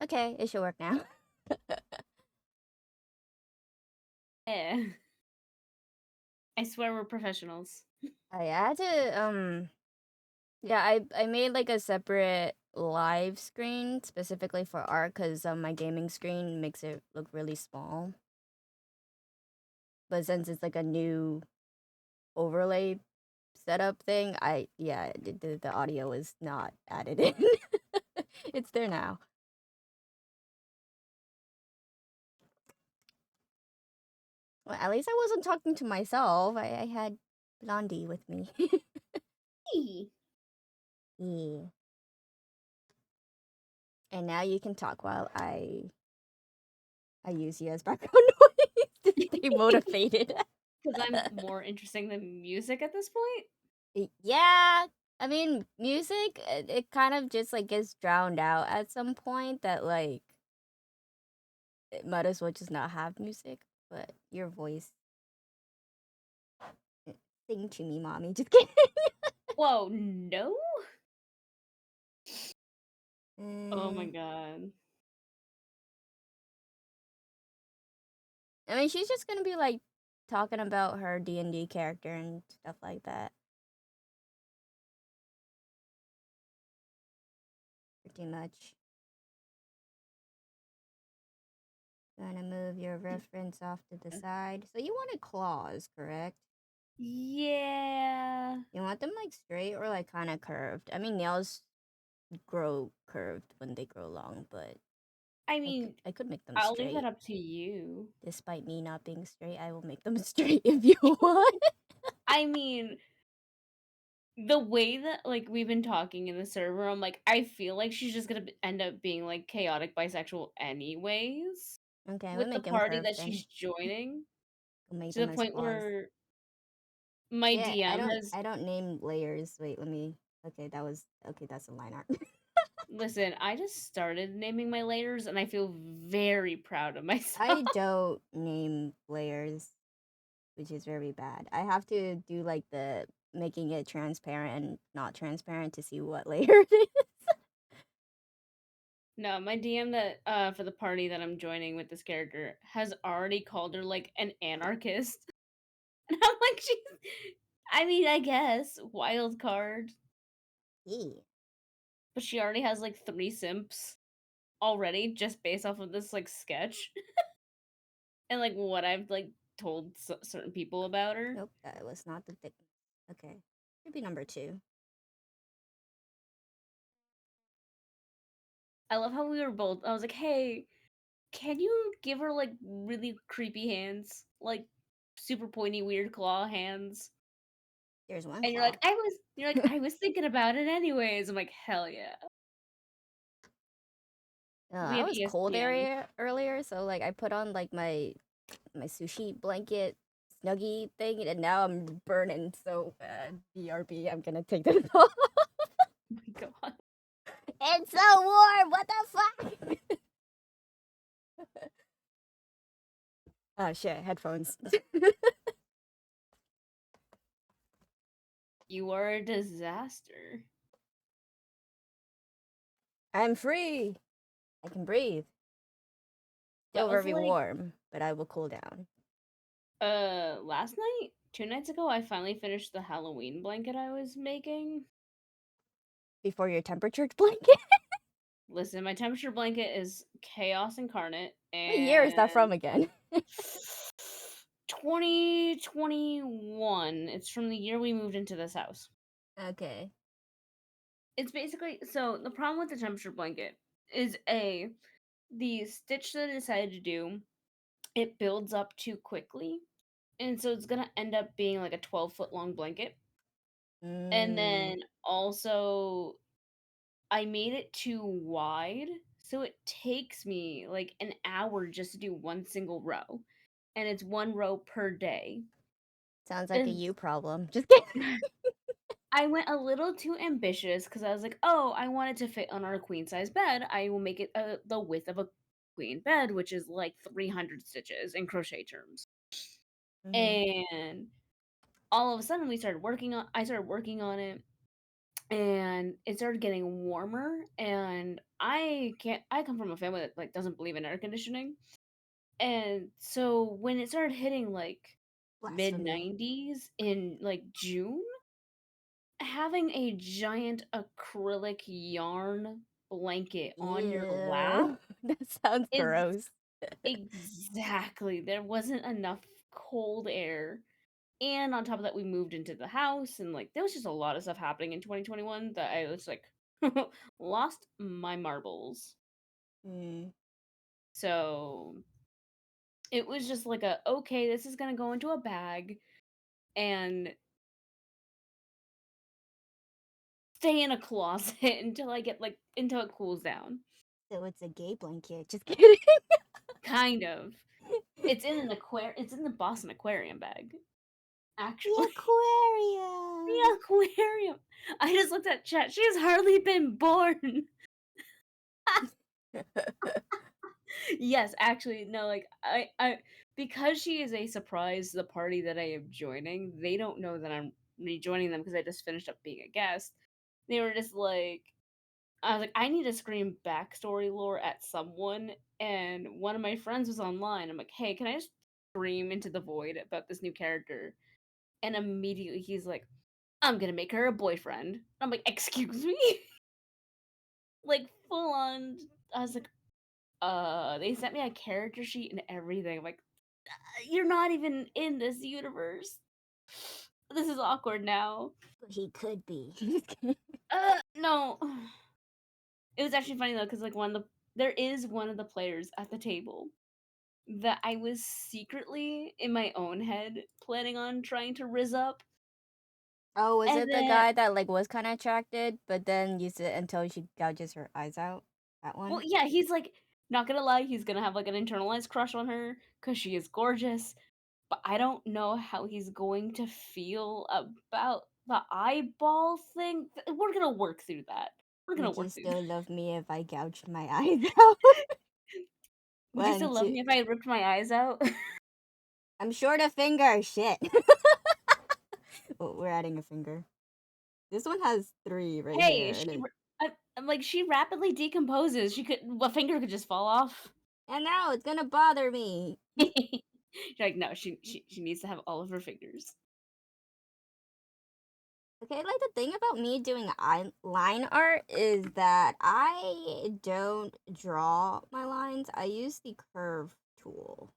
Okay, it should work now. Yeah. I swear we're professionals. I had to yeah, I made like a separate live screen specifically for art because my gaming screen makes it look really small. But since it's like a new overlay setup thing, the audio is not added in. It's there now. Well, at least I wasn't talking to myself. I had Blondie with me. Hey. Yeah. And now you can talk while I use you as background noise to stay motivated. Because I'm more interesting than music at this point. Yeah, I mean, music, it kind of just like gets drowned out at some point that like it might as well just not have music, but your voice, sing to me, mommy. Just kidding. Whoa, no? Oh my Mm, god. I mean, she's just gonna be like talking about her D&D character and stuff like that. Pretty much. Gonna move your reference off to the side. So you wanted claws, correct? Yeah. You want them like straight or like kind of curved? I mean, nails grow curved when they grow long, but I I could mean, I could make them I'll leave that straight. up to you. Despite me not being straight, I will make them straight if you want. I mean, the way that like we've been talking in the server, I'm like, I feel like she's just gonna end up being like chaotic bisexual anyways. Okay, we'll With the make them party curved that then. she's joining, We'll make to the them as point claws. where my Yeah, I DM don't has I don't name layers. Wait, let me. Okay, that's a line art. listen, I just started naming my layers and I feel very proud of myself. I don't name layers, which is very bad. I have to do like the making it transparent and not transparent to see what layer it is. No, my DM that for the party that I'm joining with this character has already called her like an anarchist. And I'm like, she's I mean, I guess, wild card. Yeah. But she already has like 3 simps already just based off of this like sketch and like what I've like told certain people about her. Nope, that was not the thickness. Okay, should be number two. I love how we were both I was like, "Hey, can you give her like really creepy hands? Like super pointy weird claw hands?" There's one And claw. you're like, "I was thinking about it anyways." I'm like, "Hell yeah." We I have was cold ESPN. earlier, so like I put on like my sushi blanket snuggie thing, and now I'm burning so bad. BRB, I'm gonna take this off. Oh my god. It's so warm. What the fuck? Oh shit, headphones. You are a disaster. I'm free. I can breathe. That Still was very like warm, but I will cool down. last night, 2 nights ago, I finally finished the Halloween blanket I was making. Before your temperature blanket. Listen, my temperature blanket is chaos incarnate What year is that from and again? 2021. It's from the year we moved into this house. Okay. It's basically so the problem with the temperature blanket is the stitch that I decided to do, it builds up too quickly. And so it's gonna end up being like a 12-foot long blanket. And Mm, then also I made it too wide, so it takes me like an hour just to do one single row. And it's one row per day. sounds like a And you problem. Just kidding. I went a little too ambitious because I was like, oh, I want it to fit on our queen size bed. I will make it the width of a queen bed, which is like 300 stitches in crochet terms. Mm-hmm. And all of a sudden, I started working on it. and it started getting warmer, and I come from a family that, like, doesn't believe in air conditioning, and so when it started hitting, like, Blasphemy. mid-90s in, like, June, having a giant acrylic yarn blanket on your lap Ew. That sounds is gross. exactly, there wasn't enough cold air, and on top of that, we moved into the house, and, like, there was just a lot of stuff happening in 2021 that I was, like, lost my marbles. Mm. So, it was just like a, "Okay, this is gonna go into a bag and stay in a closet until I get, like until it cools down." So it's a gay blanket. Just kidding. Kind of. It's in the Boston Aquarium bag, The actually. aquarium. The aquarium! I just looked at chat, she has hardly been born! Yes, actually, no, like, I because she is a surprise to the party that I am joining, they don't know that I'm rejoining them because I just finished up being a guest. They were just like I was like, "I need to scream backstory lore at someone," and one of my friends was online. I'm like, "Hey, can I just scream into the void about this new character?" And immediately he's like, "I'm gonna make her a boyfriend." I'm like, "Excuse me?" Like, full on I was like, they sent me a character sheet and everything. I'm like, You're not even in this universe. This is awkward now." He could be. No. It was actually funny though, because like there is one of the players at the table that I was secretly in my own head planning on trying to rizz up, Oh, was and it the then guy that like was kind of attracted, but then used it until she gouges her eyes out? That well, one? yeah, he's like not gonna lie, he's gonna have like an internalized crush on her because she is gorgeous, but I don't know how he's going to feel about the eyeball thing. We're gonna work through that. We're gonna Would you work through that. still love me if I gouged my eyes out? Would you One, still love two. me if I ripped my eyes out? I'm short of finger. Shit. Oh, we're adding a finger. This one has three right Hey, here, and it. I'm like, she rapidly decomposes. She could a finger could just fall off. And now it's gonna bother me. She's like, no, she needs to have all of her fingers. Okay, like the thing about me doing line art is that I don't draw my lines. I use the curve tool.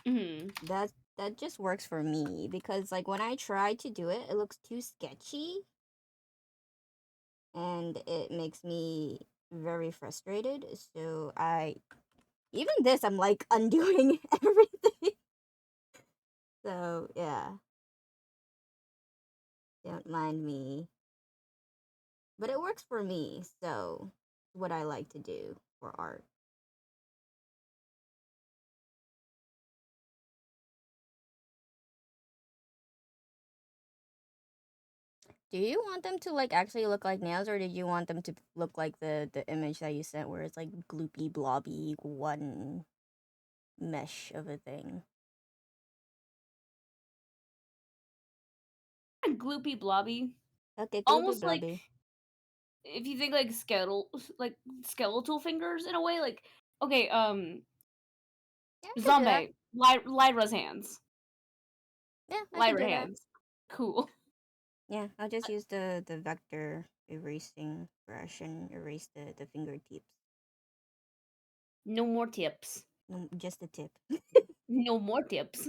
Hmm. That that just works for me because like when I try to do it, it looks too sketchy and it makes me very frustrated. So I even this I'm like undoing everything. So yeah, don't mind me. But it works for me, so what I like to do for art. Do you want them to like actually look like nails, or did you want them to look like the image that you sent, where it's like gloopy, blobby, one mesh of a thing? Gloopy blobby. Okay, gloopy, Almost like blobby. if you think like skeletal fingers in a way, like okay, Yeah, I could do that. Zombie, Lyra's hands. Yeah, I could Lyra do that. hands. Cool. Yeah, I'll just use the vector erasing brush and erase the fingertips. No more tips. No, just the tip. No more tips.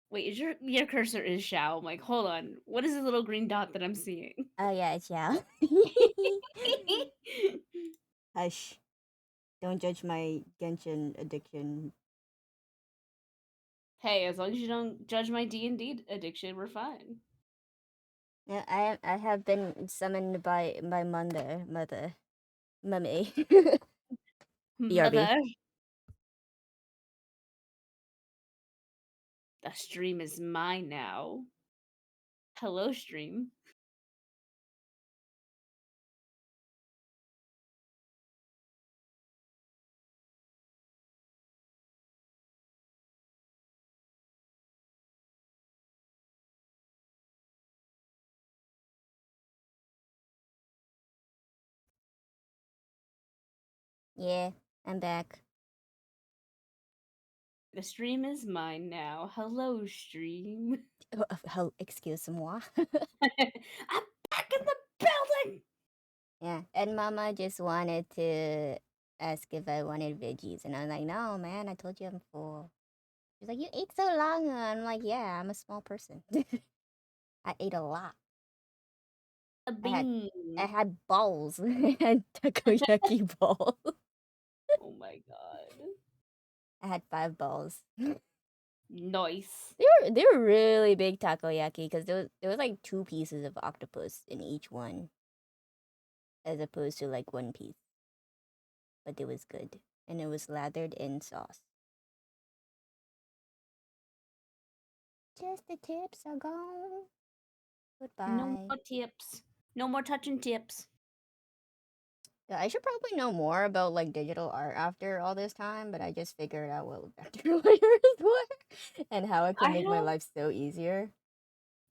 Wait, is your cursor is Shao? I'm like, hold on. What is this little green dot that I'm seeing? Oh yeah, it's yeah. Hush! Don't judge my Genshin addiction. Hey, as long as you don't judge my D&D addiction, we're fine. Yeah, I have been summoned by mother, mummy. BRB. Mother, the stream is mine now. Hello, stream. Yeah, I'm back. The stream is mine now. Hello, stream. Excuse-moi. I'm back in the building. Yeah, and Mama just wanted to ask if I wanted veggies, and I'm like, no, man, I told you I'm full. She's like, you ate so long. I'm like, yeah, I'm a small person. I ate a lot. A I had, I bean. had balls. I had takoyaki balls. Oh my god. I had 5 balls. Nice. They were really big takoyaki because there was like 2 pieces of octopus in each one, as opposed to like 1 piece. But it was good, and it was lathered in sauce. Just the tips are gone. No Goodbye. more tips. No more touching tips. Yeah, I should probably know more about like digital art after all this time, but I just figured out what vector layers were and how it can I make my have life so easier.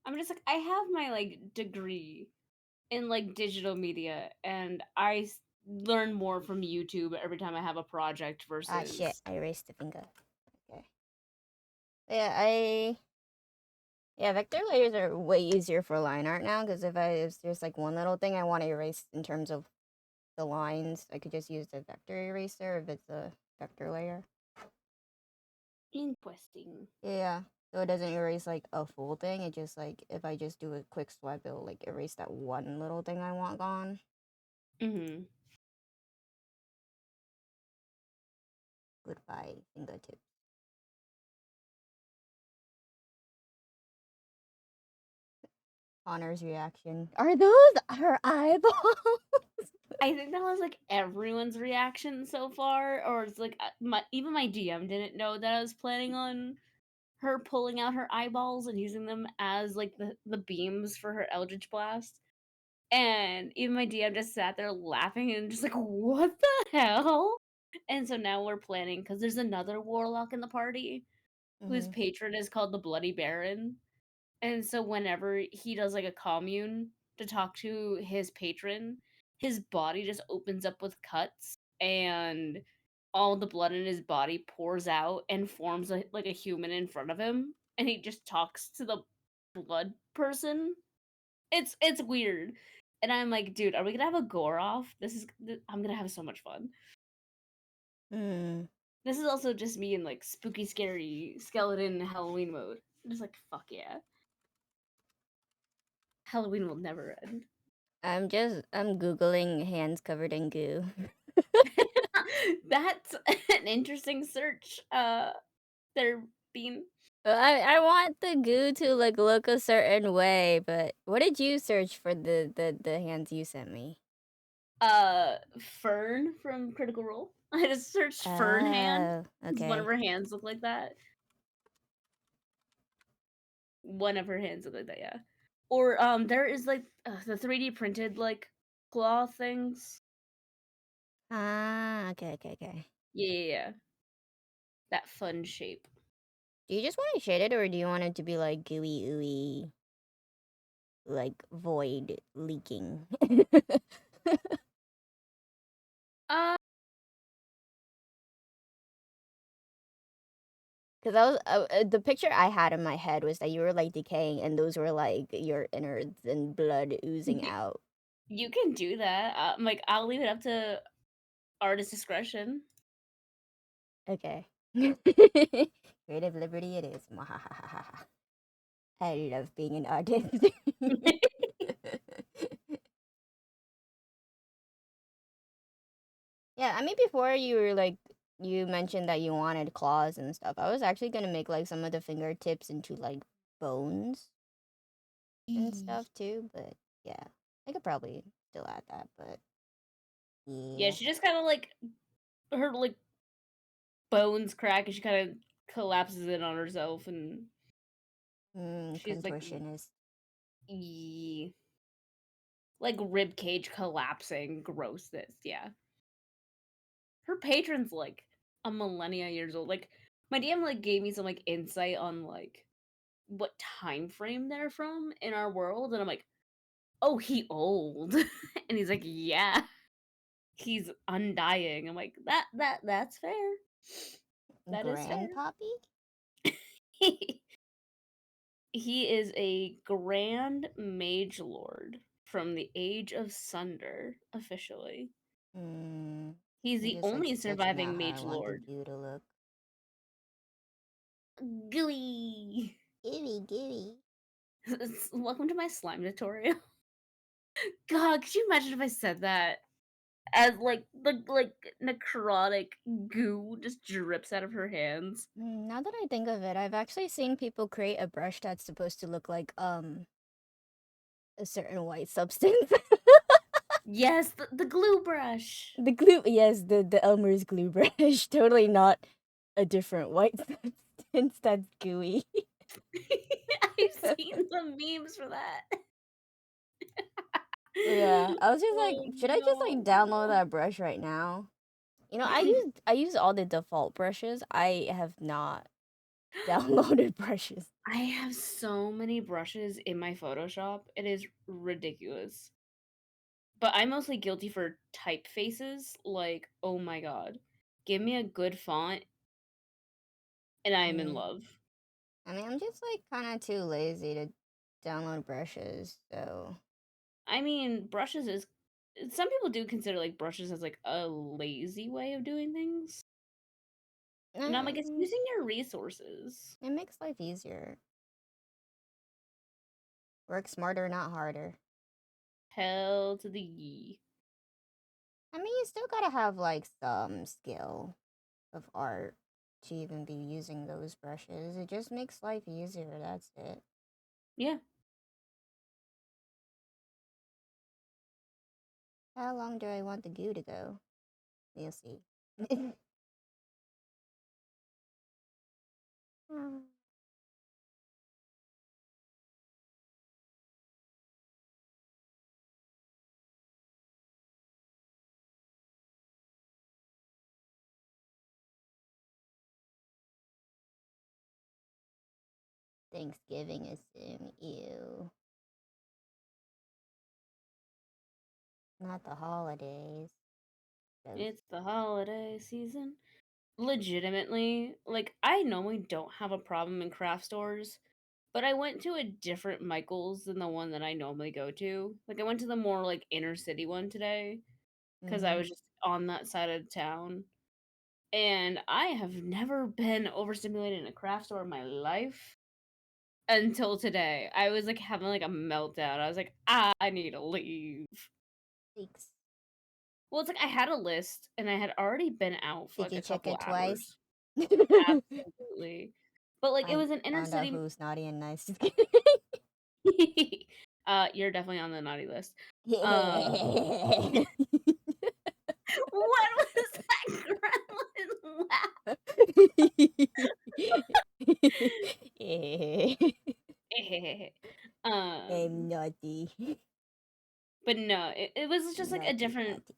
I'm just like I have my like degree in like digital media and learn more from YouTube every time I have a project Ah, shit! versus I erased the finger. Okay. Yeah, yeah, vector layers are way easier for line art now because if there's like one little thing I want to erase in terms of the lines, I could just use the vector eraser if it's a vector layer. interesting. Yeah. So it doesn't erase like a full thing. It just like if I just do a quick swipe, it'll like erase that one little thing I want gone. Mhm. Goodbye, fingertips. Connor's reaction. Are those her eyeballs? I think that was like everyone's reaction so far, or it's like even my DM didn't know that I was planning on her pulling out her eyeballs and using them as like the beams for her Eldritch Blast. And even my DM just sat there laughing and just like, what the hell? And so now we're planning because there's another warlock in the party whose Mm-hmm. patron is called the Bloody Baron. And so whenever he does like a commune to talk to his patron, his body just opens up with cuts and all the blood in his body pours out and forms like a human in front of him and he just talks to the blood person. It's weird. And I'm like, dude, are we going to have a gore off? I'm going to have so much fun. Mm. This is also just me in like spooky scary skeleton Halloween mode. I'm just like, fuck yeah. Halloween will never end. I'm googling hands covered in goo. That's an interesting search. There being I want the goo to like look a certain way, but what did you search for the hands you sent me? Fern from Critical Role. I just searched Fern hand Oh, because one of okay. her hands look like that. One of her hands look like that, yeah. Or there is like the 3D printed like claw things. Ah, okay. Yeah, yeah, yeah. That fun shape. Do you just want to shade it, or do you want it to be like gooey ooey, like void leaking? Uh, Because the picture I had in my head was that you were like decaying, and those were like your innards and blood oozing you, out. you can do that. Like I'll leave it up to artist discretion. Okay. Creative liberty it is. Mwahahaha. I love being an artist. Yeah, I mean, before you were like, you mentioned that you wanted claws and stuff. I was actually gonna make like some of the fingertips into like bones and stuff too, but yeah, I could probably still add that, but Yeah, yeah. she just kind of like her like bones crack and she kind of collapses in on herself and she's like Contortionist. "Ee." Like rib cage collapsing grossness. Yeah. Her patron's like a millennia years old. Like my DM like gave me some like insight on like what time frame they're from in our world and I'm like, "Oh, he old." And he's like, "Yeah." he's undying. I'm like, that's fair. That is fair. Grandpappy? He is a Grand Mage Lord from the Age of Sunder, officially. Hmm. He's I'm the just like only sketching out surviving how I Mage want the Lord. goo to look. Gooey. Gooey, gooey. Welcome to my slime tutorial. God, could you imagine if I said that? As like the necrotic goo just drips out of her hands. Now that I think of it, I've actually seen people create a brush that's supposed to look like a certain white substance. Yes, the glue brush. The glue, yes, the Elmer's glue brush. Totally not a different white substance that's gooey. I've seen the memes for that. Yeah, I was just like, Oh should I just like no. download that brush right now? You know, I use all the default brushes. I have not downloaded brushes. I have so many brushes in my Photoshop. It is ridiculous. But I'm mostly guilty for typefaces. Like, oh my god. Give me a good font and I am in Mm. love. I mean, I'm just like kind of too lazy to download brushes, so I mean, brushes is some people do consider like brushes as like a lazy way of doing things. And I'm like, it's um, using your resources. it makes life easier. Work smarter, not harder. Hell to the ye. I mean, you still gotta have like some skill of art to even be using those brushes. It just makes life easier. That's it. Yeah. How long do I want the goo to go? We'll see. Thanksgiving is soon. Ew. Not the holidays. Gross. It's the holiday season. Legitimately, like I normally don't have a problem in craft stores, but I went to a different Michael's than the one that I normally go to. Like I went to the more like inner city one today because I Mm-hmm. was just on that side of town. And I have never been overstimulated in a craft store in my life until today. I was like having like a meltdown. I was like, I need to leave. Thanks. Well, it's like I had a list and I had already been out for Did like you a check couple it twice? hours. Absolutely. But like it was an inner Found out city. who's naughty and nice. Just kidding. You're definitely on the naughty list. Um Yeah. what was that gremlin laugh? Yeah. I'm um naughty. but no, it was just like a Naughty, different naughty.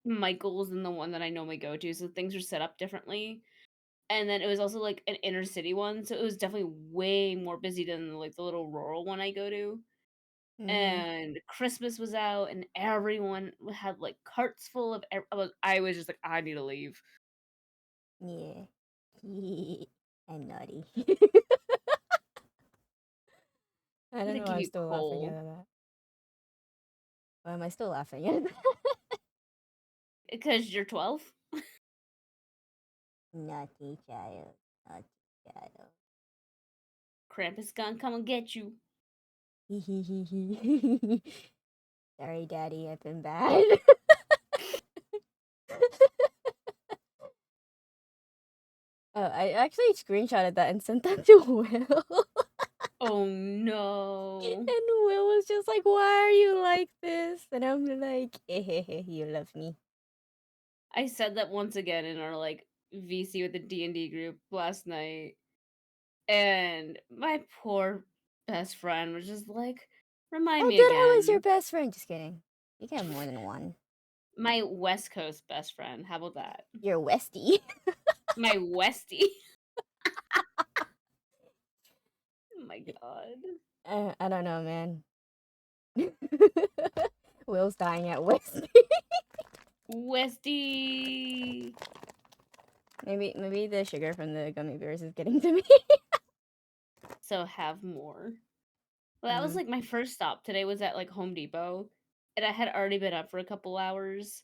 Michael's than the one that I normally go to, so things are set up differently. And then it was also like an inner city one, so it was definitely way more busy than like the little rural one I go to. Mm-hmm. And Christmas was out, and everyone had like carts full of. I was just like, I need to leave. Yeah. I'm naughty. I I'm don't gonna know why give I'm you still laughing coal at that. Why am I still laughing at that? because you're 12. Naughty child. Naughty child. Krampus gonna come and get you. Sorry, Daddy, I've been bad. Oh, I actually screenshotted that and sent that to Will. Oh no! And Will was just like, "Why are you like this?" And I'm like, "You love me." I said that once again in our like VC with the D&D group last night, and my poor best friend was just like, "Remind I me thought I was your again." best friend. Just kidding. You can have more than one. My West Coast best friend. How about that? You're Westy. My Westie. Oh my god. I don't know, man. Will's dying at Westy. Westy. Maybe the sugar from the gummy bears is getting to me. So have more. Well, that was Mm, like my first stop today was at like Home Depot, and I had already been up for a couple hours,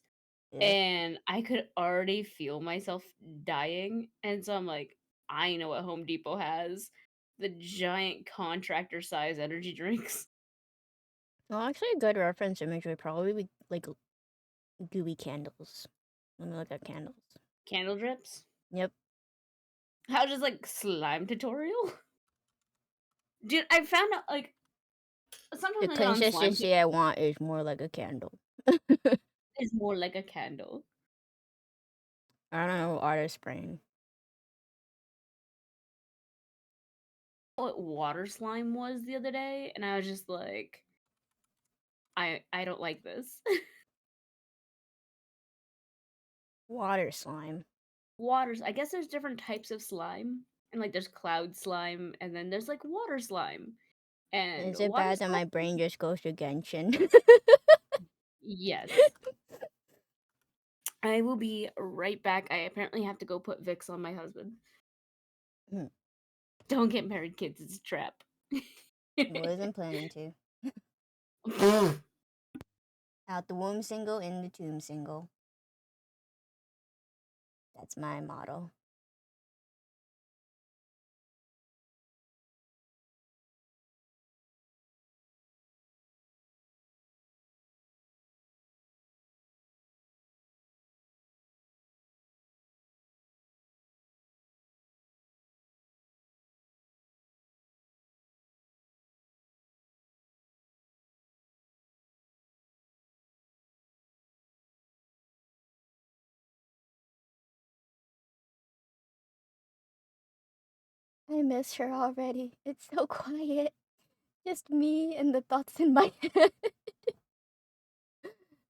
yeah. and I could already feel myself dying. And so I'm like, I know what Home Depot has, the giant contractor size energy drinks. Well, actually, a good reference image would probably be like gooey candles. Let me look at candles. Candle drips. Yep. How does like slime tutorial? Dude, I found out like The sometimes I get on slime consistency I want is more like a candle. is more like a candle. I don't know, artist brain. What water slime was the other day, and I was just like, I don't like this. Water slime. Waters. I guess there's different types of slime, and like there's cloud slime, and then there's like water slime, and Is it water bad that my slime. brain just goes to Genshin? Yes. I will be right back. I apparently have to go put Vicks on my husband. Hmm, Don't get married, kids. It's a trap. wasn't planning to. Out the womb single, in the tomb single. That's my motto. I miss her already. It's so quiet. Just me and the thoughts in my head.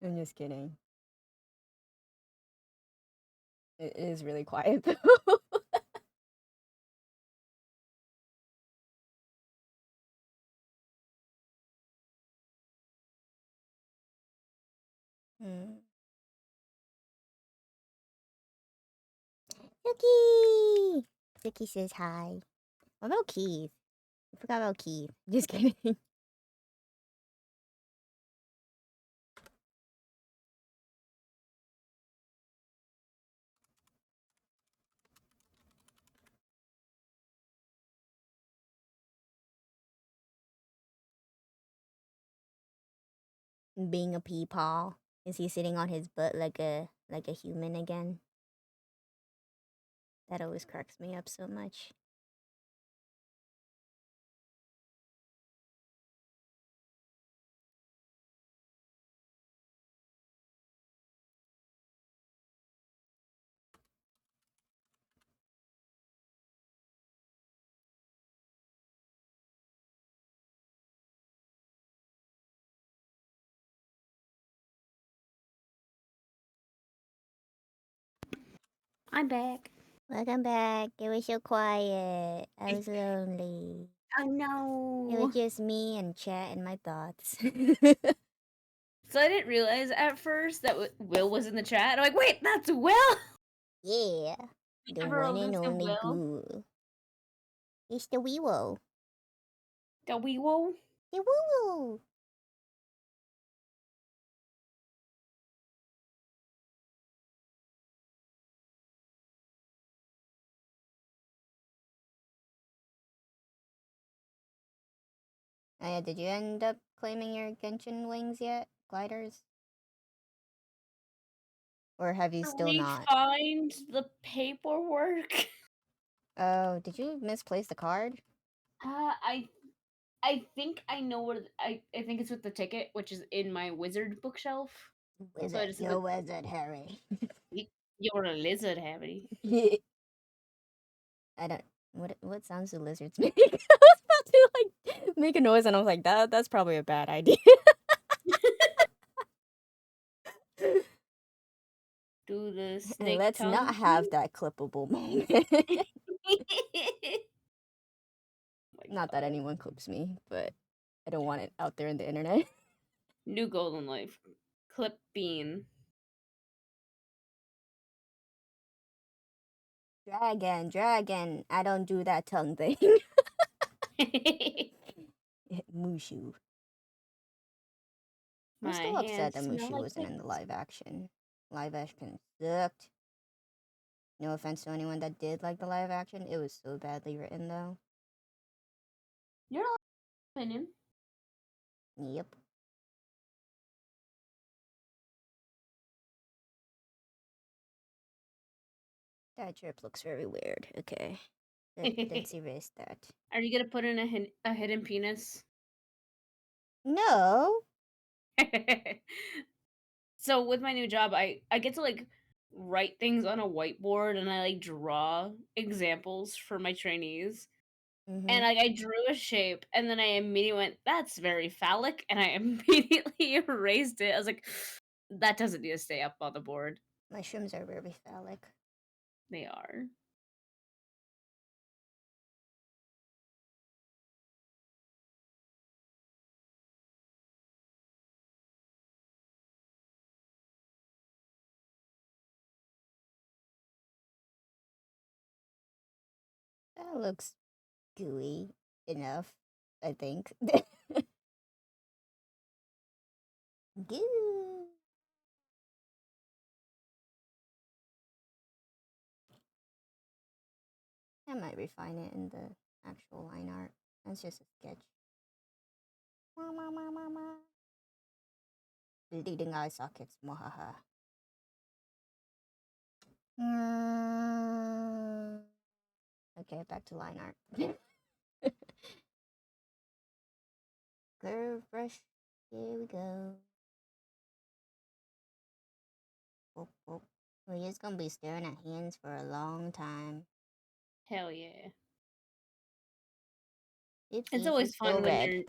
I'm just kidding. It is really quiet though. Hmm. Suki! Suki says hi. What about Keith? I forgot about Keith. Just kidding. Being a peepaw. Is he sitting on his butt like a human again? That always cracks me up so much. I'm back. Welcome back. It was so quiet. I was lonely. I It was know. just me and chat and my thoughts. So I didn't realize at first that Will was in the chat. I'm like, wait, that's Will. Yeah. The one Everyone and goes to only Will. ghoul. It's the Weewo. The Weewo. The woo. Oh yeah, did you end up claiming your Genshin wings yet? Gliders? Or have you still We not? find the paperwork. Oh, did you misplace the card? Uh, I I think I know where I think it's with the ticket, which is in my wizard bookshelf. So I Wizard. just have You're to. wizard, Harry. You're a lizard, Harry. I don't. What sounds do lizards make? I was about to like make a noise, and I was like, that's probably a bad idea. Do the And snake let's tongue not have thing. that clippable moment. Oh my Not that god. anyone clips me, but I don't want it out there in the internet. New golden life. Clip bean. Dragon. I don't do that tongue thing. Mushu. I'm My still upset hands that smell Mushu like wasn't in the pickles. live action. Live action sucked. No offense to anyone that did like the live action. It was so badly written though. Your opinion. Yep. That drip looks very weird. Okay. Let's erase that. Are you gonna put in a hidden penis? No. So with my new job, I get to like write things on a whiteboard and I like draw examples for my trainees. Mm-hmm. And like I drew a shape and then I immediately went, "That's very phallic," and I immediately erased it. I was like, "That doesn't need to stay up on the board." Mushrooms are very phallic. They are. That looks gooey enough, I think. Goo. I might refine it in the actual line art. That's just a sketch. Bleeding eye sockets. Mwahaha. Mm. Okay, back to line art. Curve brush. Here we go. Oh, oh. We're just gonna be staring at hands for a long time. Hell yeah. It's Oopsie, she's always still fun when red.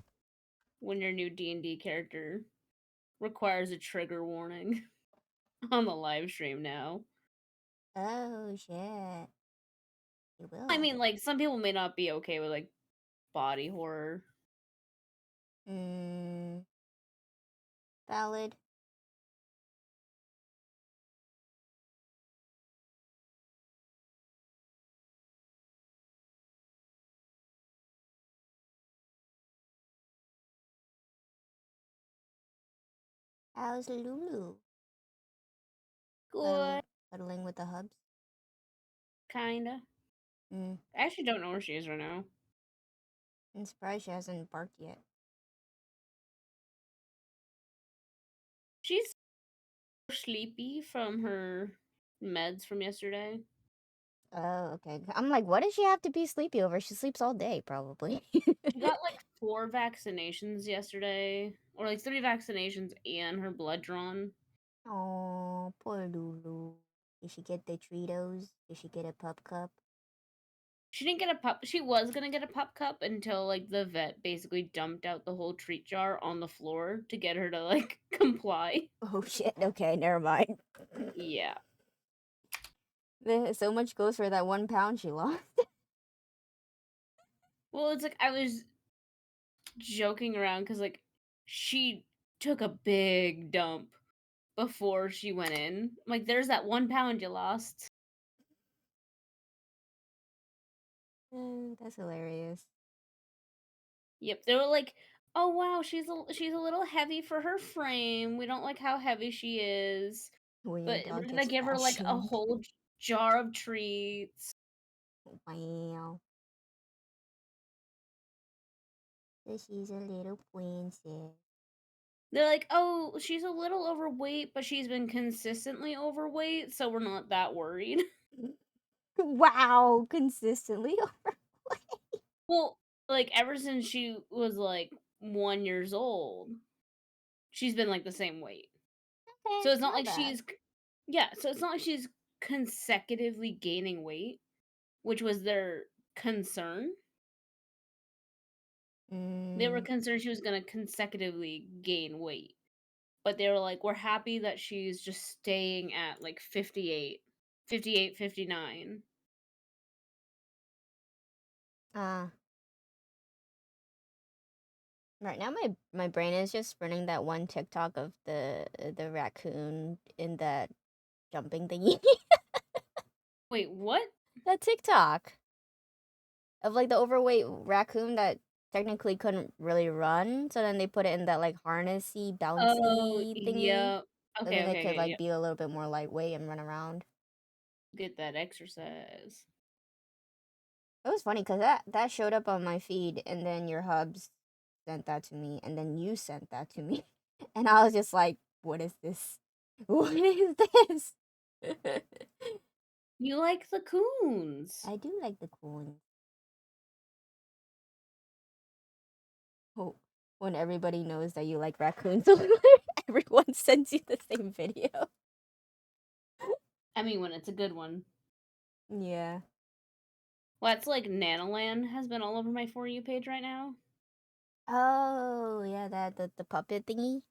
your new D&D character requires a trigger warning on the live stream now. Oh shit. You I will. mean, like some people may not be okay with like body horror. Hmm. Valid. How's Lulu? Good, Cuddling with the hubs? kinda. Hmm. I actually don't know where she is right now. I'm surprised she hasn't barked yet. She's sleepy from her meds from yesterday. Oh, okay. I'm like, what does she have to be sleepy over? She sleeps all day, probably. She got like 4 vaccinations yesterday, or like 3 vaccinations and her blood drawn. Oh, poor Lulu. Did she get the Treatos? Did she get a pup cup? She didn't get a pup. She was gonna get a pup cup until like the vet basically dumped out the whole treat jar on the floor to get her to like comply. Oh shit. Okay, never mind. Yeah. So much goes for that 1 pound she lost. Well, it's like I was joking around because like she took a big dump before she went in. Like, there's that 1 pound you lost. That's hilarious. Yep, they were like, "Oh wow, she's a little heavy for her frame. We don't like how heavy she is, When your but dog we're gonna gets give her fat like a shamed. whole jar of treats." Wow. So she's a little princess. They're like, "Oh, she's a little overweight, but she's been consistently overweight, so we're not that worried." Wow, consistently. Well, like ever since she was like 1 years old, she's been like the same weight. Okay, So it's not not like bad. yeah, so it's not like she's consecutively gaining weight, which was their concern. They were Mm, concerned she was going to consecutively gain weight. But they were like, we're happy that she's just staying at like 58, 58, 59. uh, right now my brain is just running that one TikTok of the raccoon in that jumping thingy. Wait, what? That TikTok of like the overweight raccoon that technically couldn't really run, so then they put it in that like harnessy, Oh, bouncy thingy, yep. so Okay, then it okay, could okay, like yep. be a little bit more lightweight and run around. Get that exercise. It was funny because that showed up on my feed, and then your hubs sent that to me, and then you sent that to me, and I was just like, "What is this? What is this?" You like the coons. I do like the cool one. When everybody knows that you like raccoons, so everyone sends you the same video. I mean, when it's a good one. Yeah. Well, that's like Nanoland has been all over my For You page right now. Oh, yeah, that the puppet thingy.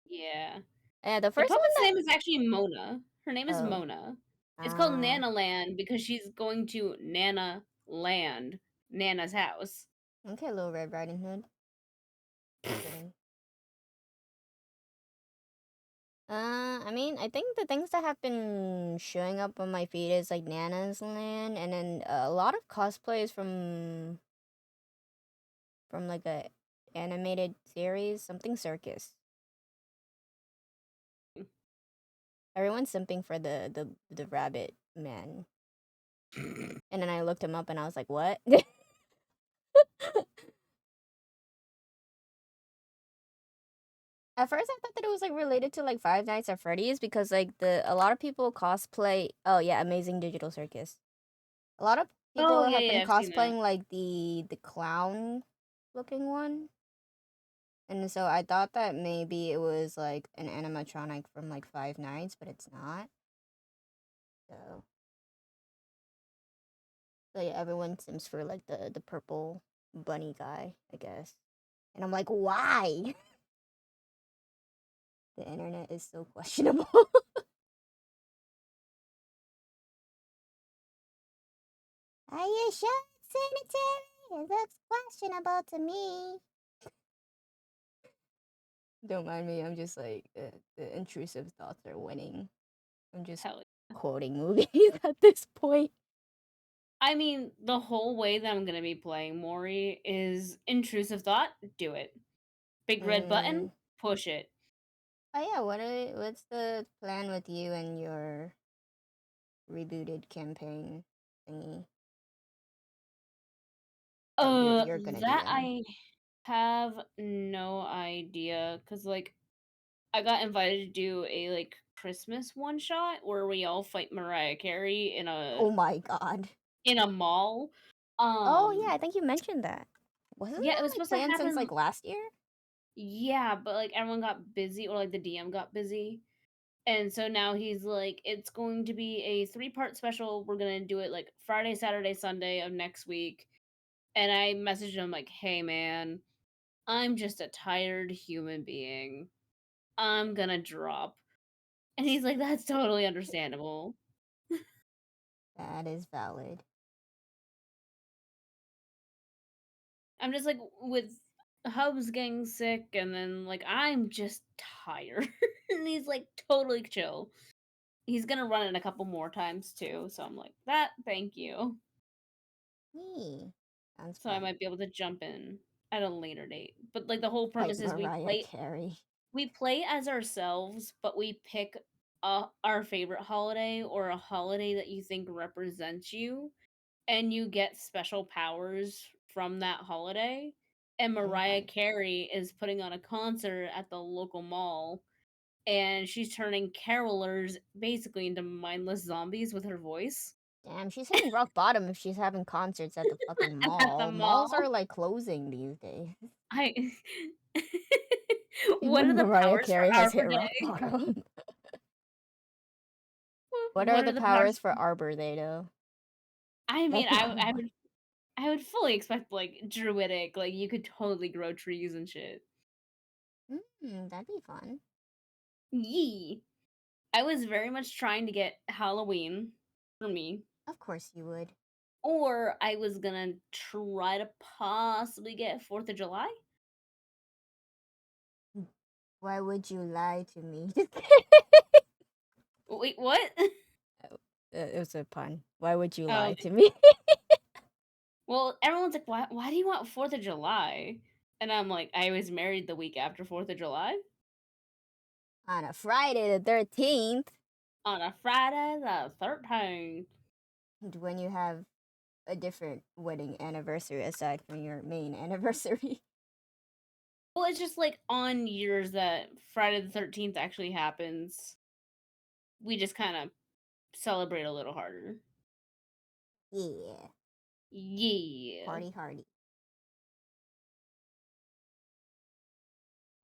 Yeah. Yeah, the The first one puppet's that. name is actually Mona. Her name is Oh, Mona. It's called ah, Nanaland because she's going to Nana Land, Nana's house. okay, Little Red Riding Hood. Just kidding. I mean, I think the things that have been showing up on my feed is like Nana's Land, and then a lot of cosplays from like a animated series, something circus. Everyone's simping for the rabbit man, and then I looked him up, and I was like, what? At first, I thought that it was like related to like Five Nights at Freddy's because like the a lot of people cosplay. Oh yeah, Amazing Digital Circus. A lot of Oh people yeah, have been yeah, I've seen that. cosplaying like the clown looking one. And so I thought that maybe it was like an animatronic from like Five Nights, but it's not. So, so yeah, everyone sims for like the purple bunny guy, I guess. And I'm like, why? The internet is so questionable. Are you sure it's sanitary? It looks questionable to me. Don't mind me. I'm just like the intrusive thoughts are winning. I'm just Hell yeah. quoting movies at this point. I mean, the whole way that I'm gonna be playing Mori is intrusive thought. Do it. Big red button. Mm. Push it. Oh yeah, what's the plan with you and your rebooted campaign thingy that you're gonna do That in? I have no idea because like I got invited to do a like Christmas one shot where we all fight Mariah Carey Oh my god. in a mall. Oh yeah, Um, I think you mentioned that. Wasn't yeah, it that was like supposed to planned since happen. like last year? Yeah, but like everyone got busy, or like the DM got busy, and so now he's like, it's going to be a three-part special. We're gonna do it like Friday, Saturday, Sunday of next week. And I messaged him like, hey man, I'm just a tired human being. I'm gonna drop. And he's like, that's totally understandable. That is valid. I'm just like with Hubs getting sick, and then like I'm just tired. And he's like totally chill. He's gonna run it a couple more times too, so I'm like, that thank you. Me. Sounds So I fun. might be able to jump in at a later date. But like the whole Like premise is Mariah Carey. we play as ourselves, but we pick our favorite holiday or a holiday that you think represents you, and you get special powers from that holiday. And Mariah Okay. Carey is putting on a concert at the local mall, and she's turning carolers basically into mindless zombies with her voice Damn, she's hitting rock bottom if she's having concerts at the fucking at the mall. Malls mall. are like closing these days. I what are Even the Mariah powers for Carey has hit Arbor rock Day? bottom. What are What are the the powers powers? for Arbor Day though? I mean, Like, I would fully expect like druidic, like you could totally grow trees and shit. that'd be fun. Yee. I was very much trying to get Halloween for me, Of course you would. or I was gonna try to possibly get 4th of July. Why would you lie to me? Wait, what? It was a pun. Why would you Oh, lie okay. to me? Well, everyone's like, "Why do you want 4th of July?" And I'm like, "I was married the week after 4th of July On a Friday the 13th, on a Friday the 13th." when you have a different wedding anniversary aside from your main anniversary. Well, it's just like on years that Friday the 13th actually happens, we just kind of celebrate a little harder. Yeah. Yeah. Party hardy.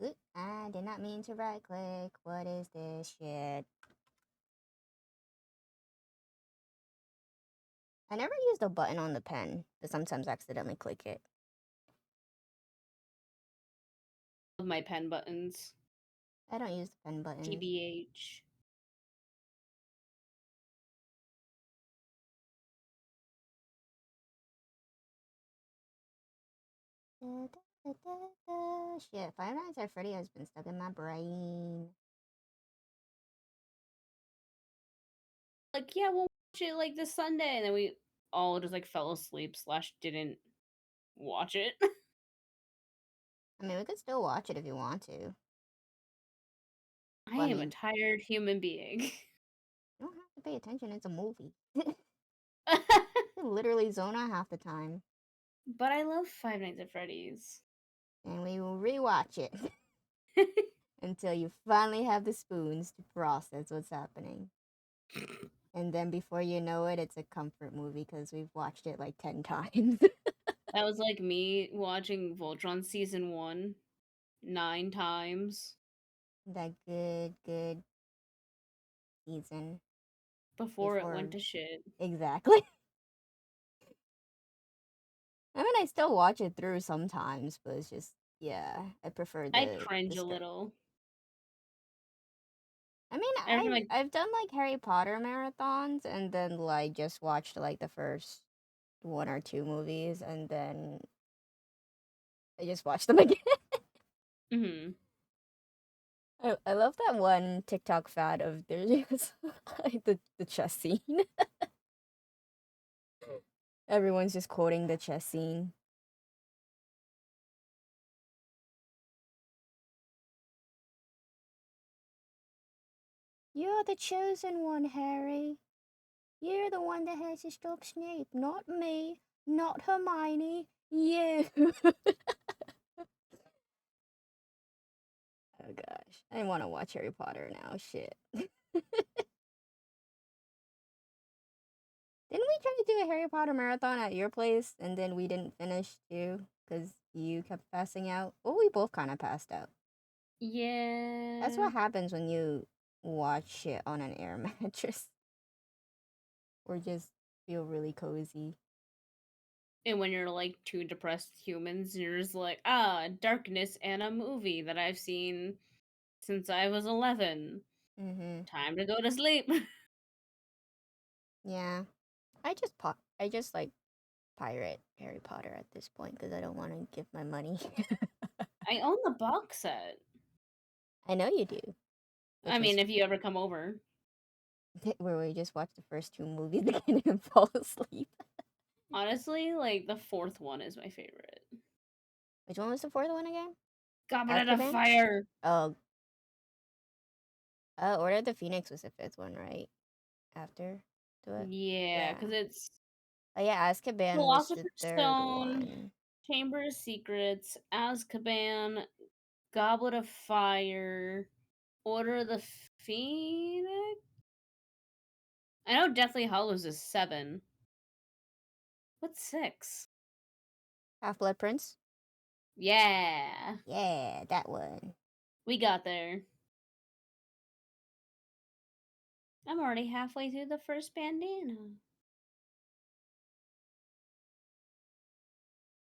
Oop, I did not mean to right click. What is this shit? I never used a button on the pen, but sometimes accidentally click it. Love my pen buttons. I don't use the pen buttons. TBH. Da, da, da, da. Shit, Five Nights at Freddy has been stuck in my brain. Like, yeah, we'll watch it like this Sunday, and then we all just like fell asleep slash didn't watch it. I mean, we could still watch it if you want to. I Well, I am a mean, tired human being. you don't have to pay attention. It's a movie. You literally zone out half the time, But I love Five Nights at Freddy's. and we will rewatch it until you finally have the spoons to process what's happening. And then before you know it, it's a comfort movie because we've watched it like 10 times. That was like me watching Voltron season 1 9 times That good season before it went before. to shit. Exactly. I mean, I still watch it through sometimes, but it's just, yeah, I prefer I the cringe a start. little. I mean, Every time I've done like Harry Potter marathons and then like just watched like the first one or two movies and then I just watched them again. Mhm. I love that one TikTok fad of there's just like the chess scene. Everyone's just quoting the chess scene. You're the chosen one, Harry. You're the one that has to stop Snape, not me, not Hermione. You. Oh gosh, I want to watch Harry Potter now. Shit. Didn't we try to do a Harry Potter marathon at your place and then we didn't finish too because you kept passing out? Well, we both kind of passed out. That's Yeah. what happens when you watch shit on an air mattress or just feel really cozy. And when you're like two depressed humans, you're just like, ah, darkness and a movie that I've seen since I was 11. Mm-hmm. Time to go to sleep. Yeah. I just like pirate Harry Potter at this point because I don't want to give my money. I own the box set. I know you do, I which mean, was if you ever come over. where we just watched the first two movies again and fall asleep. Honestly, like the fourth one is my favorite. Which one was the fourth one again? Goblet of Azkaban? Fire. Oh, Order of the Phoenix was the fifth one, right? After to it? Yeah, Yeah. because it's Oh yeah, Azkaban was the Philosopher's third Stone, one. Chamber of Secrets, Azkaban, Goblet of Fire, Order of the Phoenix. I know Deathly Hallows is 7. What's 6? Half Blood Prince? Yeah, Yeah, that one. we got there. I'm already halfway through the first bandana.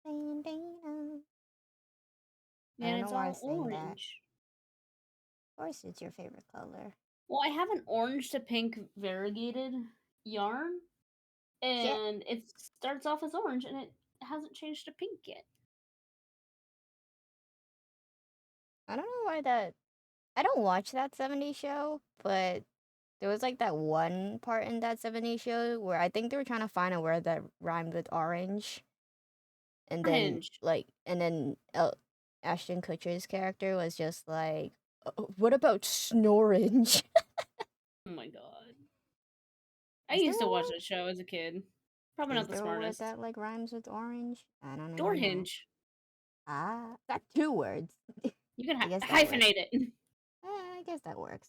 Bandana. I And don't know it's why I all sang that. orange. Of course, it's your favorite color. Well, I have an orange to pink variegated yarn, Shit. and it starts off as orange, and it hasn't changed to pink yet. I don't know why that. I don't watch that 70s show, but There was like that one part in that 70s show where I think they were trying to find a word that rhymed with orange, and then Hinge. Ashton Kutcher's character was just like, "What about snorange?" Oh my god. I Is there used to watch a that show as a kid. Probably is not the there a word smartest. that like rhymes with orange? I don't Door even know. hinge. That's two words. You can I guess that works. hyphenate it. I guess that works.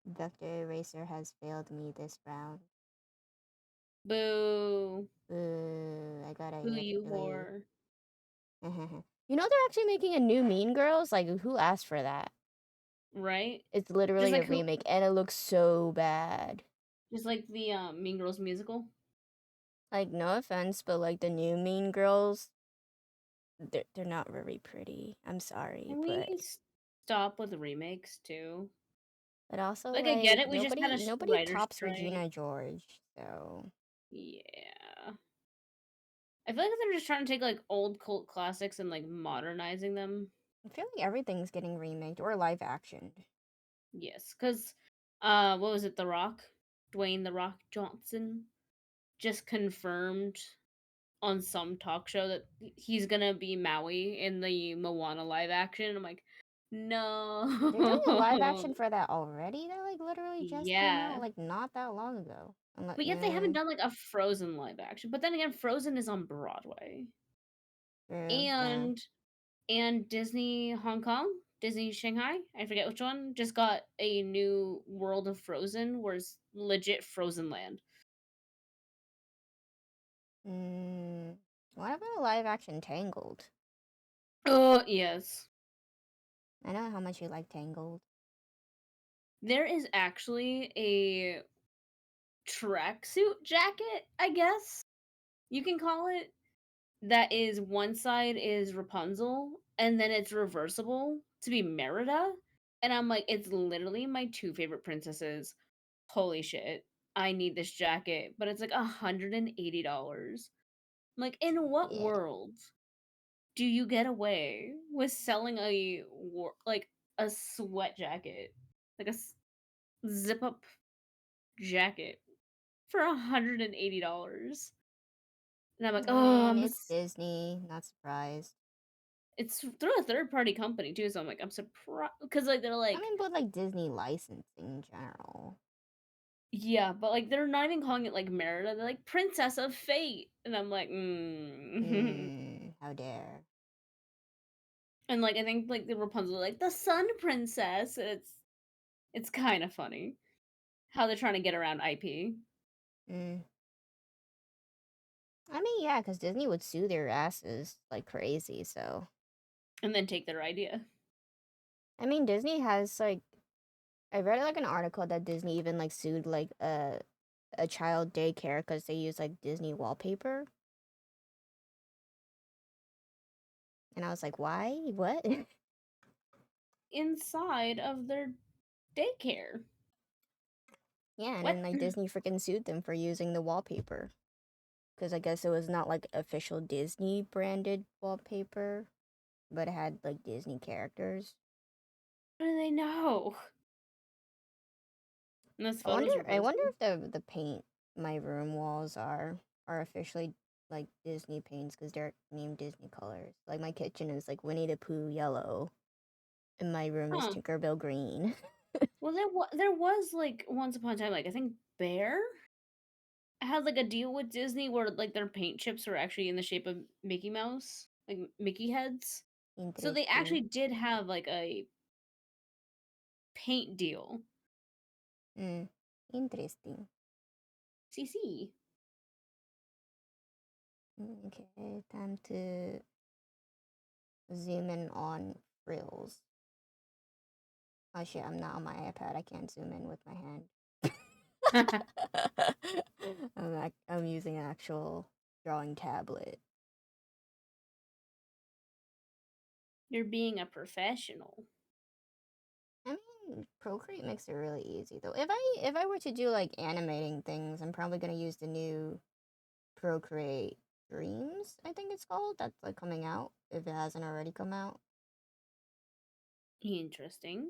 Vector Eraser has failed me this round. Boo. I gotta Boo you eventually. whore. You know they're actually making a new Mean Girls? Like, who asked for that? Right? It's Just literally a like who remake, and it looks so bad. just like the Mean Girls musical. Like, no offense, but like the new Mean Girls, they're not very pretty. I'm sorry, Can we but stop with the remakes too? also Like I get like it, we just had a nobody writer's tops strike. Regina George. So Yeah. I feel like they're just trying to take like old cult classics and like modernizing them. I feel like everything's getting remade or live actioned. Yes, because what was it? The Rock, Dwayne the Rock Johnson, just confirmed on some talk show that he's gonna be Maui in the Moana live action. I'm like, They're doing a live no. action for that already. That like literally just came out Yeah. like not that long ago. I'm like, But yet they haven't done like a Frozen live action. But then again, Frozen is on Broadway. true, yeah. And Disney Hong Kong, Disney Shanghai, I forget which one, just got a new World of Frozen where it's legit Frozen Land. Mm, what about a live action Tangled? Oh, yes. I know how much you like Tangled. There is actually a tracksuit jacket, I guess you can call it, that is one side is Rapunzel and then it's reversible to be Merida. And I'm like, it's literally my two favorite princesses. Holy shit. I need this jacket, but it's like $180. I'm like, in what Yeah. world do you get away with selling like a sweat jacket, like zip up jacket for $180? And I'm like, I oh, mean, it's Disney, not surprised. it's through a third party company too. So I'm like, I'm surprised because like they're I like, mean, but like Disney licensing in general. yeah, but like they're not even calling it like Merida. They're like Princess of Fate, and I'm like, mm. How dare. And like I think like the Rapunzel like the Sun Princess. And it's kind of funny how they're trying to get around IP Mm. I mean, yeah, because Disney would sue their asses like crazy, so. and then take their idea. I mean, Disney has like I read like an article that Disney even like sued like a child daycare because they use like Disney wallpaper, and I was like, why? What? Inside of their daycare. Yeah, and What? then like Disney freaking sued them for using the wallpaper because I guess it was not like official Disney branded wallpaper, but it had like Disney characters. How do they know? And this I wonder. photo's I wonder reversible. if the paint my room walls are officially like Disney paints because they're named Disney colors. Like my kitchen is like Winnie the Pooh yellow, and my room is Huh. Tinkerbell green. Well, there was like once upon a time, like I think Bear had like a deal with Disney where like their paint chips were actually in the shape of Mickey Mouse, like Mickey heads. So they Interesting. actually did have like a paint deal. Mm, interesting. CC. Okay, time to zoom in on frills. Oh shit, I'm not on my iPad. I can't zoom in with my hand. I'm using an actual drawing tablet. You're being a professional. I mean, Procreate makes it really easy though. If I were to do like animating things, I'm probably gonna use the new Procreate Dreams, I think it's called. That's like coming out if it hasn't already come out. Interesting.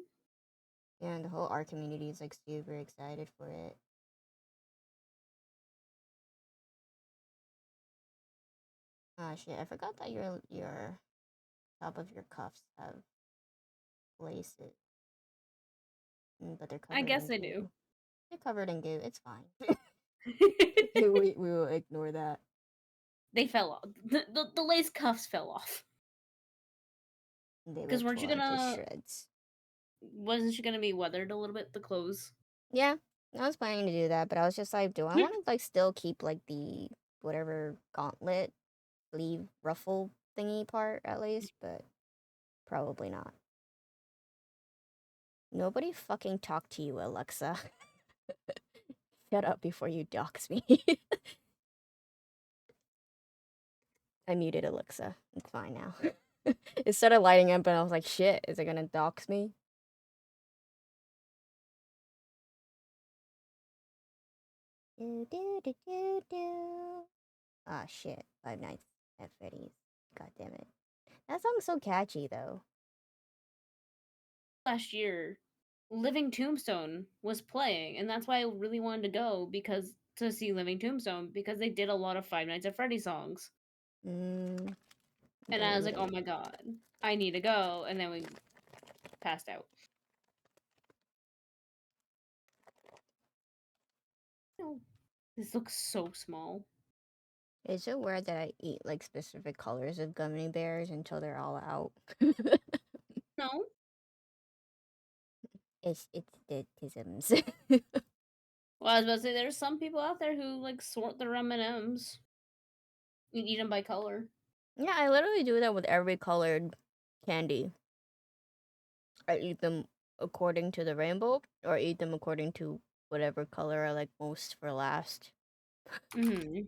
And the whole art community is like super excited for it. Ah shit, I forgot that your top of your cuffs have laces, but they're I covered guess in they do. goo. They're covered in goo. It's fine. We will ignore that. They fell off. The lace cuffs fell off. They were Because weren't you torn to gonna? shreds. Wasn't she gonna be weathered a little bit? The clothes. Yeah, I was planning to do that, but I was just like, do I want to like still keep like the whatever gauntlet sleeve ruffle thingy part at least? But probably not. Nobody fucking talk to you, Alexa. Shut up before you dox me. I muted Alexa. It's fine now. It started lighting up and I was like, shit, is it gonna dox me? Do do do do do. Ah shit. Five Nights at Freddy's. God damn it. That song's so catchy though. Last year, Living Tombstone was playing, and that's why I really wanted to go because to see Living Tombstone because they did a lot of Five Nights at Freddy's songs, Mm, and I don't was like, even. oh my god, I need to go, and then we passed out. No, this looks so small. Is it weird that I eat like specific colors of gummy bears until they're all out? No, It's the tisms. well, I was about to say there's some people out there who like sort their M&Ms and eat them by color. Yeah, I literally do that with every colored candy. I eat them according to the rainbow, or eat them according to whatever color I like most for last. Hmm.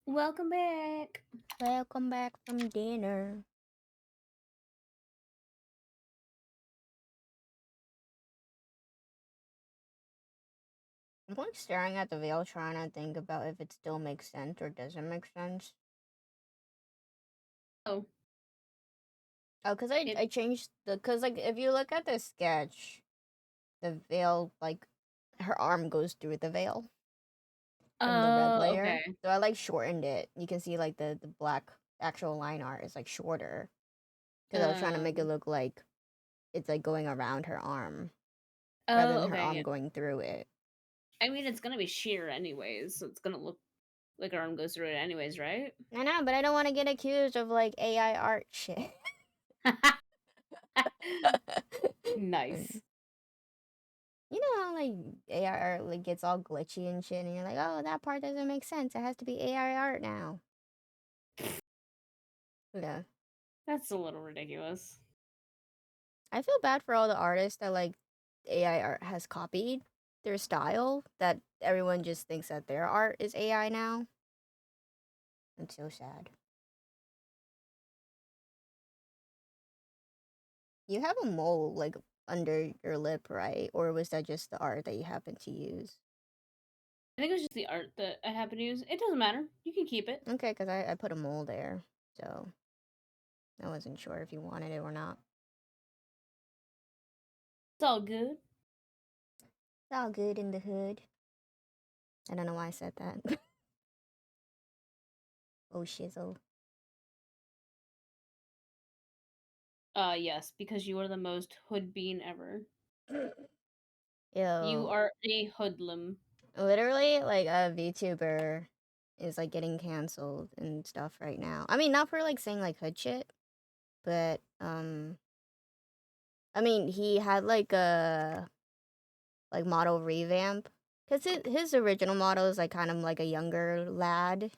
Welcome back. Welcome back from dinner. I'm like staring at the veil, trying to think about if it still makes sense or doesn't make sense. Oh, Oh, cause it. I changed the cause like if you look at the sketch, the veil like her arm goes through the veil from the red Oh, layer. okay. So I like shortened it. You can see like the black actual line art is like shorter because I was trying to make it Um. look like it's like going around her arm rather Oh, than her okay. arm Yeah. going through it. I mean, it's gonna be sheer anyways, so it's gonna look like our arm goes through it anyways, right? I know, but I don't want to get accused of like AI art shit. Nice. You know how like AI art like gets all glitchy and shit, and you're like, oh, that part doesn't make sense. It has to be AI art now. Yeah, That's a little ridiculous. I feel bad for all the artists that like AI art has copied their style. That everyone just thinks that their art is AI now. It's so sad. You have a mole like under your lip, right? Or was that just the art that you happened to use? I think it was just the art that I happen to use. It doesn't matter. You can keep it. Okay, because I put a mole there, so I wasn't sure if you wanted it or not. It's all good. It's all good in the hood. I don't know why I said that. Oh shizzle. Yes, because you are the most hood bean ever. You Yo, are a hoodlum. literally, like a VTuber is like getting canceled and stuff right now. I mean, not for like saying like hood shit, but I mean, he had like a like model revamp because his original model is like kind of like a younger lad,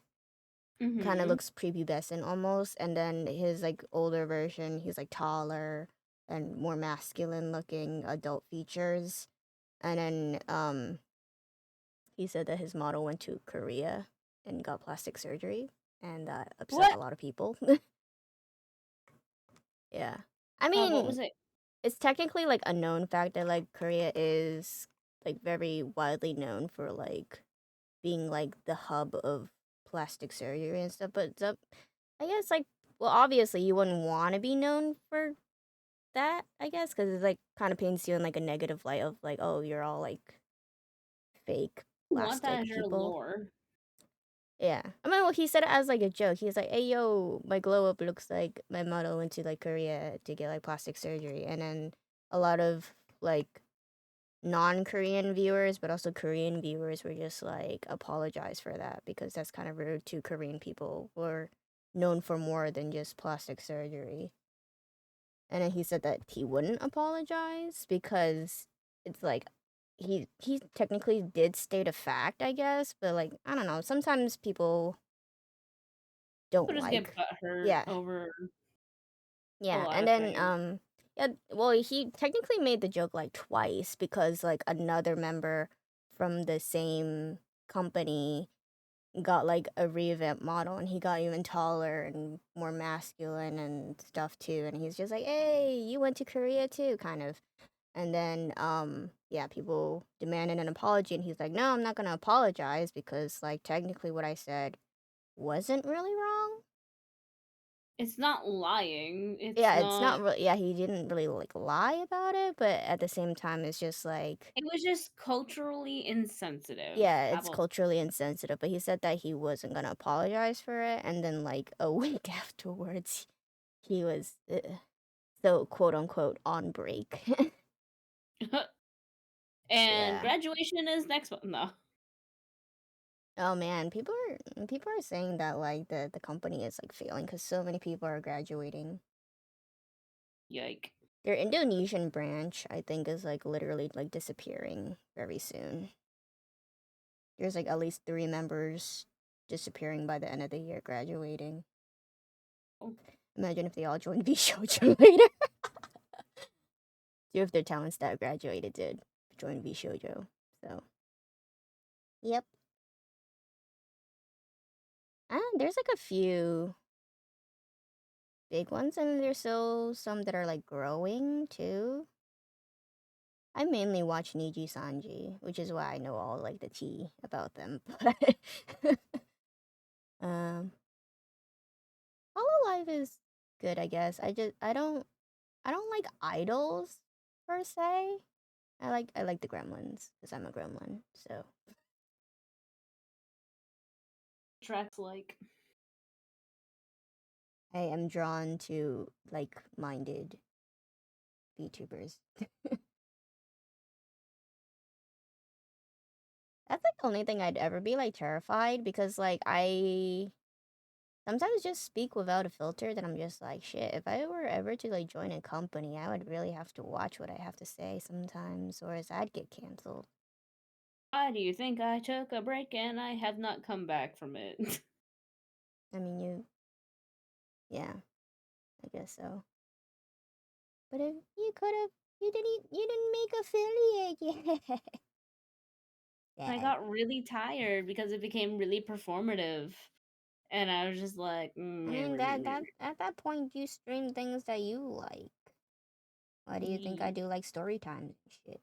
kind of Mm-hmm. looks prepubescent almost, and then his like older version, he's like taller and more masculine looking adult features, and then he said that his model went to Korea and got plastic surgery, and that upset What? a lot of people. Yeah. I What mean, was it? it's technically like a known fact that like Korea is like very widely known for like being like the hub of plastic surgery and stuff, but I guess like well obviously you wouldn't want to be known for that, I guess, because it's like kind of paints you in like a negative light of like, oh, you're all like fake You want that plastic as your people. lore. Yeah. I mean, well, he said it as like a joke. He was like, "Hey, yo, my glow up looks like my model went to like Korea to get like plastic surgery," and then a lot of like non-Korean viewers, but also Korean viewers were just like apologize for that because that's kind of rude to Korean people who are known for more than just plastic surgery. And then he said that he wouldn't apologize because it's like he technically did state a fact, I guess, but like I don't know, sometimes people don't People just get like butthurt yeah. over a Yeah, lot and of then things. yeah, well, he technically made the joke like twice because like another member from the same company got like a revamp model and he got even taller and more masculine and stuff too and he's just like, "Hey, you went to Korea too," kind of. And then yeah, people demanded an apology and he's like, "No, I'm not going to apologize because like technically what I said wasn't really wrong." It's not lying. It's Yeah, it's not. not really yeah, he didn't really, like, lie about it, but at the same time, it's just like It was just culturally insensitive. yeah, How it's about culturally insensitive, but he said that he wasn't gonna apologize for it, and then, like, a week afterwards, he was, so, quote, unquote, "on break." and Yeah. graduation is next month. No. Oh, man, people are saying that, like, the company is, like, failing because so many people are graduating. Yike. Their Indonesian branch, I think, is, like, literally, like, disappearing very soon. There's like at least 3 members disappearing by the end of the year, graduating. Oh, Imagine if they all joined V Shoujo later. Two of their talents that graduated did join V Shoujo. So, yep. And there's like a few big ones, and there's still some that are like growing too. I mainly watch Niji Sanji, which is why I know all like the tea about them. But um, Hololive is good, I guess. I don't like idols per se. I like the Gremlins because I'm a Gremlin. So tracks like. I am drawn to like-minded VTubers. That's like the only thing I'd ever be like terrified because like I sometimes just speak without a filter. Then I'm just like shit. If I were ever to like join a company, I would really have to watch what I have to say sometimes, or else I'd get canceled. Why do you think I took a break and I have not come back from it? I mean, yeah, I guess so. But if you could have, you didn't make affiliate yet. I Dang. got really tired because it became really performative. And I was just like, I mean that at that point you stream things that you like. Why do you think I "Ye-" do like story times and shit?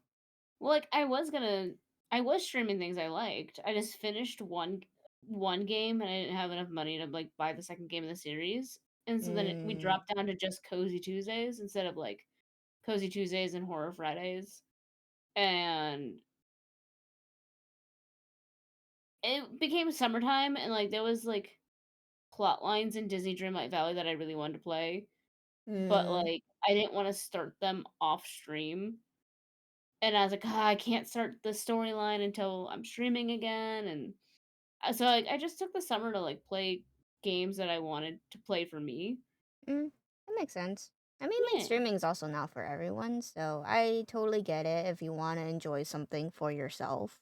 well, like I was streaming things I liked. I just finished one game and I didn't have enough money to like buy the second game of the series. And so then we Mm, dropped down to just Cozy Tuesdays instead of like Cozy Tuesdays and Horror Fridays. And it became summertime and like there was like plot lines in Disney Dreamlight Valley that I really wanted to play, but mm, like I didn't want to start them off stream. And I was like, "Ah, I can't start the storyline until I'm streaming again." And so like I just took the summer to like play games that I wanted to play for me. that makes sense. I mean, like Yeah. streaming is also not for everyone, so I totally get it if you want to enjoy something for yourself.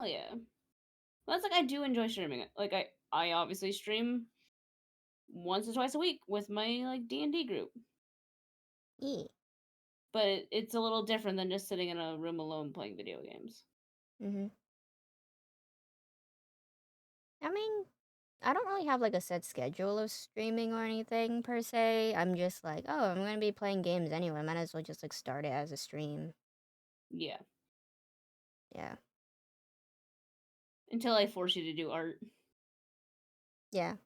Oh yeah. Well, that's like I do enjoy streaming it. Like I obviously stream once or twice a week with my like D&D group. Yeah. But it's a little different than just sitting in a room alone playing video games. Mhm. I mean, I don't really have like a set schedule of streaming or anything per se. I'm just like, oh, I'm gonna be playing games anyway. Might as well just like start it as a stream. Yeah. Yeah. Until I force you to do art. Yeah.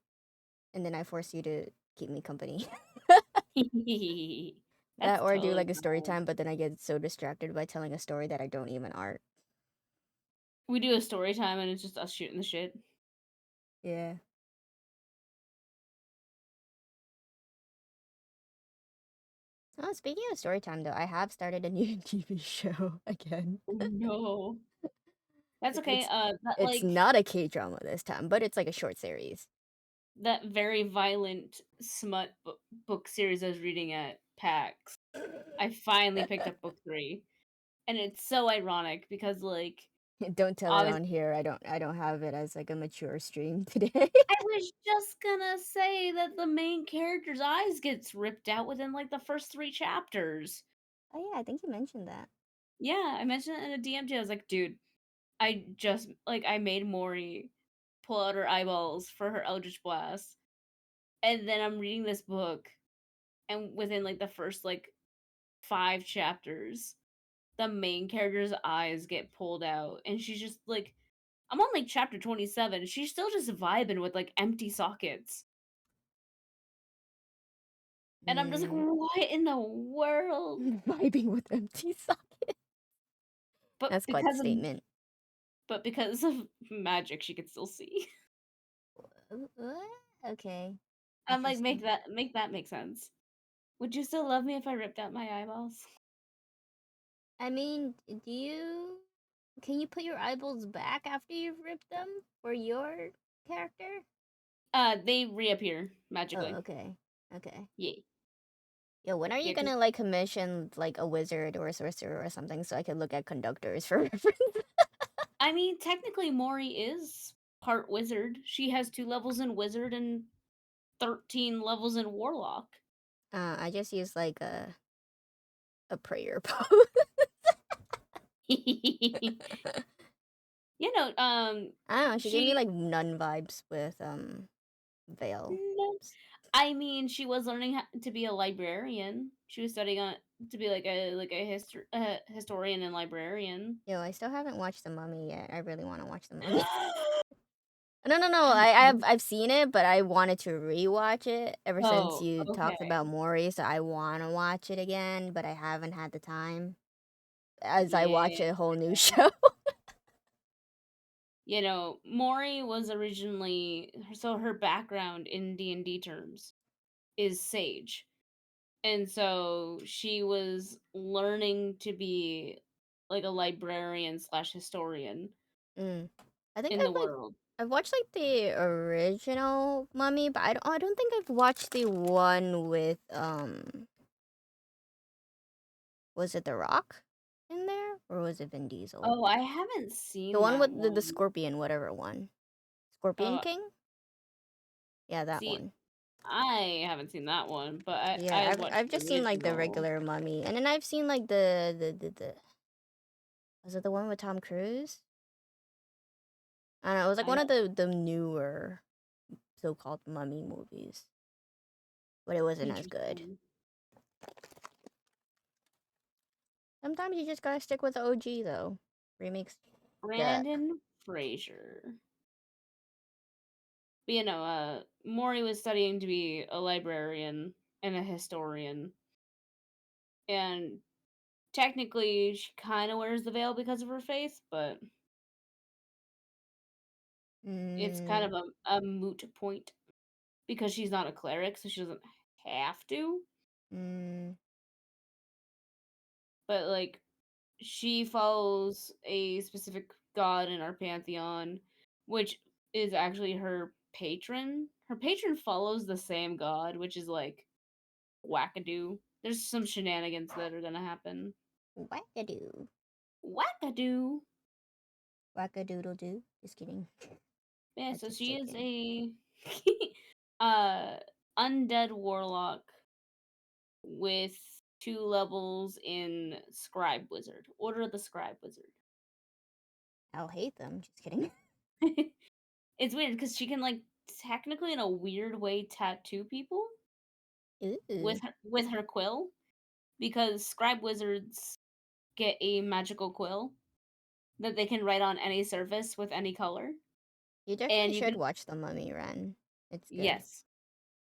And then I force you to keep me company. That's That or do totally like a story valid. time, but then I get so distracted by telling a story that I don't even art. We do a story time and it's just us shooting the shit. Yeah. Oh, speaking of story time though, I have started a new TV show again. Oh no. That's okay. It's That it's like not a K-drama this time, but it's like a short series. that very violent book series I was reading at PAX. I finally picked up book 3. And it's so ironic because like Don't tell it obviously on here. I don't have it as like a mature stream today. I was just gonna say that the main character's eyes gets ripped out within like the first 3 chapters. Oh yeah, I think you mentioned that. Yeah, I mentioned it in a DMT. I was like, dude, I just like I made Mori pull out her eyeballs for her Eldritch Blast. And then I'm reading this book and within like the first like 5 chapters, the main character's eyes get pulled out and she's just like I'm on like chapter 27. She's still just vibing with like empty sockets. And I'm just like, Mm, what in the world? vibing with empty socket. But That's quite the because of statement. but because of magic, she can still see. What? Okay, I'm like, interesting. make that make sense. Would you still love me if I ripped out my eyeballs? I mean, do you can you put your eyeballs back after you've ripped them for your character? They reappear Oh, magically. okay. Okay. Yeah, Yo, when are you yeah. Cause gonna like commission like a wizard or a sorcerer or something so I can look at conductors for reference? I mean, technically, Mori is part wizard. She has 2 levels in wizard and 13 levels in warlock. I just use like a prayer pose. You know, I don't know. She gave me she like nun vibes with veil. no, I mean, she was learning to be a librarian. She was studying on to be like a historian and librarian. Yo, I still haven't watched The Mummy yet. I really want to watch The Mummy. No, no, no. I've seen it, but I wanted to rewatch it ever since Oh, you talked okay. about Maury, so I want to watch it again, but I haven't had the time as I watch Yeah. a whole new show. You know, Mori was originally so her background in D&D terms is sage. And so she was learning to be like a librarian slash historian Mm. I think in the world. I've watched like the original Mummy, but I don't think I've watched the one with was it The Rock in there or was it Vin Diesel? Oh, I haven't The seen one that with the one. scorpion, whatever one. Scorpion Uh, King? Yeah, that see, one. I haven't seen that one, but I Yeah, watched I've the just seen like the original. regular Mummy, and then I've seen like the was it the one with Tom Cruise? I don't know. It was like I one of don't the newer so-called Mummy movies, but it wasn't as good. interesting. Sometimes you just gotta stick with the OG though. Remakes, duh. Brandon Fraser. But you know, Maury was studying to be a librarian and a historian, and technically she kind of wears the veil because of her faith, but it's kind Mm, of a moot point because she's not a cleric, so she doesn't have to. mm, But like she follows a specific god in our pantheon, which is actually her patron. Her patron follows the same god, which is like wackadoo. There's some shenanigans that are gonna happen. wackadoo, Wackadoo. wackadoodle doo. Just kidding. Yeah, That's so a she is chicken. a uh undead warlock with 2 levels in Scribe Wizard. Order of the Scribe Wizard. I'll hate them. Just kidding. It's weird because she can like technically in a weird way tattoo people Ooh, with her quill because scribe wizards get a magical quill that they can write on any surface with any color. you definitely And you should can watch The Mummy, Ren. It's good. yes,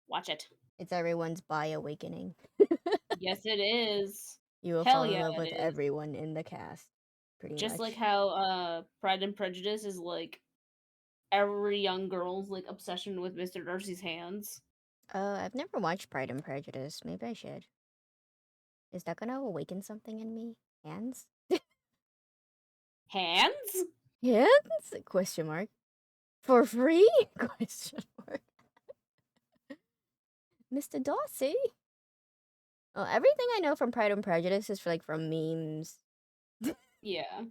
watch it. It's everyone's bi awakening. Yes, it is. You will Hell fall in yeah, love it with is. everyone in the cast, pretty Just like much. how Pride and Prejudice is like every young girl's like obsession with Mr. Darcy's hands. I've never watched Pride and Prejudice. Maybe I should. Is that gonna awaken something in me? Hands? Hands? Hands? Question mark. For free? Question mark. Mr. Darcy? Oh, everything I know from Pride and Prejudice is from memes. Yeah.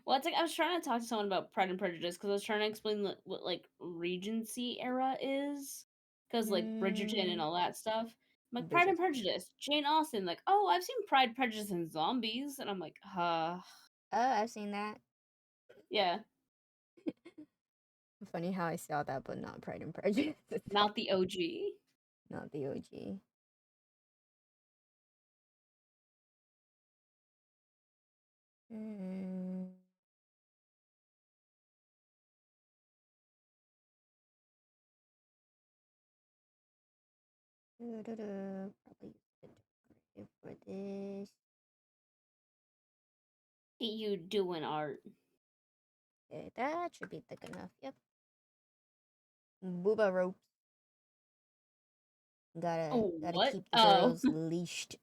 Well, it's like I was trying to talk to someone about Pride and Prejudice because I was trying to explain what like Regency era is, because like Bridgerton and Mm, all that stuff. I'm like Pride and Bridgerton. Prejudice, Jane Austen. Like, oh, I've seen Pride, Prejudice, and Zombies, and I'm like, Oh, I've seen that. yeah, Funny how I saw that, but not Pride and Prejudice. not the OG. Not the OG. Mm. Probably good for this. You doing art? Okay, that should be thick enough. Yep. Booba ropes. Oh, Gotta what? keep the Oh, girls leashed.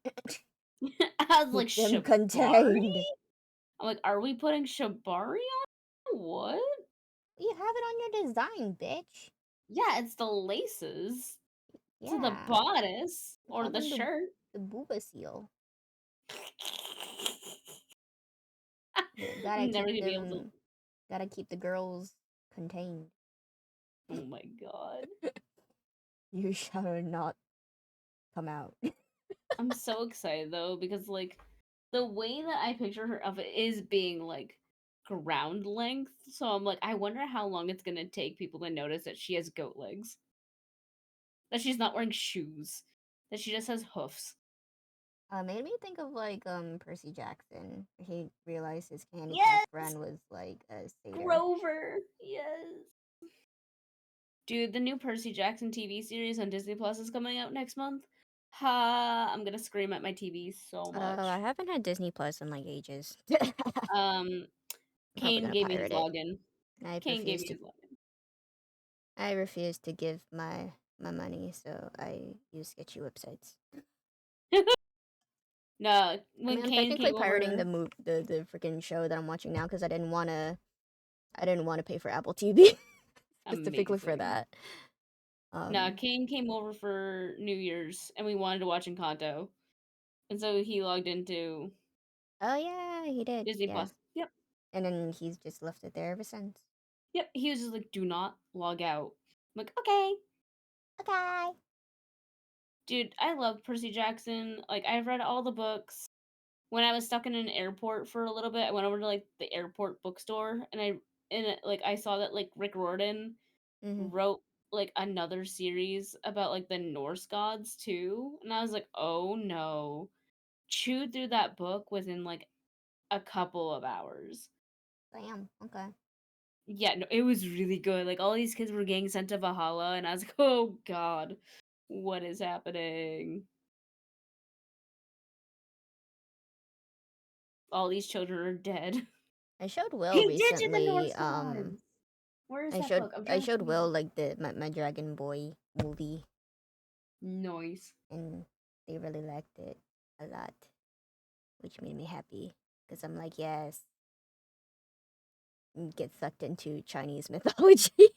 I was like Keep them Shibari. contained. I'm like, are we putting Shibari on? What? You have it on your design, bitch. Yeah, it's the laces to the Yeah. bodice We or call the them shirt. the booba seal. Gotta Never keep gonna be able to. them. Gotta keep the girls contained. Oh my god. You shall not come out. I'm so excited though because like the way that I picture her of it is being like ground length. So I'm like, I wonder how long it's gonna take people to notice that she has goat legs. That she's not wearing shoes. That she just has hoofs. Made me think of Percy Jackson. He realized his handicap Yes! friend was like a satyr. Grover! Yes. Dude, the new Percy Jackson TV series on Disney Plus is coming out next month. Ha! I'm gonna scream at my TV so I much. haven't had Disney Plus in like ages. Um, I'm probably Kane gonna gave me his pirate it. login. I Kane gave refuse me to. his login. I refuse to give my money, so I use sketchy websites. No, I when mean, I'm Kane technically came pirating over, the freaking show that I'm watching now because I didn't want to pay for Apple TV specifically for amazing. that. No, Um. Kane came over for New Year's, and we wanted to watch Encanto, and so he logged into Oh yeah, he did. Disney Yeah, Plus. Yep, and then he's just left it there ever since. yep. He was just like, "Do not log out." I'm like, okay, Okay. dude. I love Percy Jackson. Like, I've read all the books. When I was stuck in an airport for a little bit, I went over to like the airport bookstore, like I saw that like Rick Riordan Mhm. wrote like another series about like the Norse gods too, and I was like, oh no, chewed through that book within like a couple of hours. Damn. Okay. Yeah, no, it was really good. Like all these kids were getting sent to Valhalla, and I was like, oh god, what is happening? All these children are dead. I showed Will He did do the recently. Norse gods. Where is I that showed book? I'm I trying to showed find it. Will like my Dragon Boy movie, Noise. and they really liked it a lot, which made me happy because I'm like, yes, get sucked into Chinese mythology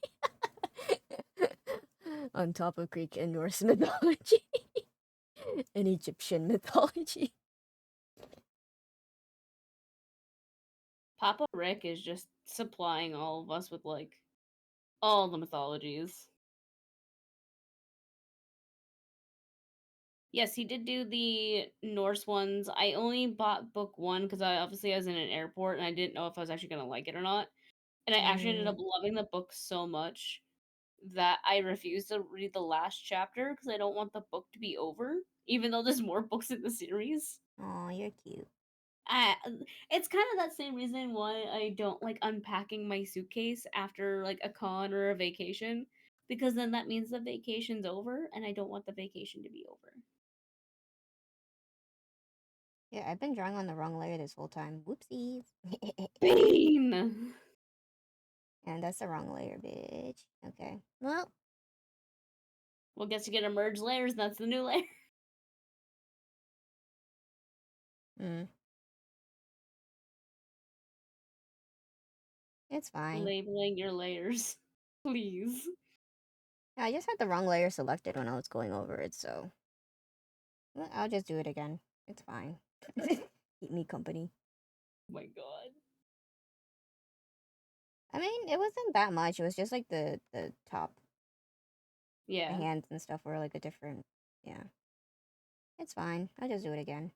on top of Greek and Norse mythology and Egyptian mythology. Papa Rick is just supplying all of us with like all the mythologies. Yes, he did do the Norse ones. I only bought book one because I was in an airport and I didn't know if I was actually gonna like it or not. And I actually ended Mm. up loving the book so much that I refused to read the last chapter because I don't want the book to be over, even though there's more books in the series. Oh, you're cute. I, it's kind of that same reason why I don't like unpacking my suitcase after like a con or a vacation, because then that means the vacation's over and I don't want the vacation to be over. Yeah, I've been drawing on the wrong layer this whole time. Whoopsies. Bean. And that's the wrong layer, bitch. Okay. Well, Well, guess you get to merge layers. And that's the new layer. mm, it's fine. Labeling your layers, please. Yeah, I just had the wrong layer selected when I was going over it, so well, I'll just do it again. It's fine. Keep me company. Oh my god. I mean, it wasn't that much. It was just like the top, the Yeah. hands and stuff were like a different. Yeah, it's fine. I'll just do it again.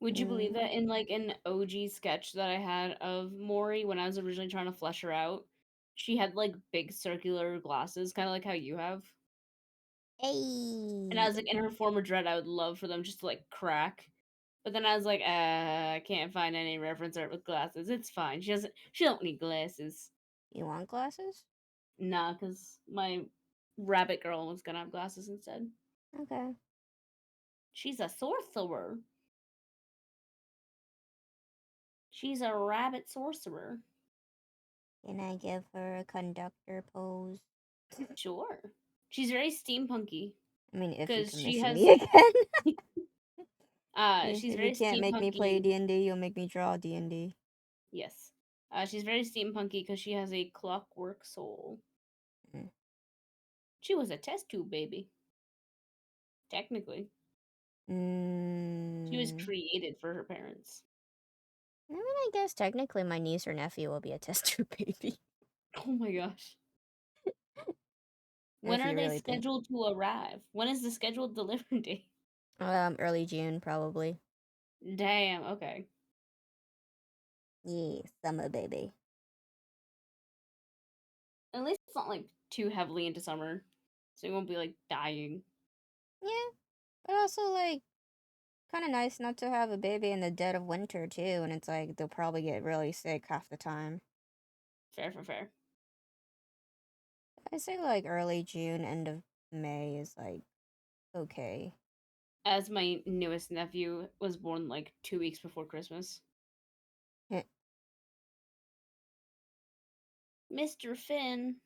Would you believe Mm. that in like an OG sketch that I had of Maury when I was originally trying to flesh her out, she had like big circular glasses, kind of like how you have. And I Hey, was like, in her form of dread, I would love for them just to like crack. But then I was like, I can't find any reference art with glasses. It's fine. She don't need glasses. you want glasses? Nah, because my rabbit girl was gonna have glasses instead. Okay. She's a sorcerer. She's a rabbit sorcerer. Can I give her a conductor pose? Sure. She's very steampunky I mean, if you because she commission has me again. she's If you very can't make me play steampunky. D&D, you'll make me draw D&D. Yes. She's very steampunky because she has a clockwork soul. Mm. She was a test tube baby, technically. She was Mm. created for her parents. I mean, I guess technically my niece or nephew will be a test tube baby. Oh my gosh. When If are you they really think. scheduled to arrive? When is the scheduled delivery date? Early June, probably. Damn, okay. Yeah, summer baby. At least it's not like too heavily into summer. So you won't be like dying. Yeah, but also, like, kind of nice not to have a baby in the dead of winter, too, and it's like they'll probably get really sick half the time. Fair, fair, fair. I say, like, early June, end of May is, like, okay. As my newest nephew was born like 2 weeks before Christmas. Heh. Mr. Finn.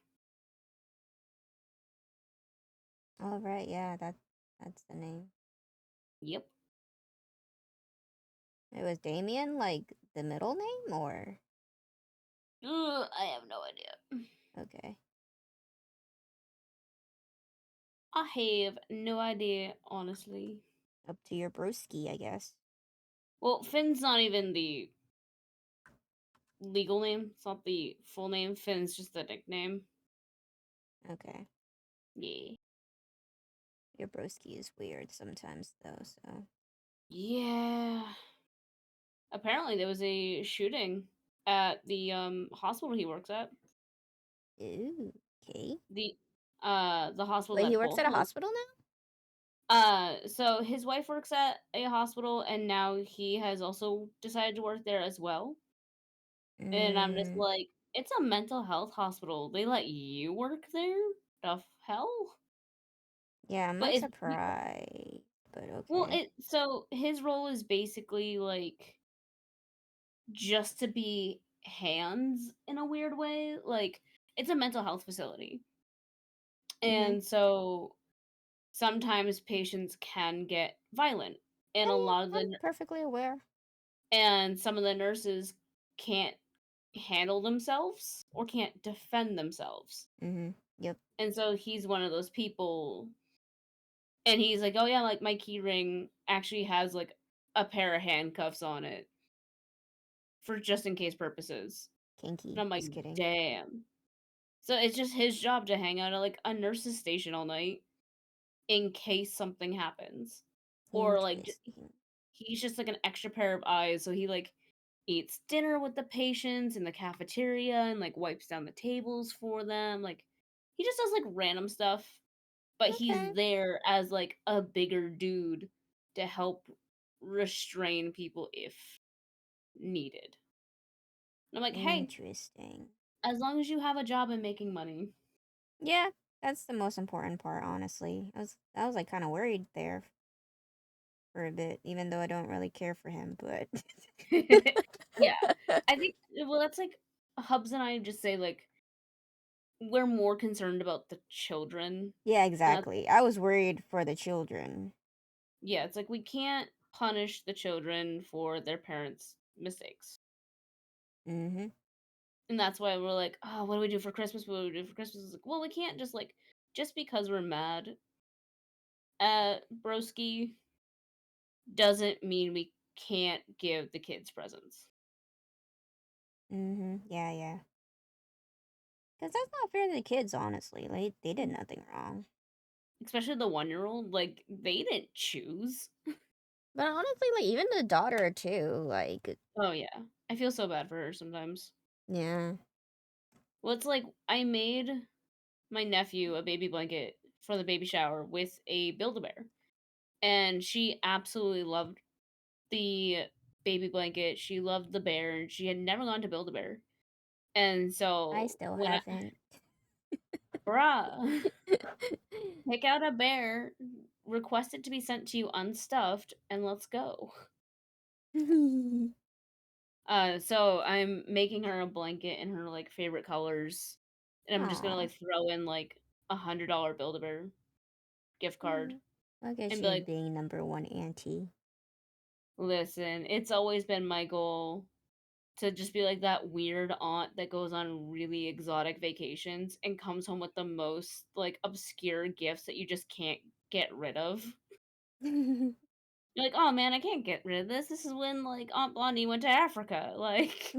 All right, yeah, that's the name. Yep. It was Damien, like, the middle name, or? Ugh, I have no idea. Okay. I have no idea, honestly. Up to your broski, I guess. Well, Finn's not even the legal name. It's not the full name. Finn's just the nickname. Okay. Yeah. Your broski is weird sometimes, though, so. Yeah. Apparently there was a shooting at the hospital he works at. Ooh, okay. The hospital Wait, he that works both at a my hospital now? so his wife works at a hospital and now he has also decided to work there as well. And I'm just Mm, like, it's a mental health hospital. They let you work there? The hell? yeah, I'm But not it's surprised, but well, okay. it so his role is basically like just to be hands in a weird way. Like it's a mental health facility. Mm-hmm. And so sometimes patients can get violent and a Oh, lot of yeah, I'm the perfectly aware. and some of the nurses can't handle themselves or can't defend themselves. Mm-hmm. Yep. And so he's one of those people and he's like, "Oh yeah, like my key ring actually has like a pair of handcuffs on it for just in case purposes." And Kinky. I'm like, Just kidding. "Damn." So it's just his job to hang out at like a nurse's station all night in case something happens. Or like Interesting. he's just like an extra pair of eyes, so he like eats dinner with the patients in the cafeteria and like wipes down the tables for them. Like he just does like random stuff, but he's Okay. there as like a bigger dude to help restrain people if needed. And I'm like, "Hey, Interesting. as long as you have a job and making money." Yeah, that's the most important part, honestly. I was like kind of worried there. for a bit, even though I don't really care for him, but Yeah. I think well, that's like Hubs and I just say, like, we're more concerned about the children, yeah, and that's exactly. I was worried for the children. yeah, it's like we can't punish the children for their parents' mistakes. Mhm. And that's why we're like, "Oh, what do we do for Christmas? What do we do for Christmas?" It's like, well, we can't just like just because we're mad at Broski doesn't mean we can't give the kids presents. Mhm. Yeah, yeah. Cuz that's not fair to the kids, honestly. Like they did nothing wrong. Especially the 1-year-old, like they didn't choose. But honestly, like even the daughter too, like Oh yeah. I feel so bad for her sometimes. yeah. Well, it's like I made my nephew a baby blanket for the baby shower with a Build-A-Bear. And she absolutely loved the baby blanket. She loved the bear, and she had never gone to Build-A-Bear. And I so still when I haven't. bruh, pick out a bear, request it to be sent to you unstuffed, and let's go. So I'm making her a blanket in her like favorite colors, and I'm just gonna Aw. like throw in like $100 Build-A-Bear gift card Look at and be you like, being number one auntie. listen, it's always been my goal to just be like that weird aunt that goes on really exotic vacations and comes home with the most like obscure gifts that you just can't get rid of. You're like, oh man, I can't get rid of this. This is when like Aunt Blondie went to Africa. Like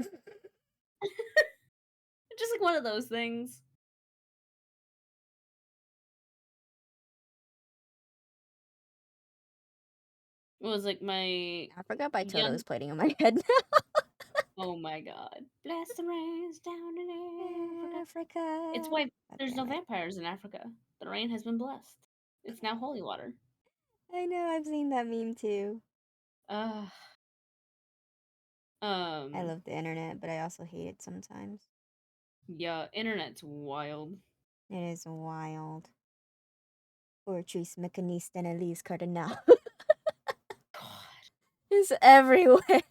just like one of those things. It was like my Africa by Toto young is playing in my head now. oh my god. Bless the rains down in Africa. It's Africa. why God there's no damn it. vampires in Africa. The rain has been blessed. It's now holy water. I know, I've seen that meme too. Ugh. I Um love the internet, but I also hate it sometimes. Yeah, internet's wild. It is wild. Portrait mécaniste d'analyse cardinal God. is everywhere.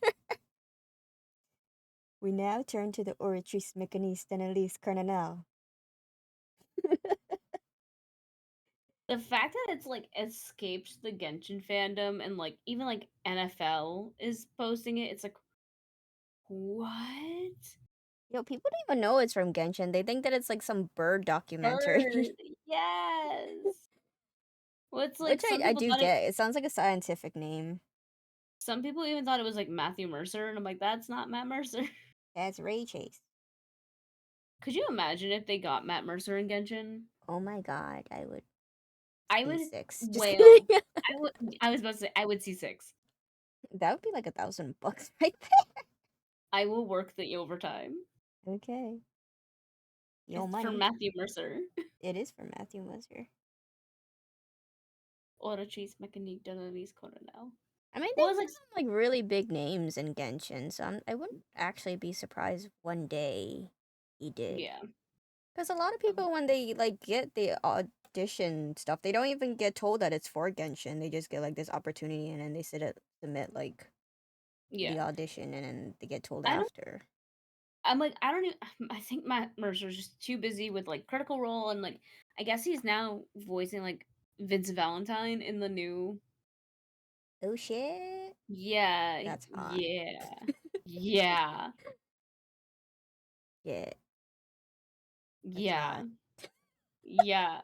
We now turn to the Oratrice Mécaniste d'analyse cardinal. The fact that it's like escaped the Genshin fandom and like even like NFL is posting it, it's like what? Yo, people don't even know it's from Genshin. They think that it's like some bird documentary. Bird. Yes. Well, it's like Which I do get. It sounds like a scientific name. some people even thought it was like Matthew Mercer, and I'm like, that's not Matt Mercer. That's Ray Chase. Could you imagine if they got Matt Mercer in Genshin? Oh my god, I would I see would six. Just kidding. wail. I was about to say I would see six. That would be like $1,000 right I will work the overtime. there. Okay. Yo It's for money. Matthew Mercer. It is for Matthew Mercer. Orochis Mechanique d'Analyse Coronel. I mean, Well, they it's give like them like really big names in Genshin, so I wouldn't actually be surprised if one day he did. yeah. Because a lot of people, when they like get the audition stuff, they don't even get told that it's for Genshin. They just get like this opportunity, and then they submit like the Yeah. audition, and then they get told I don't after. I'm like, I don't even I think Matt Mercer's just too busy with like Critical Role and like I guess he's now voicing like Vince Valentine in the new Oh shit, yeah, that's hot. yeah. Yeah. Yeah, that's Yeah. hot. Yeah.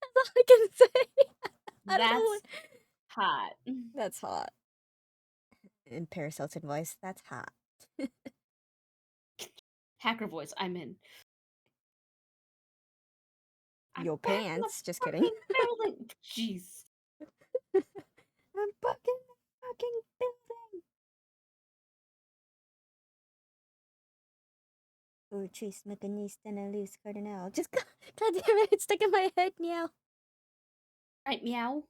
That's all I can say. I don't know what. That's hot. That's hot. In Paris Hilton voice, that's hot. Hacker voice, I'm in. I'm Yo back in the pants. Just kidding. fucking building. Jeez. I'm fucking fucking building. Patrice Mécaniste d'analyse cardinal. Just God damn it, it's stuck in my head now. Right, meow.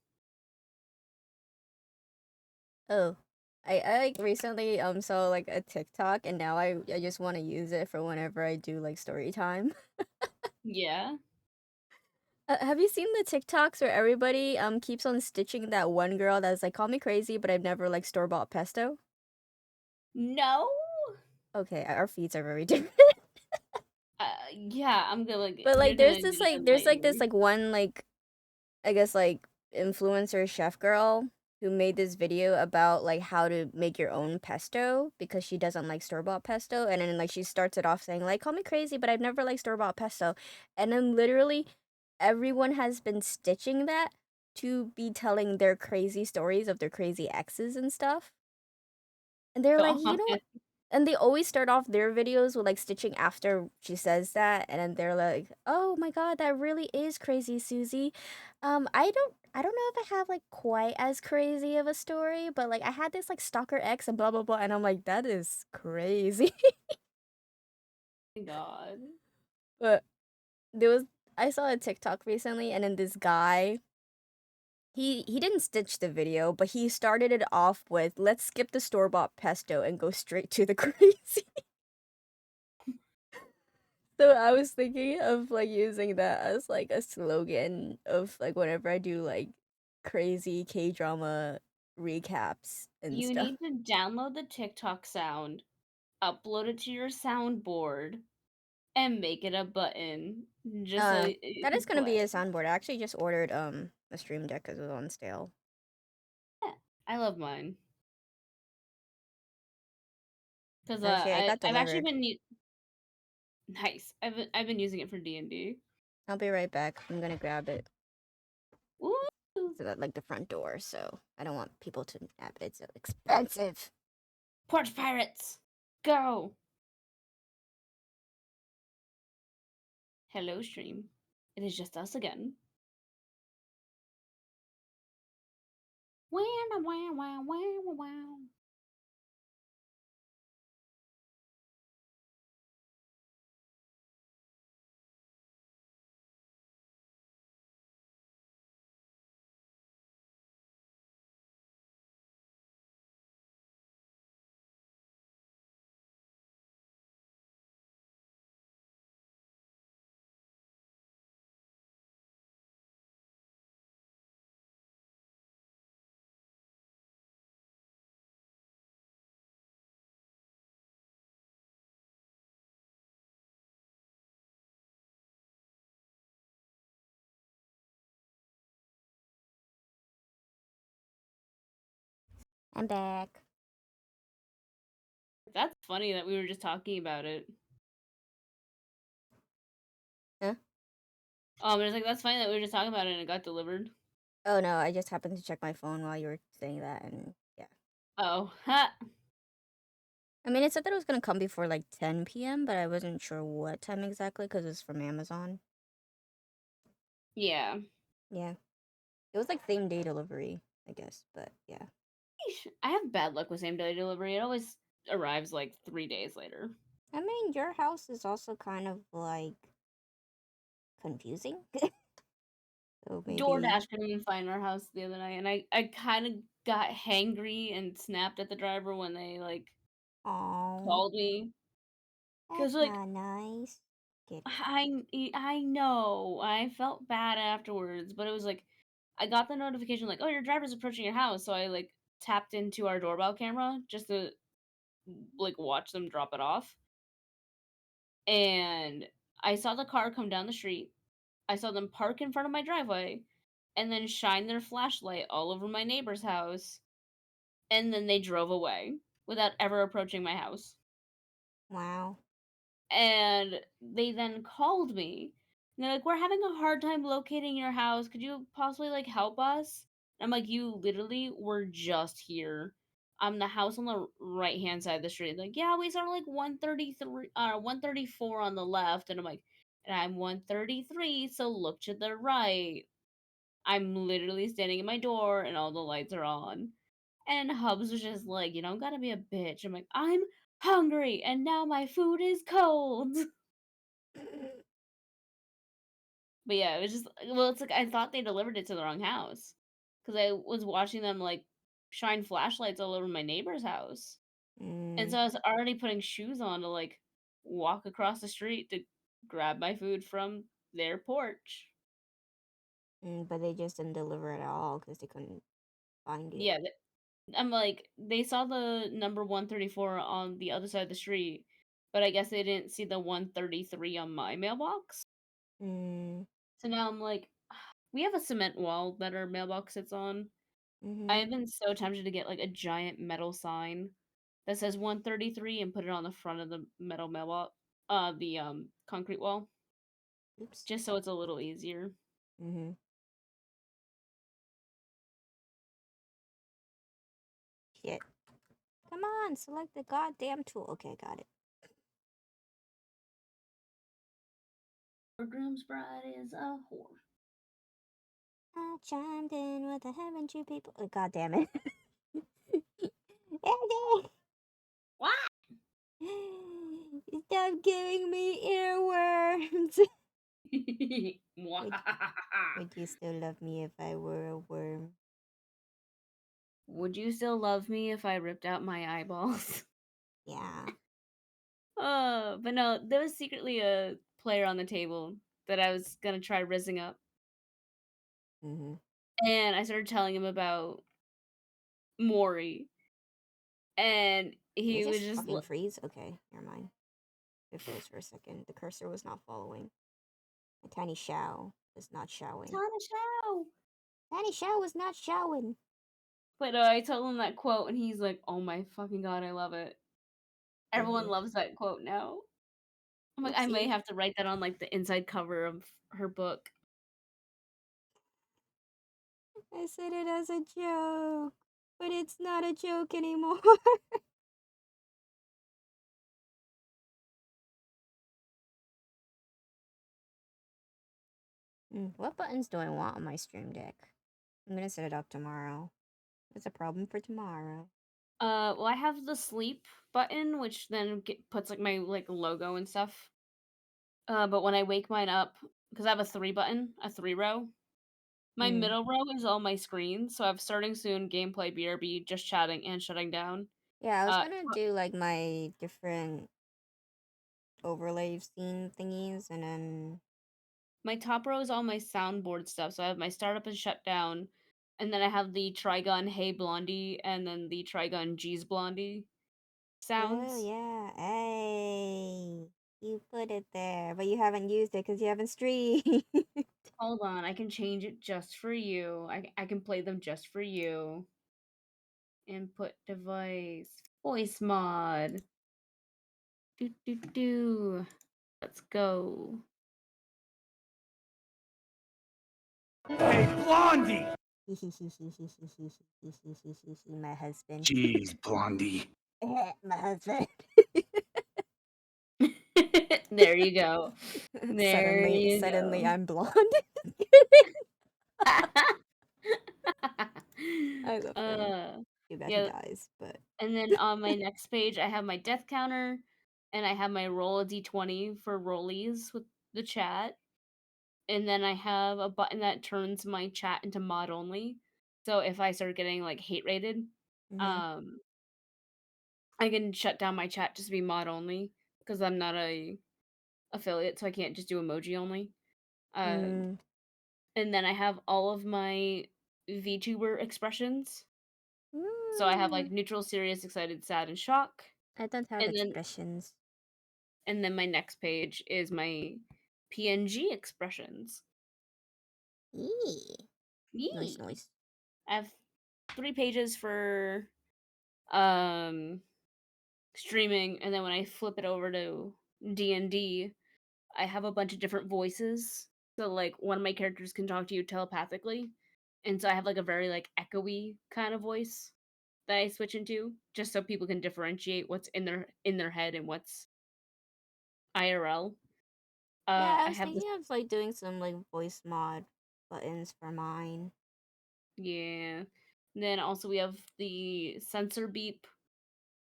Oh. I like recently saw like a TikTok and now I just want to use it for whenever I do like story time. Yeah. Have you seen the TikToks where everybody keeps on stitching that one girl that's like, "Call me crazy, but I've never like store-bought pesto"? No? Okay, our feeds are very different. Yeah, I'm gonna like But you're like gonna need to there's enlighten like this me. like one like I guess like influencer chef girl who made this video about like how to make your own pesto because she doesn't like store-bought pesto, and then like she starts it off saying like, "Call me crazy, but I've never like store-bought pesto." And then literally everyone has been stitching that to be telling their crazy stories of their crazy exes and stuff. And they're like, "You know," and they always start off their videos with like stitching after she says that, and then they're like, "Oh my god, that really is crazy, Susie. I don't know if I have like quite as crazy of a story, but like I had this like stalker ex and blah blah blah," and I'm like, "That is crazy." God. But there was I saw a TikTok recently, and then this guy he didn't stitch the video, but he started it off with, "Let's skip the store bought pesto and go straight to the crazy." So I was thinking of like using that as like a slogan of like whenever I do like crazy K drama recaps and You stuff. need to download the TikTok sound, upload it to your soundboard, and make it a button just so you That is can gonna be play. a soundboard. I actually just ordered a stream deck because it was on sale. Yeah, I love mine because Actually, I got I've actually delivered. been nice. I've been using it for D&D. I'll be right back. I'm gonna grab it. Woo! So that like the front door, so I don't want people to nab it. It's so expensive. Porch pirates, go! Hello, stream. It is just us again. Wow, wow, wow, wow, wow. I'm back. That's funny that we were just talking about it. Huh? It's like that's funny that we were just talking about it and it got delivered. Oh no, I just happened to check my phone while you were saying that, and yeah. Oh, ha. I mean, it said that it was gonna come before like 10 p.m., but I wasn't sure what time exactly because it's from Amazon. Yeah. Yeah, it was like same day delivery, I guess, but yeah. Eesh, I have bad luck with same day delivery. It always arrives like 3 days later. I mean, your house is also kind of like confusing, so maybe. DoorDash couldn't even find our house the other night, and I kind of got hangry and snapped at the driver when they like Oh, called me because that's like not nice. Kidding. I know I felt bad afterwards, but it was like I got the notification like, oh, your driver's approaching your house, so I like tapped into our doorbell camera just to like watch them drop it off, and I saw the car come down the street. I saw them park in front of my driveway and then shine their flashlight all over my neighbor's house, and then they drove away without ever approaching my house. Wow. And they then called me. And they're like, "We're having a hard time locating your house. Could you possibly like help us?" And I'm like, "You literally were just here. I'm the house on the right hand side of the street." Like, "Yeah, we started like 133 134 on the left." And I'm like, "And I'm 133, so look to the right." I'm literally standing in my door and all the lights are on. And Hubs was just like, "You don't gotta be a bitch." I'm like, "I'm hungry and now my food is cold." But yeah, it was just well, it's like I thought they delivered it to the wrong house because I was watching them like shine flashlights all over my neighbor's house. And Mm. so I was already putting shoes on to like walk across the street to grab my food from their porch. But they just didn't deliver it at all because they couldn't find it. Yeah, I'm like, they saw the number 134 on the other side of the street, but I guess they didn't see the 133 on my mailbox. Mm, So now I'm like, we have a cement wall that our mailbox sits on. I mm-hmm. have been so tempted to get like a giant metal sign that says 133 and put it on the front of the metal mailbox, the concrete wall, Oops. just so it's a little easier. Mm-hmm. Shit. Come on, select the goddamn tool. Okay, got it. Groom's bride is a whore. I chimed in with the haven't you people. Oh, God damn it. What? Stop giving me earworms. would, would you still love me if I were a worm? Would you still love me if I ripped out my eyeballs? Yeah. But no, there was secretly a player on the table that I was gonna try rizzing up, Mm-hmm. and I started telling him about Maury, and Did it he was just just fucking freeze? Okay, never mind. It froze for a second. The cursor was not following. My tiny shao was not showing. Tana Chow. Tiny shao was not showing. But I told him that quote, and he's like, "Oh my fucking god, I love it." Good Everyone here. loves that quote now. I'm like, I may Oopsie. have to write that on like the inside cover of her book. I said it as a joke, but it's not a joke anymore. What buttons do I want on my stream deck? I'm gonna set it up tomorrow. It's a problem for tomorrow. Well, I have the sleep button, which then puts like my like logo and stuff. But when I wake mine up, because I have a three button, a three row, my Mm. middle row is all my screens. So I have starting soon, gameplay, BRB, just chatting and shutting down. Yeah, I was Uh, gonna do like my different overlay scene thingies and then my top row is all my soundboard stuff. So I have my startup and shutdown, and then I have the Trigun Hey Blondie, and then the Trigun G's Blondie oh sounds. yeah, hey, you put it there, but you haven't used it because you haven't streamed. Hold on, I can change it just for you. I can play them just for you. Input device. Voice mod. Do do do. Let's go. Hey, Blondie! My husband. Jeez, Blondie. My husband. There you go. There suddenly, you suddenly, go. I'm blonde. I love him. uh Too bad he yeah, dies, but and then on my next page I have my death counter, and I have my roll a d20 for rollies with the chat. And then I have a button that turns my chat into mod only. So if I start getting like hate rated, mm-hmm. um, I can shut down my chat just to be mod only because I'm not a affiliate, so I can't just do emoji only. Uh, Mm. and then I have all of my VTuber expressions. So I have like Mm. neutral, serious, excited, sad, and shock. I don't have And then expressions. my next page is my PNG expressions. Eee. Noise, Yee. noise. I have 3 pages for um streaming, and then when I flip it over to D&D, I have a bunch of different voices. So like one of my characters can talk to you telepathically. And so I have like a very like echoey kind of voice that I switch into just so people can differentiate what's in their head and what's IRL. Yeah, I I was have this thinking of like doing some like voice mod buttons for mine. yeah. Then also we have the sensor beep,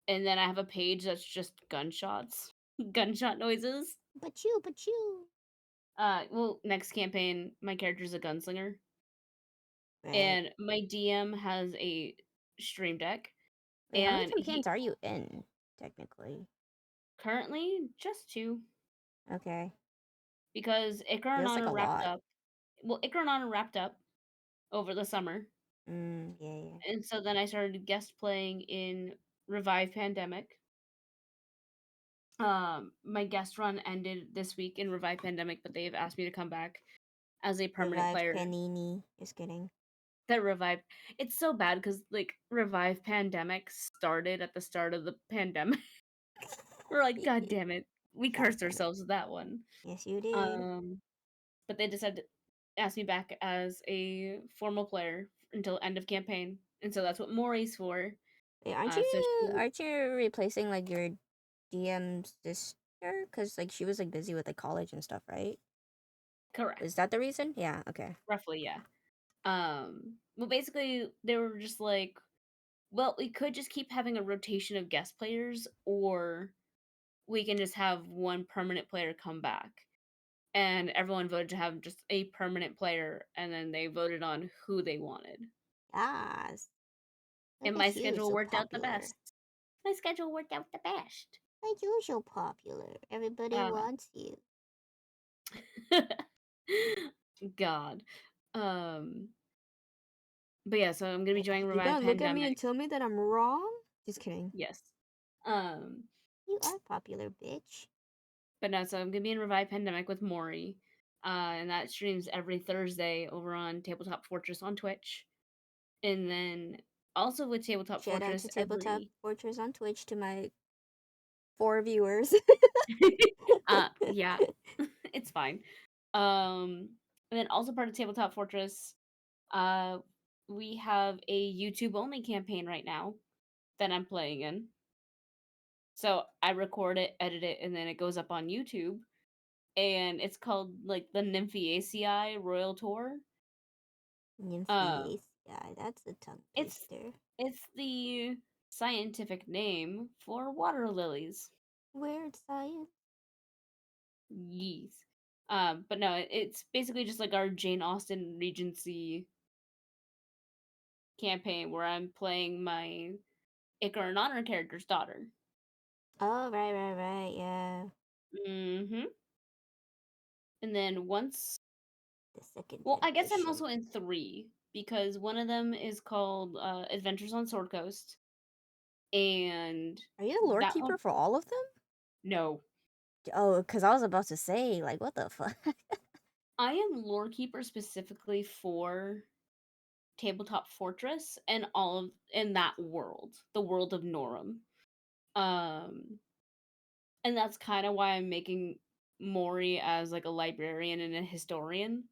and then I have a page that's just gunshots. Gunshot noises. But you. Well, next campaign, my character's a gunslinger, Right. and my DM has a stream deck, Wait, how many and campaigns he are you in, technically? currently just two Okay. because Icar and Feels like Honor a wrapped lot. up. well, Icar and Honor wrapped up over the summer, Yeah. and so then I started guest playing in Revive Pandemic. My guest run ended this week in Revive Pandemic, but they've asked me to come back as a permanent Revive player. Panini. Just kidding. That Revive, it's so bad because like Revive Pandemic started at the start of the pandemic. We're like, God damn it, we God cursed damn it. ourselves with that one. Yes, you did. But they decided to ask me back as a formal player until end of campaign, and so that's what Maury's for. Wait, So she, aren't you replacing like your DM's sister? Cause like she was like busy with like college and stuff, right? correct, Is that the reason? Yeah. Okay. roughly, yeah. Well, basically, they were just like, well, we could just keep having a rotation of guest players, or we can just have one permanent player come back. And everyone voted to have just a permanent player, and then they voted on who they wanted. Yes. And Look my at you, schedule so worked out the popular. best. My schedule worked out the best. Like you, so popular. Everybody Uh, wants you. God. Um, but yeah, so I'm gonna be joining You Revive gonna look at me and Pandemic. tell me that I'm wrong? Just kidding. Yes. Um, You are popular, bitch. but no, so I'm gonna be in Revive Pandemic with Maury. And that streams every Thursday over on Tabletop Fortress on Twitch. And then also with Tabletop Shout out Fortress to Tabletop every Fortress on Twitch to my 4 viewers. yeah, it's fine. And then also part of Tabletop Fortress, uh, we have a YouTube only campaign right now that I'm playing in. So I record it, edit it, and then it goes up on YouTube. And it's called like the Nymphaceae Royal Tour. Um, Nymphaceae, that's a tongue it's twister. it's the scientific name for water lilies. Weird science. Yes. But no, it's basically just like our Jane Austen Regency campaign where I'm playing my Icar and Honor character's daughter. Oh, right, yeah. Mm-hmm. And then once, The second well, I guess I'm edition. also in 3 because one of them is called Adventures on Sword Coast, and Are you the lore that one, keeper for all of them? no, Oh, because I was about to say, like, what the fuck? I am lore keeper specifically for Tabletop Fortress and all of in that world, the world of Norum. Um, and that's kind of why I'm making Mori as like a librarian and a historian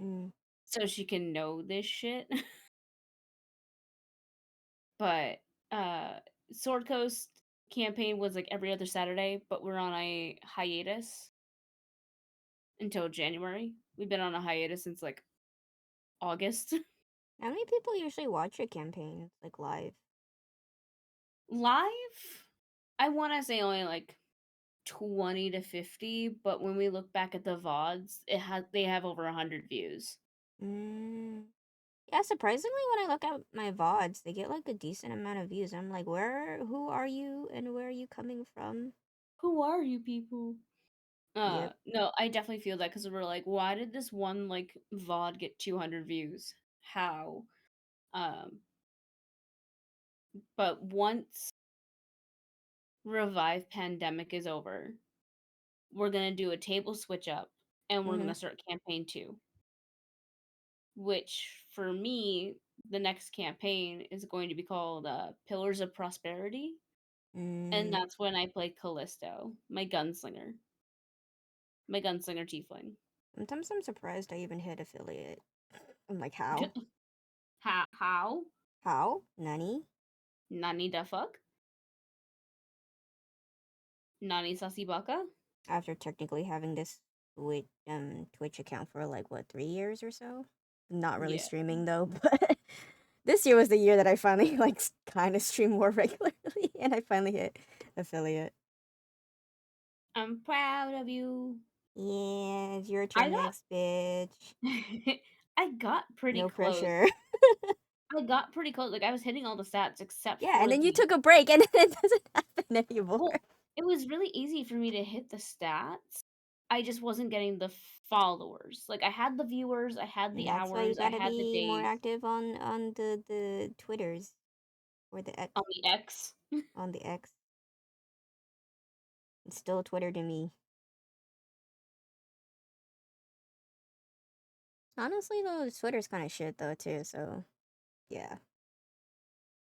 Mm, so she can know this shit. But uh Sword Coast campaign was like every other Saturday, but we're on a hiatus until January. We've been on a hiatus since like August. how many people usually watch your campaigns, like, live? Live, I want to say only like 20 to 50, but when we look back at the VODs, they have over 100 views. Mm. Yeah, surprisingly, when I look at my VODs, they get, like, a decent amount of views. I'm like, who are you, and where are you coming from? Who are you people? Yep. No, I definitely feel that because we're like, why did this one like VOD get 200 views? How? Um, but once Revive Pandemic is over, we're gonna do a table switch up and we're Mm-hmm. gonna start campaign 2. Which for me, the next campaign is going to be called Pillars of Prosperity. And Mm. that's when I play Callisto, my gunslinger tiefling. Sometimes I'm surprised I even hit affiliate. I'm like, how? How? How? Nani? Nani the fuck? Nani Sasibaka? After technically having this Twitch account for like what 3 years or so. Not really Yeah. streaming though, but this year was the year that I finally like kind of stream more regularly, and I finally hit affiliate. I'm proud of you. Yeah, it's your I turn next, bitch. got I got pretty No close. pressure. I got pretty close. Like I was hitting all the stats except Yeah, and for then you the, took a break, and it doesn't happen anymore. well, it was really easy for me to hit the stats I just wasn't getting the followers. Like I had the viewers, I had And the that's why you hours, I gotta had the be more days active on the Twitters or the X on the X. on the X. It's still Twitter to me. Honestly, though, Twitter's kind of shit though too. So yeah.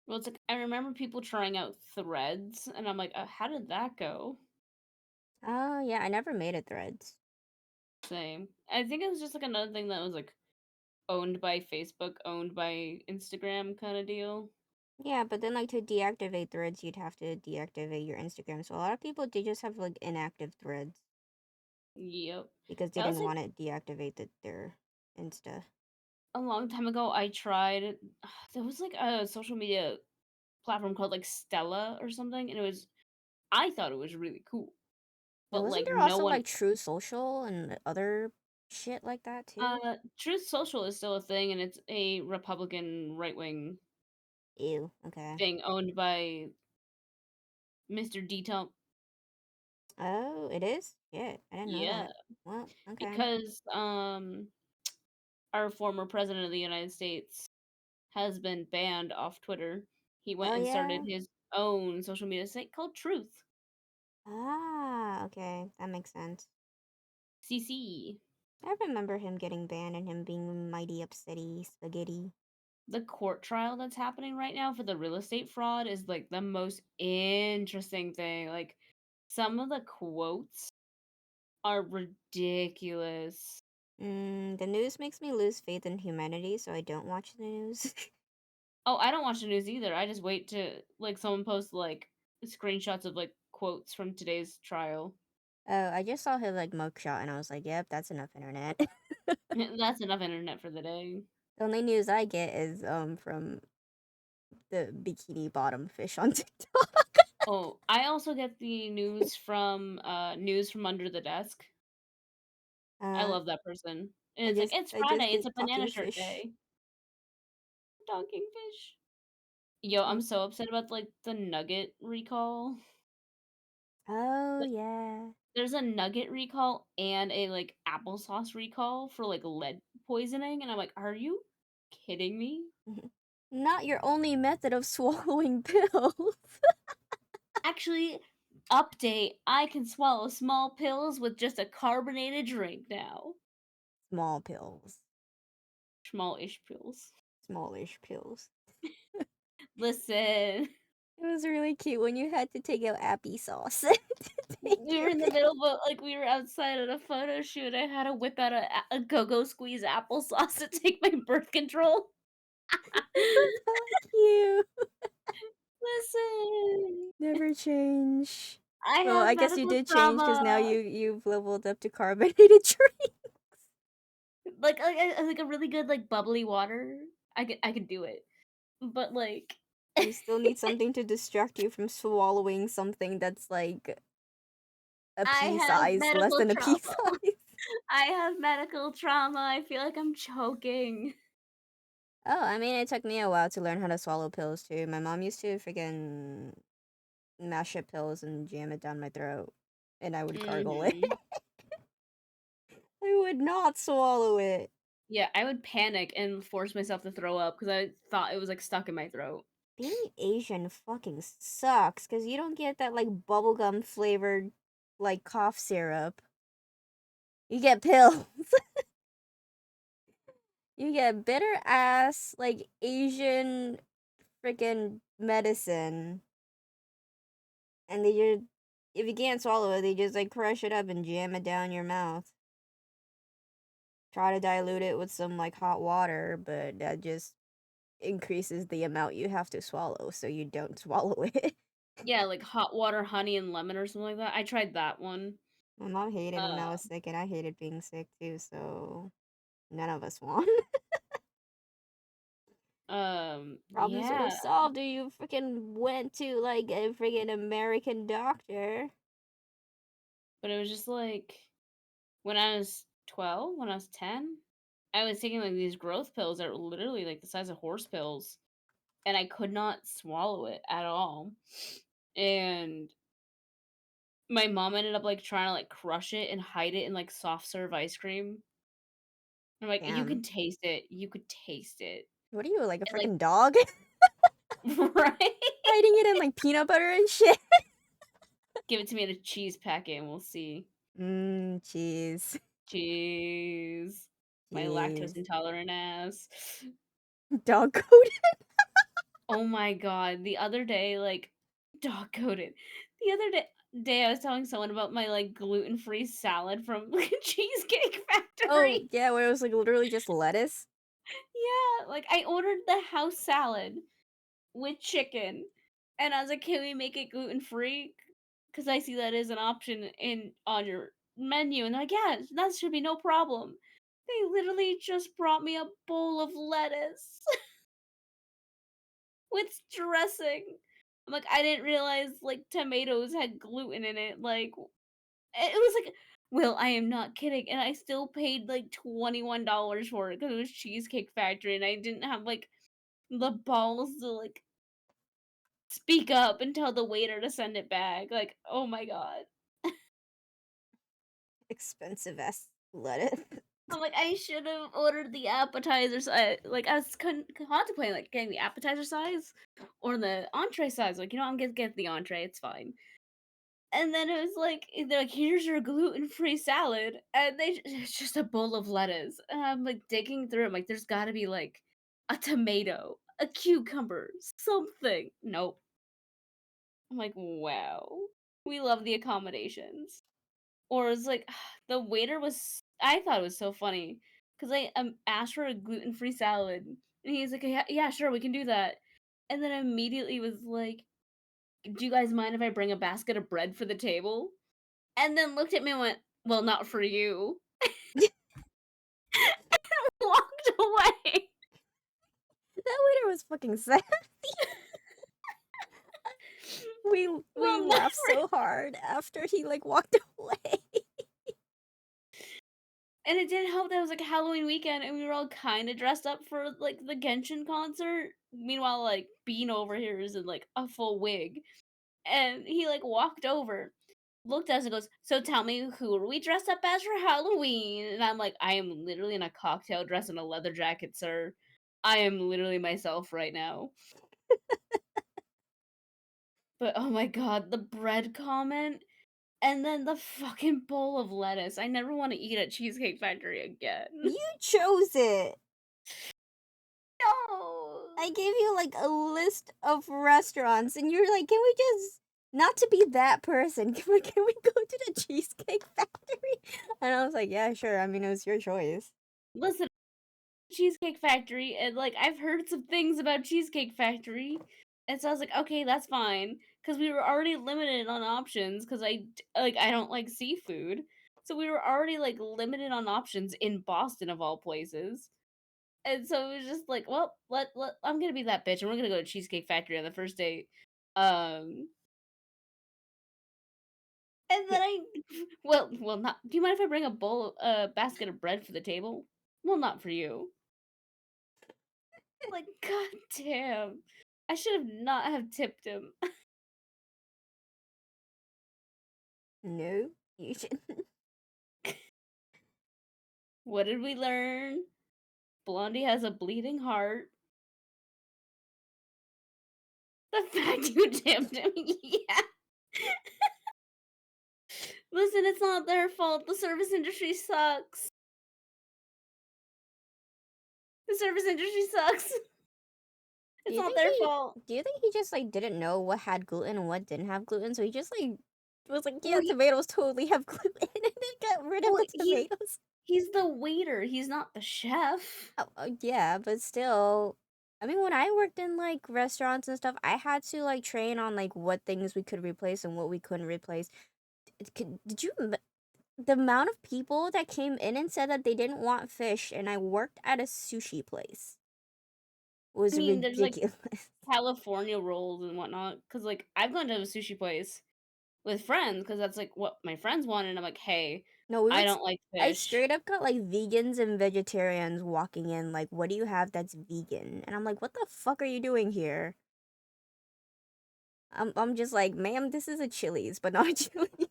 Well, it's like I remember people trying out threads, and I'm like, how did that go? Oh yeah, I never made it Threads. Same. I think it was just like another thing that was like owned by Facebook, owned by Instagram kind of deal. Yeah, but then like to deactivate Threads, you'd have to deactivate your Instagram. So a lot of people they just have like inactive Threads Yep. because they That was didn't like want to deactivate their Insta. a long time ago. I tried. There was like a social media platform called like Stella or something, and it was. I thought it was really cool, But but wasn't like there no also one. like True Social and other shit like that too? Truth Social is still a thing, and it's a Republican right wing Ew. Okay. thing owned by Mr. D. Oh, it is? Yeah, I didn't know Yeah, that. Well, okay. because our former president of the United States has been banned off Twitter. He went Oh and started yeah. his own social media site called Truth. Ah, okay. That makes sense. CC. I remember him getting banned and him being mighty upsetty spaghetti. The court trial that's happening right now for the real estate fraud is like the most interesting thing. Like some of the quotes are ridiculous. The news makes me lose faith in humanity, so I don't watch the news. Oh, I don't watch the news either. I just wait to like someone post like screenshots of like quotes from today's trial. Oh, I just saw his like mugshot and I was like, yep, that's enough internet. That's enough internet for the day. The only news I get is from the bikini bottom fish on TikTok. Oh, I also get the news from under the desk. I Uh, love that person. And I it's like just it's I just Friday, it's get a banana talking shirt fish. day. Talking fish. Yo, I'm Mm. so upset about like the nugget recall. Oh Like, yeah. there's a nugget recall and a like applesauce recall for like lead poisoning, and I'm like, are you kidding me? Not your only method of swallowing pills. Actually, update, I can swallow small pills with just a carbonated drink now. Small pills. Small-ish pills. Smallish pills. Listen, It was really cute when you had to take out appy sauce to take we were your in the pill. middle of like we were outside at a photo shoot. I had to whip out a go-go squeeze applesauce to take my birth control. This was hella cute. Listen, Never change. I Well, have I guess you medical did change because now trauma. you've leveled up to carbonated drink. Like a really good like bubbly water. I could do it. But like You still need something to distract you from swallowing something that's like a I pea have size, less medical than a pea trauma. size. I have medical trauma. I feel like I'm choking. Oh, I mean, it took me a while to learn how to swallow pills too. My mom used to freaking mash up pills and jam it down my throat, and I would gargle it. Mhm. I would not swallow it. Yeah, I would panic and force myself to throw up because I thought it was like stuck in my throat. Being Asian fucking sucks because you don't get that like bubblegum flavored like cough syrup. You get pills. You get bitter ass like Asian freaking medicine, and they just if you can't swallow it, they just like crush it up and jam it down your mouth. Try to dilute it with some like hot water, but that just increases the amount you have to swallow, so you don't swallow it. Yeah, like hot water, honey, and lemon or something like that. I tried that one. My mom hated when I Uh, was sick, and I hated being sick too, so none of us won. Problems would have yeah, solved if you freaking went to like a freaking American doctor. but it was just like when I was 12, when I was 10, I was taking like these growth pills that were literally like the size of horse pills, and I could not swallow it at all. And My mom ended up, like, trying to, like, crush it and hide it in, like, soft serve ice cream. I'm like, "You can Damn. taste it. You could taste it." What are you, like a And, like freaking dog? right? Hiding it in like peanut butter and shit. Give it to me in a cheese packet and we'll see. Cheese. Cheese. My lactose Cheese. intolerant ass. Dog coated. Oh my god, the other day, like dog coated. The other day I was telling someone about my, like, gluten-free salad from, like, Cheesecake Oh, Factory. yeah, where it was like literally just lettuce. Yeah, like, I ordered the house salad with chicken, and I was like, "Can we make it gluten-free? Because I see that as an option in on your menu," and they're like, "Yeah, that should be no problem." They literally just brought me a bowl of lettuce with dressing. I'm like, "I didn't realize, like, tomatoes had gluten in it," like, it was like Will, I am not kidding, and I still paid, like, $21 for it because it was Cheesecake Factory, and I didn't have, like, the balls to, like, speak up and tell the waiter to send it back, like, oh my god. Expensive ass lettuce. I'm like, I should have ordered the appetizer size. Like, I was contemplating like getting the appetizer size or the entree size. Like, I'm gonna get the entree. It's fine. And then it was like they're like, here's your gluten free salad, and it's just a bowl of lettuce. And I'm like digging through. I'm like, there's got to be like a tomato, a cucumber, something. Nope. I'm like, wow, we love the accommodations. Or it's like the waiter was I thought it was so funny because I asked for a gluten-free salad and he's like, "Yeah, yeah, sure, we can do that." And then immediately was like, "Do you guys mind if I bring a basket of bread for the table?" And then looked at me and went, "Well, not for you." Walked away. That waiter was fucking sad. We Well, not laughed for so hard after he like walked away. And it didn't help that it was like Halloween weekend and we were all kind of dressed up for like the Genshin concert. Meanwhile, like Bean over here is in like a full wig. And he like walked over, looked at us and goes, "So tell me, who are we dressed up as for Halloween?" And I'm like, "I am literally in a cocktail dress and a leather jacket, sir. I am literally myself right now." But oh my god, the bread comment and then the fucking bowl of lettuce. I never want to eat at Cheesecake Factory again. You chose it. No. I gave you like a list of restaurants, and you're like, "Can we just not to be that person? Can we go to the Cheesecake Factory?" And I was like, "Yeah, sure. I mean, it was your choice." Listen, Cheesecake Factory, and like I've heard some things about Cheesecake Factory, and so I was like, okay, that's fine, because we were already limited on options, because I don't like seafood, so we were already like limited on options in Boston of all places, and so it was just like, well, I'm gonna be that bitch, and we're gonna go to Cheesecake Factory on the first date, and then well, not. Do you mind if I bring a basket of bread for the table? Well, not for you. Like, god damn. I should have not have tipped him. No, you should. What did we learn? Blondie has a bleeding heart. The fact you tipped him, yeah. Listen, it's not their fault. The service industry sucks. The service industry sucks. Do It's you not think their he? fault. Do you think he just like didn't know what had gluten and what didn't have gluten? So he just like was like, Well, "Yeah, tomatoes totally have gluten," and then got rid of well, the tomatoes. he's the waiter. He's not the chef. Yeah, but still, I mean, when I worked in like restaurants and stuff, I had to like train on like what things we could replace and what we couldn't replace. Did you the amount of people that came in and said that they didn't want fish, and I worked at a sushi place I was mean, there's like ridiculous. California rolls and whatnot. Cause like I've gone to a sushi place with friends because that's like what my friends want, and I'm like, hey, No, we I would. don't like I fish. straight up got like vegans and vegetarians walking in, like, "What do you have that's vegan?" And I'm like, "What the fuck are you doing here?" I'm just like, ma'am, this is a Chili's, but not a Chili's.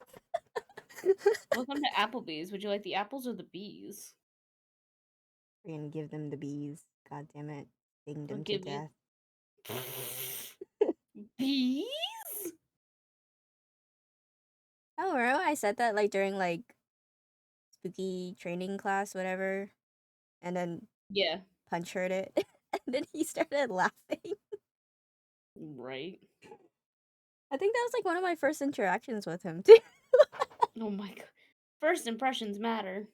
Welcome to Applebee's. Would you like the apples or the bees? We're gonna give them the bees. God damn it. Ding I'll them to give you death. bees. Oh, remember I said that like during like spooky training class, whatever, and then Yeah, Punch heard it, and then he started laughing. right. I think that was like one of my first interactions with him too. Oh my god. First impressions matter.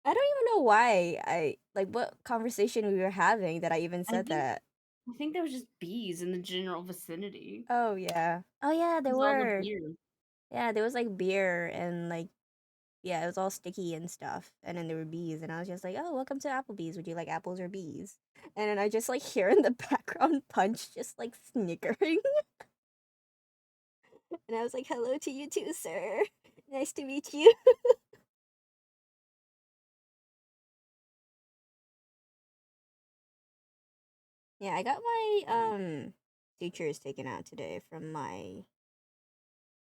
I don't even know why I like what conversation we were having that I even I said think that. I think there was just bees in the general vicinity. Oh yeah. Oh yeah, there It's all the were. beer. Yeah, there was like beer and like yeah, it was all sticky and stuff. And then there were bees and I was just like, "Oh, welcome to Applebee's. Would you like apples or bees?" And then I just like hear in the background Punch just like snickering. And I was like, "Hello to you too, sir. Nice to meet you." Yeah, I got my sutures taken out today from my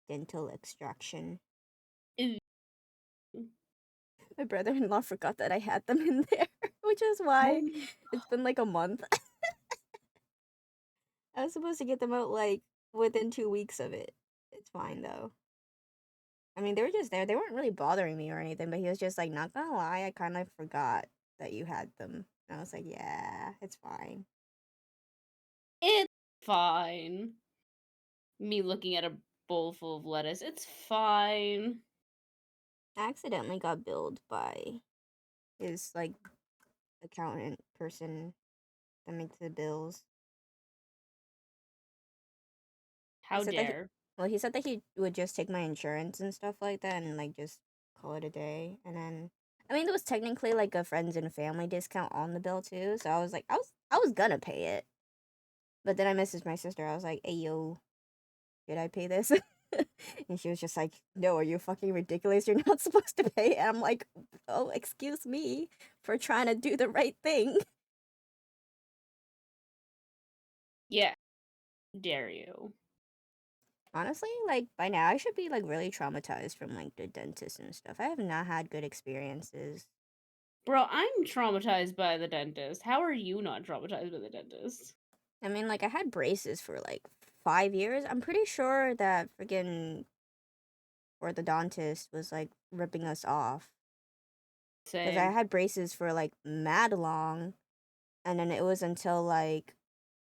dental extraction. Ew. My brother-in-law forgot that I had them in there, which is Oh why my it's been like a month. I was supposed to get them out like within 2 weeks of it. It's fine though. I mean, they were just there. They weren't really bothering me or anything, but he was just like, not gonna lie, I kind of forgot that you had them. And I was like, yeah, it's fine. It's fine. Me looking at a bowl full of lettuce. It's fine. I accidentally got billed by his like accountant person that makes the bills. He How said that he, dare. well, he said that he would just take my insurance and stuff like that and like just call it a day. And then, I mean, there was technically like a friends and family discount on the bill too. So I was like, I was gonna pay it, but then I messaged my sister. I was like, hey yo, did I pay this? And she was just like, no, are you fucking ridiculous? You're not supposed to pay it. And I'm like, oh, excuse me for trying to do the right thing. Yeah. Dare you. Honestly, like by now I should be like really traumatized from like the dentist and stuff. I have not had good experiences. Bro, I'm traumatized by the dentist. How are you not traumatized by the dentist? I mean, like I had braces for like 5 years. I'm pretty sure that freaking orthodontist was like ripping us off because I Same. had braces for like mad long, and then it was until like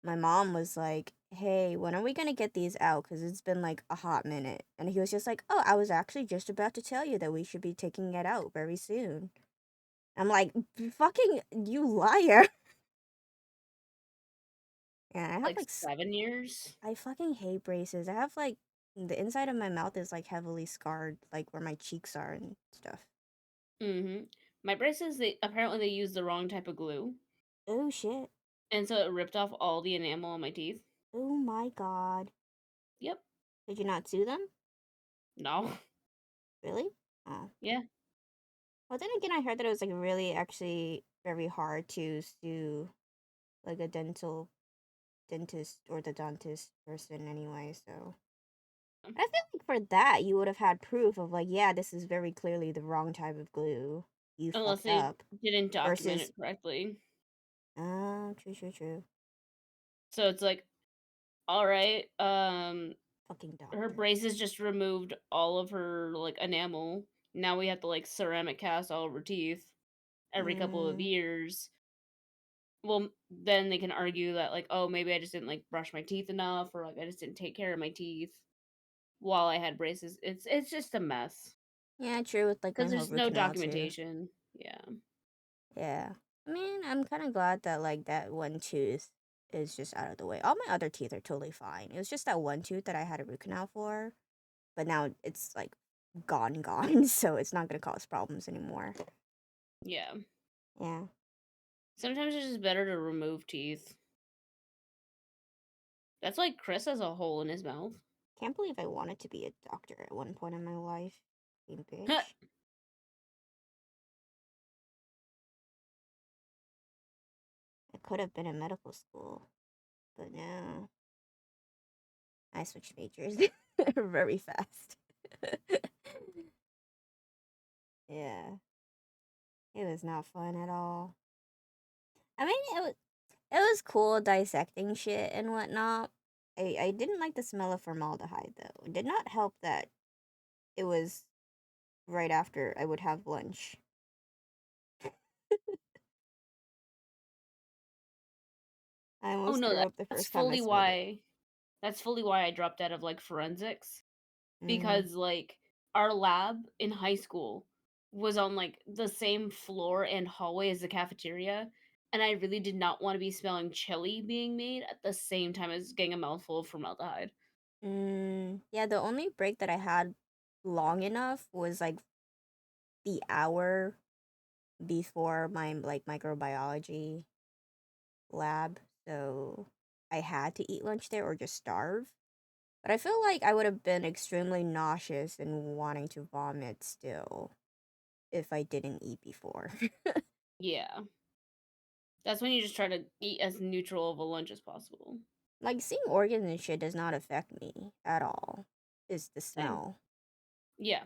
my mom was like, "Hey, when are we gonna get these out? Because it's been like a hot minute." And he was just like, "Oh, I was actually just about to tell you that we should be taking it out very soon." I'm like, "Fucking you liar!" Yeah, I have Like like 7 years? I fucking hate braces. I have like the inside of my mouth is like heavily scarred, like where my cheeks are and stuff. Mm-hmm. My braces, they apparently they used the wrong type of glue. Oh shit. And so it ripped off all the enamel on my teeth. Oh my god. Yep. Did you not sue them? No. Really? Oh. Yeah. Well, then again, I heard that it was like really actually very hard to sue like a dentist or the dentist person anyway. So and I feel like for that you would have had proof of like, yeah, this is very clearly the wrong type of glue. You Unless fucked they up. didn't document Versus, it correctly. oh, true, true, true. So it's like, all right, Fucking her doctor. braces just removed all of her like enamel. Now we have to like ceramic cast all of her teeth every couple of Mm, years. Well, then they can argue that like, oh, maybe I just didn't like brush my teeth enough, or like I just didn't take care of my teeth while I had braces. It's just a mess yeah, true. With like my because whole there's root no canal too. documentation. Yeah. Yeah. I mean, I'm kind of glad that like that one tooth is just out of the way. All my other teeth are totally fine. It was just that one tooth that I had a root canal for, but now it's like gone, so it's not gonna cause problems anymore. Yeah. Yeah. Sometimes it's just better to remove teeth. That's like Chris has a hole in his mouth. Can't believe I wanted to be a doctor at one point in my life. You bitch. I could have been in medical school, but no. I switched majors very fast. Yeah, it was not fun at all. I mean, it was cool dissecting shit and whatnot. I didn't like the smell of formaldehyde though. It did not help that it was right after I would have lunch. I Oh almost no, threw up the that's first time I fully smelled it. why that's fully why I dropped out of like forensics, Mm. because like our lab in high school was on like the same floor and hallway as the cafeteria, and I really did not want to be smelling chili being made at the same time as getting a mouthful of formaldehyde. Yeah, the only break that I had long enough was like the hour before my like microbiology lab. So I had to eat lunch there or just starve. But I feel like I would have been extremely nauseous and wanting to vomit still if I didn't eat before. Yeah. That's when you just try to eat as neutral of a lunch as possible. Like seeing organs and shit does not affect me at all. It's the Same. smell. Yeah.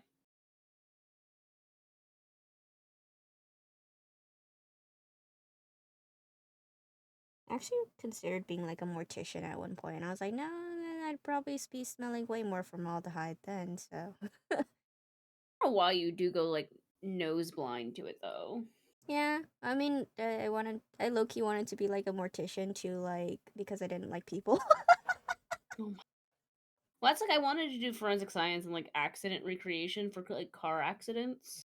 I actually considered being like a mortician at one point. I was like, no, then I'd probably be smelling way more formaldehyde then. So For a while you do go like nose blind to it though. yeah, I mean, I low key wanted to be like a mortician too, like because I didn't like people. Oh my. Well, that's like I wanted to do forensic science and like accident recreation for like car accidents.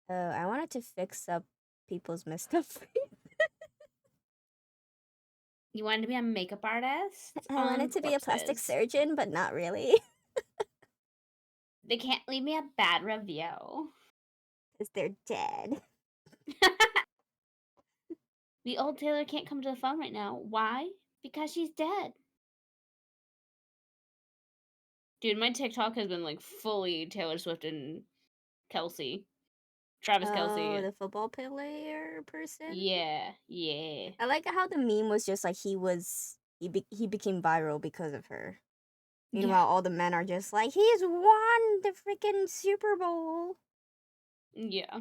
I wanted to fix up people's messed up face. You wanted to be a makeup artist I wanted on to be a plastic corpses. surgeon, but not really, They can't leave me a bad review. because they're dead. The old Taylor can't come to the phone right now. Why? Because she's dead. Dude, my TikTok has been like fully Taylor Swift and Kelsey. Travis Oh, Kelsey. the football player person. Yeah, yeah. I like how the meme was just like he became viral because of her. Yeah. Meanwhile, all the men are just like, he's won the freaking Super Bowl. Yeah.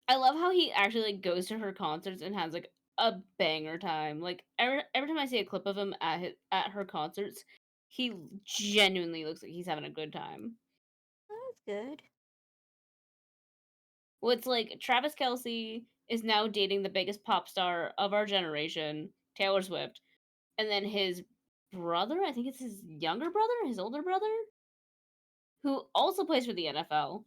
I love how he actually like goes to her concerts and has like a banger time. Like every time I see a clip of him at her concerts, he genuinely looks like he's having a good time. Oh, that's good. Well, it's like Travis Kelsey is now dating the biggest pop star of our generation, Taylor Swift, and then his brother, I think it's his younger brother, his older brother, who also plays for the NFL,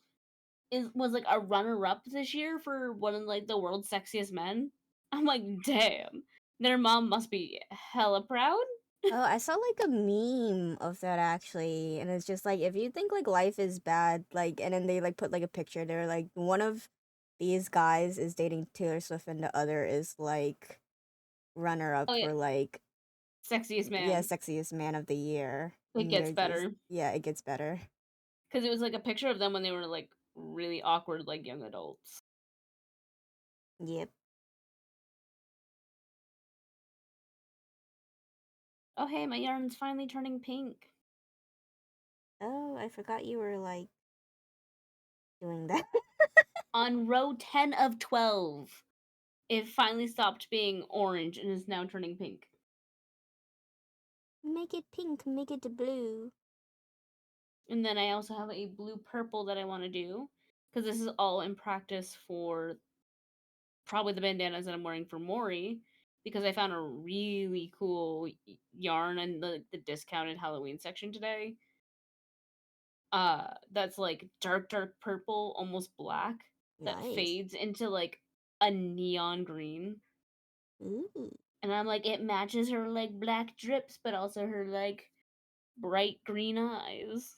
was like a runner up this year for one of like the world's sexiest men. I'm like, damn, their mom must be hella proud. Oh, I saw like a meme of that actually, and it's just like if you think like life is bad, like, and then they like put like a picture there, like one of these guys is dating Taylor Swift, and the other is like runner up Oh yeah, for like sexiest yeah man. sexiest man of the year, It and gets they're just better yeah it gets better. because it was like a picture of them when they were like really awkward, like young adults. Yep. Oh hey, my yarn's finally turning pink. Oh, I forgot you were like doing that. On row 10 of 12, it finally stopped being orange and is now turning pink. Make it pink, make it blue. And then I also have a blue purple that I want to do because this is all in practice for probably the bandanas that I'm wearing for Maury, because I found a really cool yarn in the discounted Halloween section today. That's like dark purple, almost black, that Nice. fades into like a neon green. Ooh. And I'm like, it matches her like black drips, but also her like bright green eyes.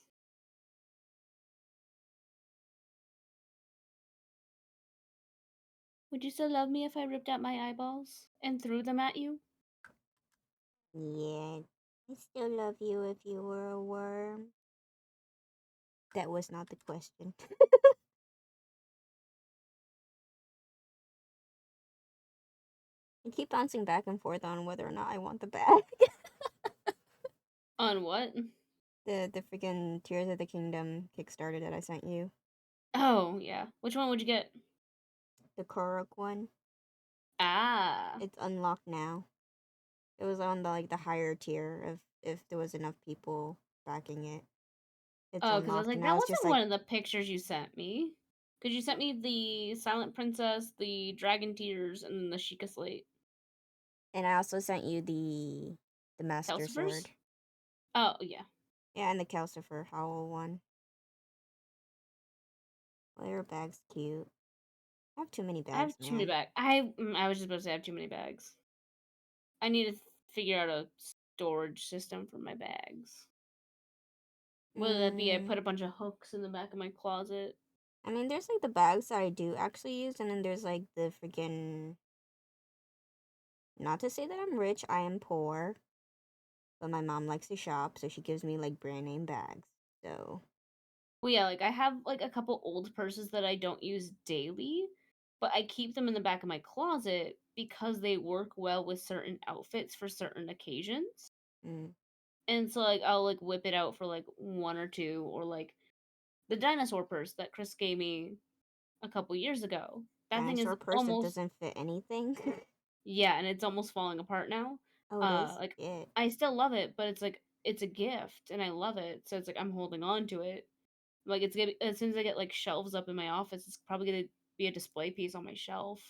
Would you still love me if I ripped out my eyeballs and threw them at you? Yeah, I still love you if you were a worm. That was not the question. I keep bouncing back and forth on whether or not I want the bag. On what? The freaking Tears of the Kingdom Kickstarter that I sent you. Oh, yeah. Which one would you get? The Korok one. Ah. It's unlocked now. It was on the higher tier of if there was enough people backing it. It's Oh, because I was unlocked like, now. that It's just wasn't like, one of the pictures you sent me. Because you sent me the Silent Princess, the Dragon Tears, and then the Sheikah Slate. and I also sent you the Master Calcifers? Sword. Oh, yeah. Yeah, and the Calcifer Howl one. Well, your bag's cute. I have too many I bags, have too many man. bags. I was just about to say I have too many bags. I need to figure out a storage system for my bags. Whether that be I Mm, put a bunch of hooks in the back of my closet. I mean, there's like the bags that I do actually use, and then there's like the freaking. Not to say that I'm rich, I am poor, but my mom likes to shop, so she gives me like brand name bags. So, Well, yeah, like I have like a couple old purses that I don't use daily, but I keep them in the back of my closet because they work well with certain outfits for certain occasions. mm, And so like I'll like whip it out for like one or two, or like the dinosaur purse that Chris gave me a couple years ago. That thing is dinosaur purse that almost, doesn't fit anything. yeah, and it's almost falling apart now. Oh, it is? Like Shit. I still love it, but it's like it's a gift and I love it. So it's like I'm holding on to it. Like it's gonna, as soon as I get like shelves up in my office, it's probably gonna be a display piece on my shelf.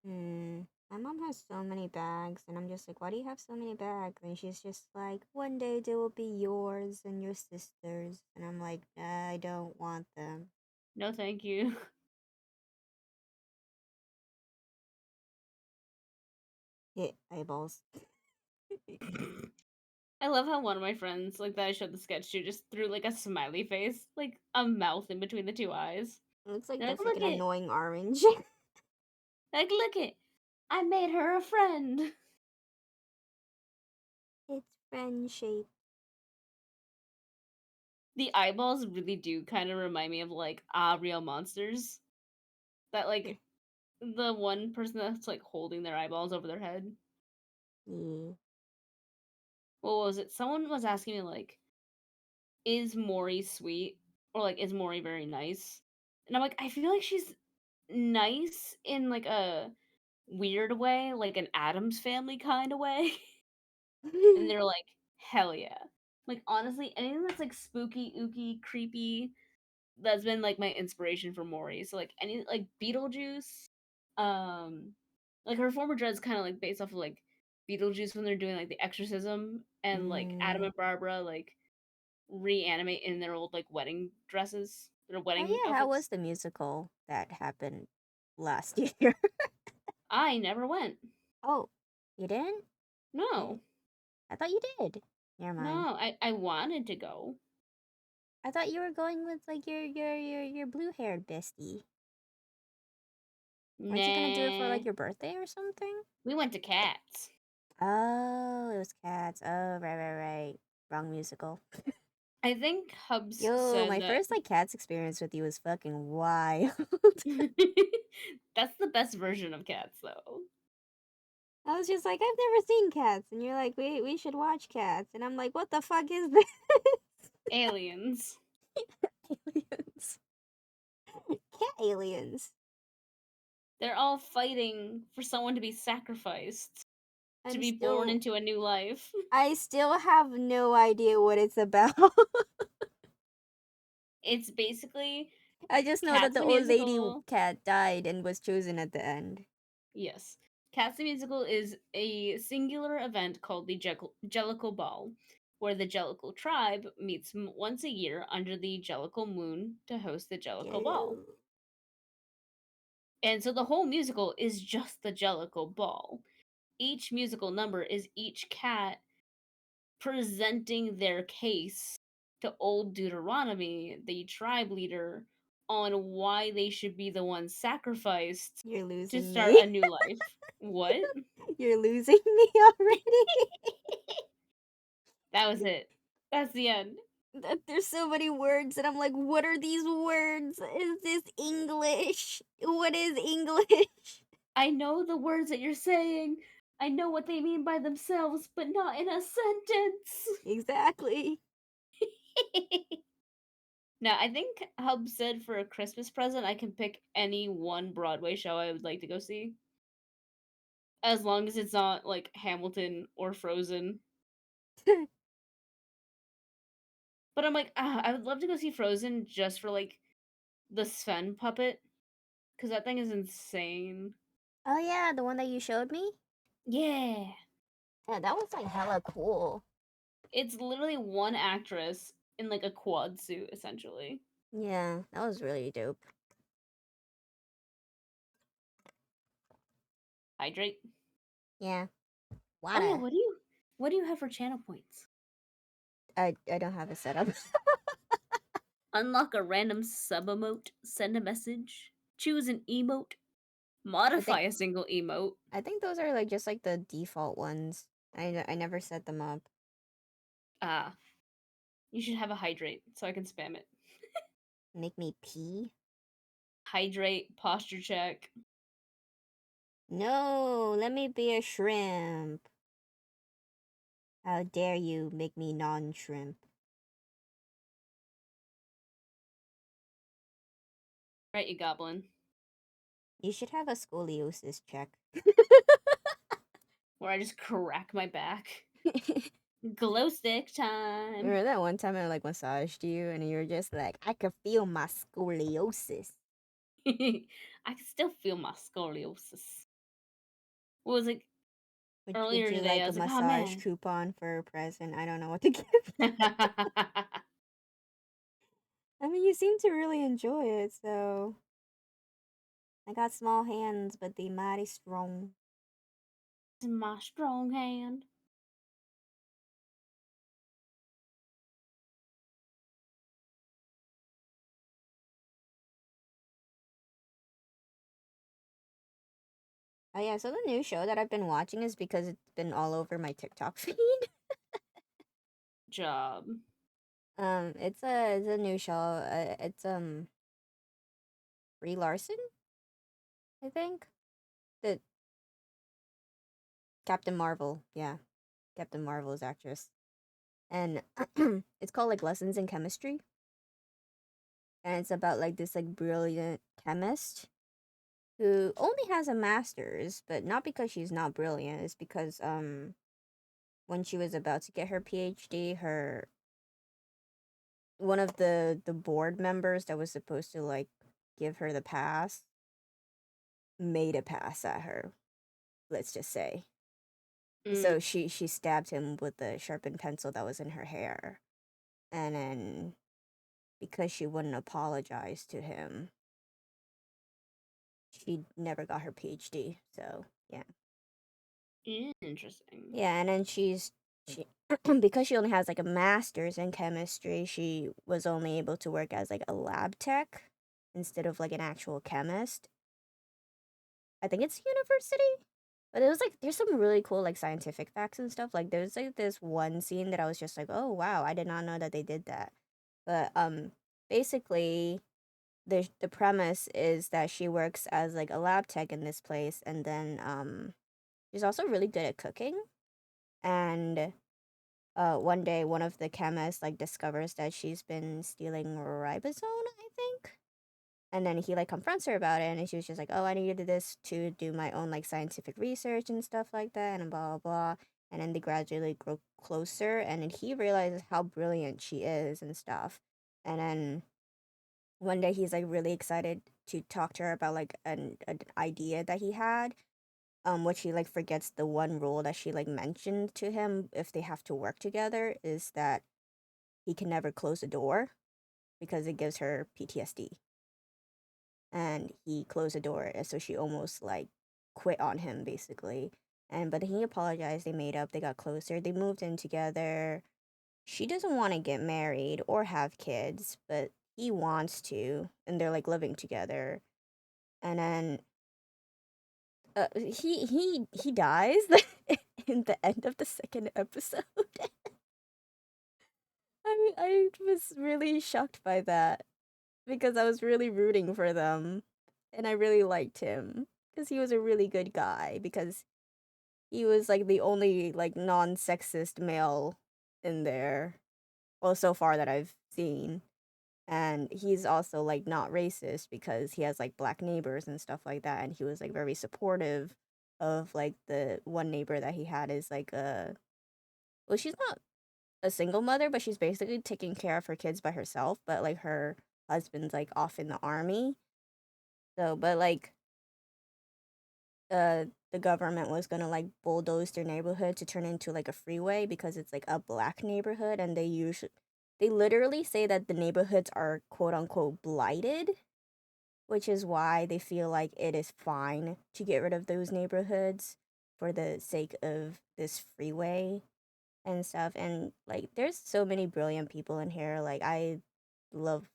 My mom has so many bags, and I'm just like, why do you have so many bags? And she's just like, one day they will be yours and your sister's. And I'm like, I don't want them. No, thank you. Hit eyeballs. I love how one of my friends, like that I showed the sketch to, just threw like a smiley face, like a mouth in between the two eyes. It looks like They're the like, look freaking it, annoying orange. like look it, I made her a friend. It's friend shape. The eyeballs really do kind of remind me of like real monsters. That like the one person that's like holding their eyeballs over their head. Yeah. What was it? Someone was asking me like, is Maury sweet, or like is Maury very nice? And I'm like, I feel like she's nice in like a weird way, like an Adams Family kind of way. And they're like, hell yeah. Like honestly, anything that's like spooky, ooky, creepy, that's been like my inspiration for Maury. So like any like Beetlejuice, um, like her former dread's kind of like based off of like Beetlejuice when they're doing like the exorcism, and like Adam mm. and Barbara like reanimate in their old like wedding dresses, their Oh wedding yeah, how was outfits. the musical that happened last year? I never went. Oh, you didn't? I No, I thought you did. Never mind. no, I wanted to go. I thought you were going with like your blue haired bestie. Weren't you gonna do it for Nah, like your birthday or something? we went to Cats. Oh, it was Cats. Oh, right. Wrong musical. I think Hubs Yo, said my that first like Cats experience with you was fucking wild. that's the best version of Cats, though. I was just like, I've never seen Cats, and you're like, we should watch Cats, and I'm like, what the fuck is this? Aliens. Aliens. Cat aliens. They're all fighting for someone to be sacrificed, to I'm be born still into a new life. I still have no idea what it's about. It's basically I just know that Cats the the old lady musical. cat died and was chosen at the end. Yes. Cats the Musical is a singular event called the Jellicle Ball, where the Jellicle tribe meets once a year under the Jellicle moon to host the Jellicle Ball. Yo. And so the whole musical is just the Jellicle Ball. Each musical number is each cat presenting their case to old Deuteronomy, the tribe leader, on why they should be the ones sacrificed You're to losing start me. a new life. What? You're losing me already. That was it. That's the end. There's so many words, and I'm like, what are these words? Is this English? What is English? I know the words that you're saying. I know what they mean by themselves, but not in a sentence. Exactly. Now, I think Hub said for a Christmas present, I can pick any one Broadway show I would like to go see. As long as it's not like Hamilton or Frozen. But I'm like, I would love to go see Frozen just for like the Sven puppet. Because that thing is insane. Oh yeah, the one that you showed me? Yeah. Yeah, that was like hella cool. It's literally one actress in like a quad suit, essentially. Yeah, that was really dope. Hydrate. Yeah. Oh yeah, Water. what do you have for channel points? I don't have a setup. Unlock a random sub emote, send a message, choose an emote, I modify think a single emote. I think those are like just like the default ones. I never set them up. Ah, you should have a hydrate so I can spam it. Make me pee? Hydrate, posture check. No, let me be a shrimp. How dare you make me non-shrimp? Right, you goblin. You should have a scoliosis check. Where I just crack my back. Glow stick time. Remember that one time I like massaged you and you were just like, I could feel my scoliosis. I can still feel my scoliosis. What was it Would earlier you today? like I a was like, oh massage man. coupon for a present? I don't know what to give you. I mean, you seem to really enjoy it, so I got small hands, but they mighty strong. In my strong hand. Oh yeah, so the new show that I've been watching is because it's been all over my TikTok feed. Job. It's a new show. It's Brie Larson, I think. The Captain Marvel, yeah, Captain Marvel's actress, and it's called like Lessons in Chemistry, and it's about like this like brilliant chemist who only has a master's, but not because she's not brilliant. It's because when she was about to get her PhD, her one of the board members that was supposed to like give her the pass made a pass at her, let's just say. Mm. So she stabbed him with the sharpened pencil that was in her hair, and then because she wouldn't apologize to him, she never got her PhD. So yeah. Interesting. Yeah, and then she because she only has like a master's in chemistry, she was only able to work as like a lab tech instead of like an actual chemist. I think it's university. But it was like there's some really cool like scientific facts and stuff. Like there's like this one scene that I was just like, "Oh, wow, I did not know that they did that." But basically the premise is that she works as like a lab tech in this place, and then she's also really good at cooking. And one day one of the chemists like discovers that she's been stealing ribosome, I think. And then he like confronts her about it, and she was just like, "Oh, I needed this to do my own like scientific research and stuff like that," and blah blah blah. And then they gradually grow closer, and then he realizes how brilliant she is and stuff. And then one day he's like really excited to talk to her about like an idea that he had, which he like forgets the one rule that she like mentioned to him if they have to work together is that he can never close a door because it gives her PTSD. And he closed the door, and so she almost like quit on him basically. And but he apologized, they made up, they got closer, they moved in together. She doesn't want to get married or have kids, but he wants to, and they're like living together. And then he dies in the end of the second episode. I mean, I was really shocked by that because I was really rooting for them, and I really liked him because he was a really good guy. Because he was like the only like non-sexist male in there. Well, so far that I've seen. And he's also like not racist because he has like black neighbors and stuff like that, and he was like very supportive of like the one neighbor that he had is like a well, she's not a single mother, but she's basically taking care of her kids by herself, but like her husband's like off in the army. So, but like the government was gonna like bulldoze their neighborhood to turn into like a freeway because it's like a black neighborhood, and they literally say that the neighborhoods are quote unquote blighted, which is why they feel like it is fine to get rid of those neighborhoods for the sake of this freeway and stuff. And like there's so many brilliant people in here. Like I love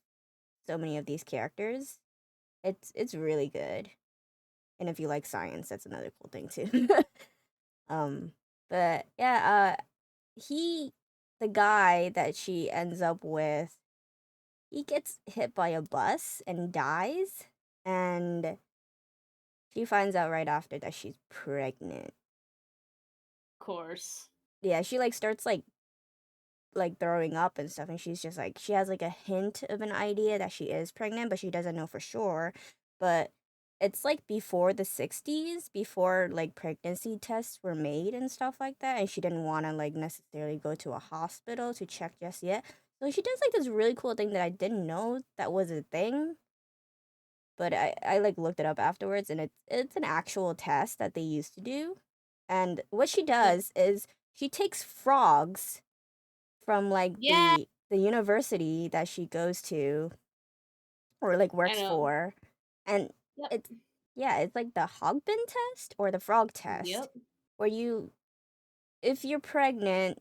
so many of these characters. It's really good. And if you like science, that's another cool thing too. um but yeah, he the guy that she ends up with, he gets hit by a bus and dies, and she finds out right after that she's pregnant. Of course. Yeah, she like starts like throwing up and stuff, and she's just like she has like a hint of an idea that she is pregnant, but she doesn't know for sure. But it's like before the 60s, before like pregnancy tests were made and stuff like that, and she didn't want to like necessarily go to a hospital to check just yet. So she does like this really cool thing that I didn't know that was a thing, but I like looked it up afterwards, and it's an actual test that they used to do. And what she Yep. does is she takes frogs from like Yeah, the university that she goes to or like I works know. for, and Yep. it's yeah, it's like the hogbin test or the frog test, Yep. where you if you're pregnant,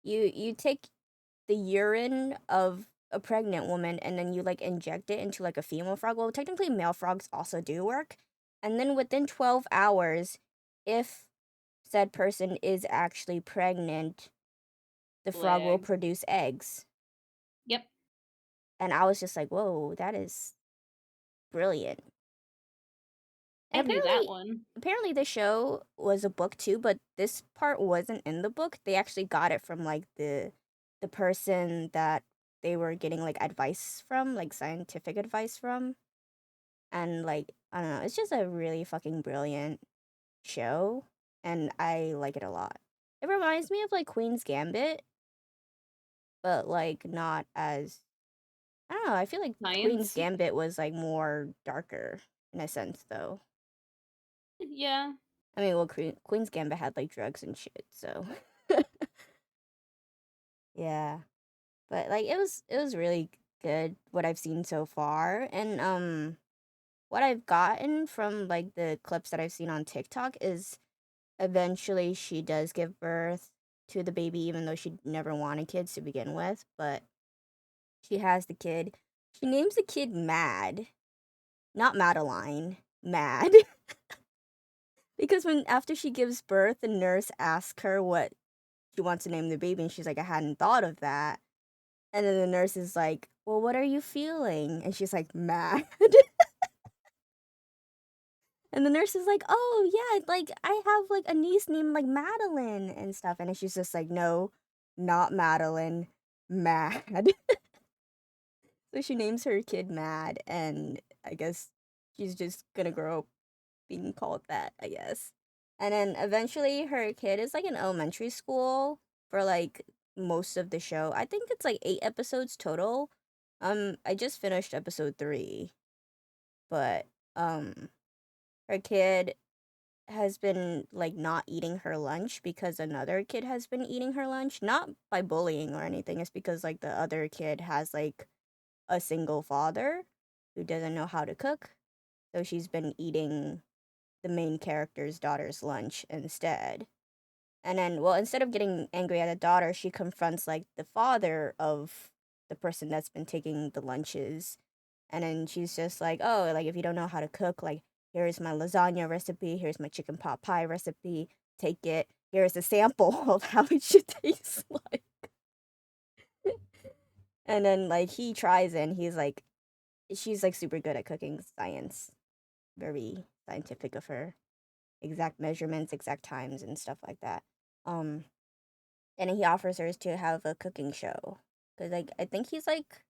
you take the urine of a pregnant woman and then you like inject it into like a female frog. Well, technically male frogs also do work. And then within 12 hours, if said person is actually pregnant, the frog Lay will eggs. produce eggs. Yep. And I was just like, whoa, that is brilliant. And I knew that one. apparently the show was a book too, but this part wasn't in the book. They actually got it from like the person that they were getting like advice from, like scientific advice from. And like I don't know, it's just a really fucking brilliant show, and I like it a lot. It reminds me of like Queen's Gambit, but like not as I don't know, I feel like Queen's Science. Gambit was like more darker in a sense though. Yeah. I mean, well, Queen's Gambit had like drugs and shit, so yeah. But like it was really good what I've seen so far, and what I've gotten from like the clips that I've seen on TikTok is eventually she does give birth to the baby, even though she never wanted kids to begin with, but she has the kid. She names the kid Mad, not Madeline, Mad. Because when after she gives birth, the nurse asks her what she wants to name the baby, and she's like, I hadn't thought of that. And then the nurse is like, well, what are you feeling? And she's like, mad. And the nurse is like, oh, yeah, like, I have, like, a niece named, like, Madeline and stuff. And then she's just like, no, not Madeline, Mad. So she names her kid Mad, and I guess she's just gonna grow up being called that, I guess. And then eventually her kid is, like, in elementary school for, like, most of the show. I think it's, like, 8 episodes total. I just finished episode 3, but, her kid has been like not eating her lunch because another kid has been eating her lunch, not by bullying or anything. It's because like the other kid has like a single father who doesn't know how to cook, so she's been eating the main character's daughter's lunch instead. And then, well, instead of getting angry at the daughter, she confronts like the father of the person that's been taking the lunches. And then she's just like, oh, like if you don't know how to cook, like here's my lasagna recipe, here's my chicken pot pie recipe, take it. Here's a sample of how it should taste like. And then like he tries it, and he's like, she's like super good at cooking science. Very scientific of her. exact measurements, exact times, and stuff like that. Um, and he offers her to have a cooking show because like I think he's like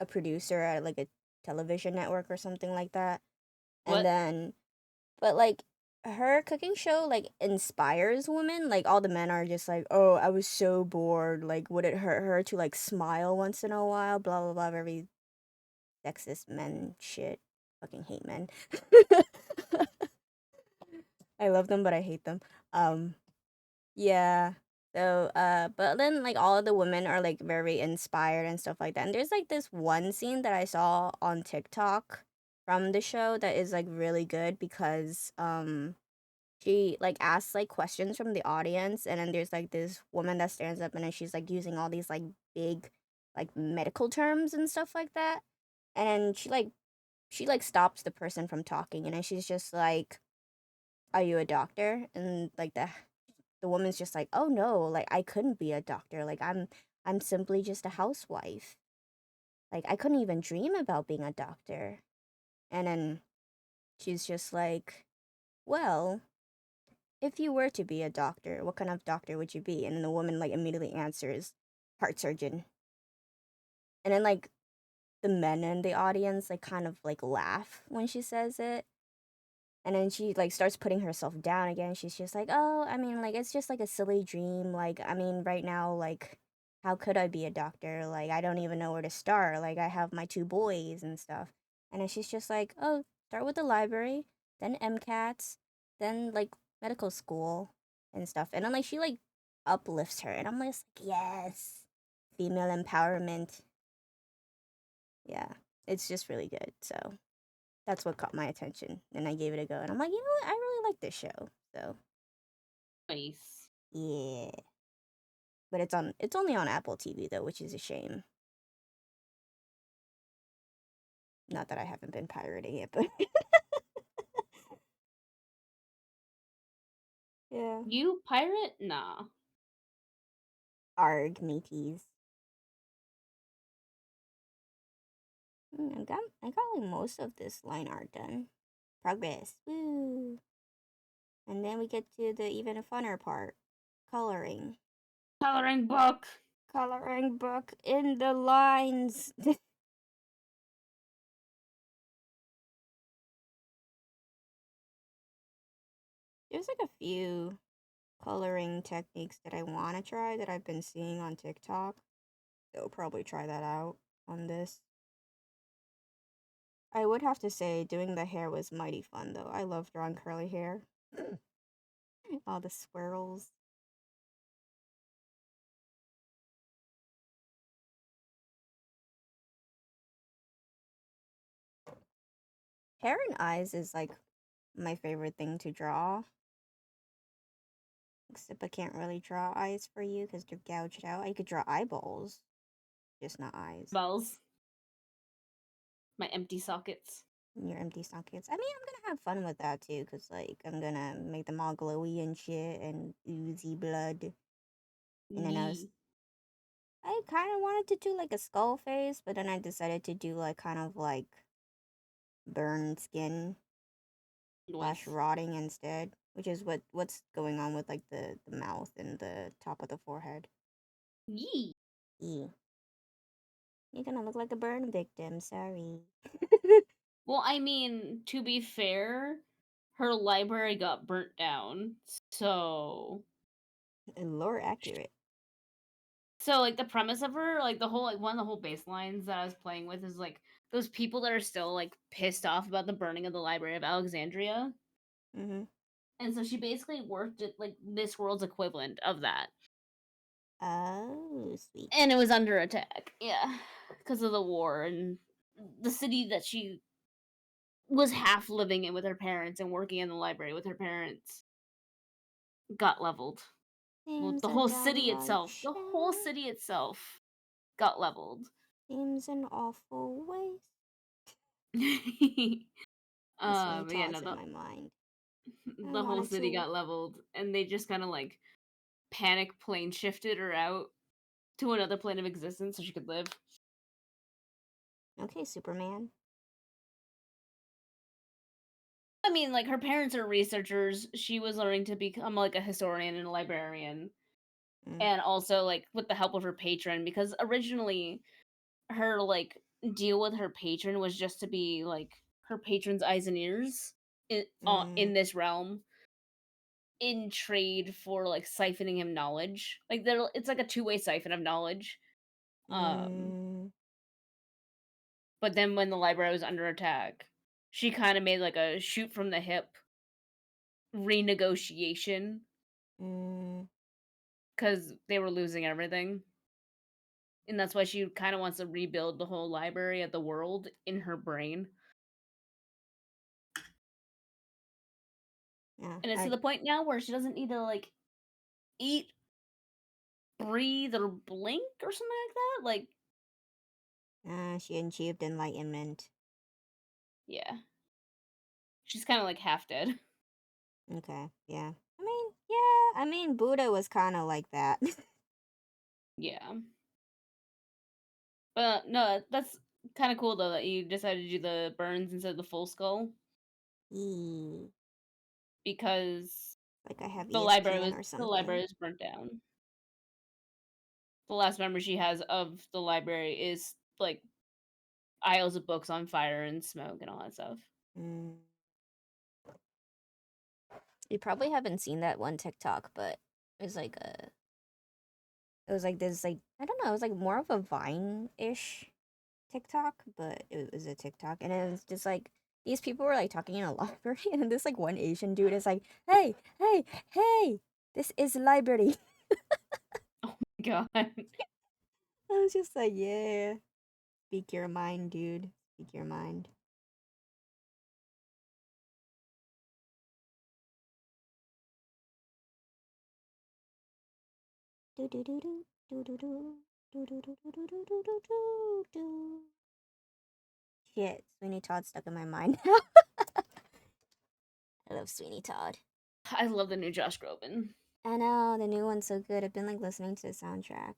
a producer at like a television network or something like that. And What? then, but like her cooking show like inspires women. Like all the men are just like, oh, I was so bored. Like, would it hurt her to like smile once in a while? Blah blah blah. Very sexist men shit. Fucking hate men. I love them, but I hate them. Um, yeah. So, but then like all of the women are like very inspired and stuff like that. And there's like this one scene that I saw on TikTok from the show that is like really good because she like asks like questions from the audience and then there's like this woman that stands up and then she's like using all these like big like medical terms and stuff like that. And then she like stops the person from talking and then she's just like, are you a doctor? And like the woman's just like, oh no, like I couldn't be a doctor. Like I'm simply just a housewife. Like I couldn't even dream about being a doctor. And then she's just like, well, if you were to be a doctor, what kind of doctor would you be? And then the woman like immediately answers, heart surgeon. And then like the men in the audience like kind of like laugh when she says it. And then she like starts putting herself down again. She's just like, "Oh, I mean, like it's just like a silly dream. Like, I mean, right now, like, how could I be a doctor? Like, I don't even know where to start. Like, I have my two boys and stuff." And then she's just like, "Oh, start with the library, then MCATs, then like medical school and stuff." And then like she like uplifts her, and I'm just like, "Yes, female empowerment." Yeah, it's just really good. So that's what caught my attention, and I gave it a go. And I'm like, you know what? I really like this show. So Nice. yeah, but it's only on Apple TV though, which is a shame. Not that I haven't been pirating it, but yeah. You pirate? Nah. Arg mateys. I got like most of this line art done. Progress. Woo. And then we get to the even funner part. Coloring. Coloring book. Coloring book in the lines. There's like a few coloring techniques that I want to try that I've been seeing on TikTok. So probably try that out on this. I would have to say doing the hair was mighty fun though. I love drawing curly hair. All the swirls. Hair and eyes is like my favorite thing to draw. Except I can't really draw eyes for you because they're gouged out. I could draw eyeballs, just not eyes. Bells. My empty sockets. And your empty sockets. I mean, I'm gonna have fun with that too, cause like I'm gonna make them all glowy and shit and oozy blood. And then Yee. I kind of wanted to do like a skull face, but then I decided to do like kind of like burned skin slash Nice. rotting instead, which is what's going on with like the mouth and the top of the forehead. Yee. E. You're gonna look like a burn victim. Sorry. Well, I mean, to be fair, her library got burnt down. So Lore accurate. so like the premise of her, like the whole like one of the whole baselines that I was playing with is like those people that are still like pissed off about the burning of the Library of Alexandria. Mm-hmm. And so she basically worked at like this world's equivalent of that. Oh, sweet. And it was under attack. Yeah. Because of the war and the city that she was half living in with her parents and working in the library with her parents got leveled. Well, Seems a the whole city itself got leveled. seems an awful waste. Listening Yeah, thoughts no, in my mind. I the whole wanted city to. got leveled, and they just kind of like panic plane shifted her out to another plane of existence so she could live. Okay, Superman. I mean, like, her parents are researchers. She was learning to become, like, a historian and a librarian, Mm, and also, like, with the help of her patron, because originally her, like, deal with her patron was just to be, like, her patron's eyes and ears mm, in this realm, in trade for, like, siphoning him knowledge. Like, there it's like a two-way siphon of knowledge. Um, mm, but then when the library was under attack, she kinda made, like, a shoot from the hip renegotiation mm. because they were losing everything, and that's why she kinda wants to rebuild the whole library of the world in her brain, Yeah, and it's to I the point now where she doesn't need to, like, eat, breathe, or blink or something like that, like she achieved enlightenment. yeah. She's kinda, like, half dead. Okay, yeah. Yeah. I mean, Buddha was kind of like that. Yeah. But, no, that's kinda cool, though, that you decided to do the burns instead of the full skull, Eee, because like I have ESPN or the something. library was burnt down. The last memory she has of the library is, like, aisles of books on fire and smoke and all that stuff. Mm. You probably haven't seen that one TikTok, but it was like a, it was like this, like, I don't know, it was like more of a Vine-ish TikTok, but it was a TikTok, and it was just like these people were like talking in a library, and then this like one Asian dude is like, "Hey, hey, hey, this is library." God. I was just like, "Yeah, speak your mind, dude. Speak your mind." Do do do do do do do do do do do do do do do do do. Shit, Sweeney Todd stuck in my mind now. I love Sweeney Todd. I love the new Josh Groban. I know the new one's so good. I've been like listening to the soundtrack.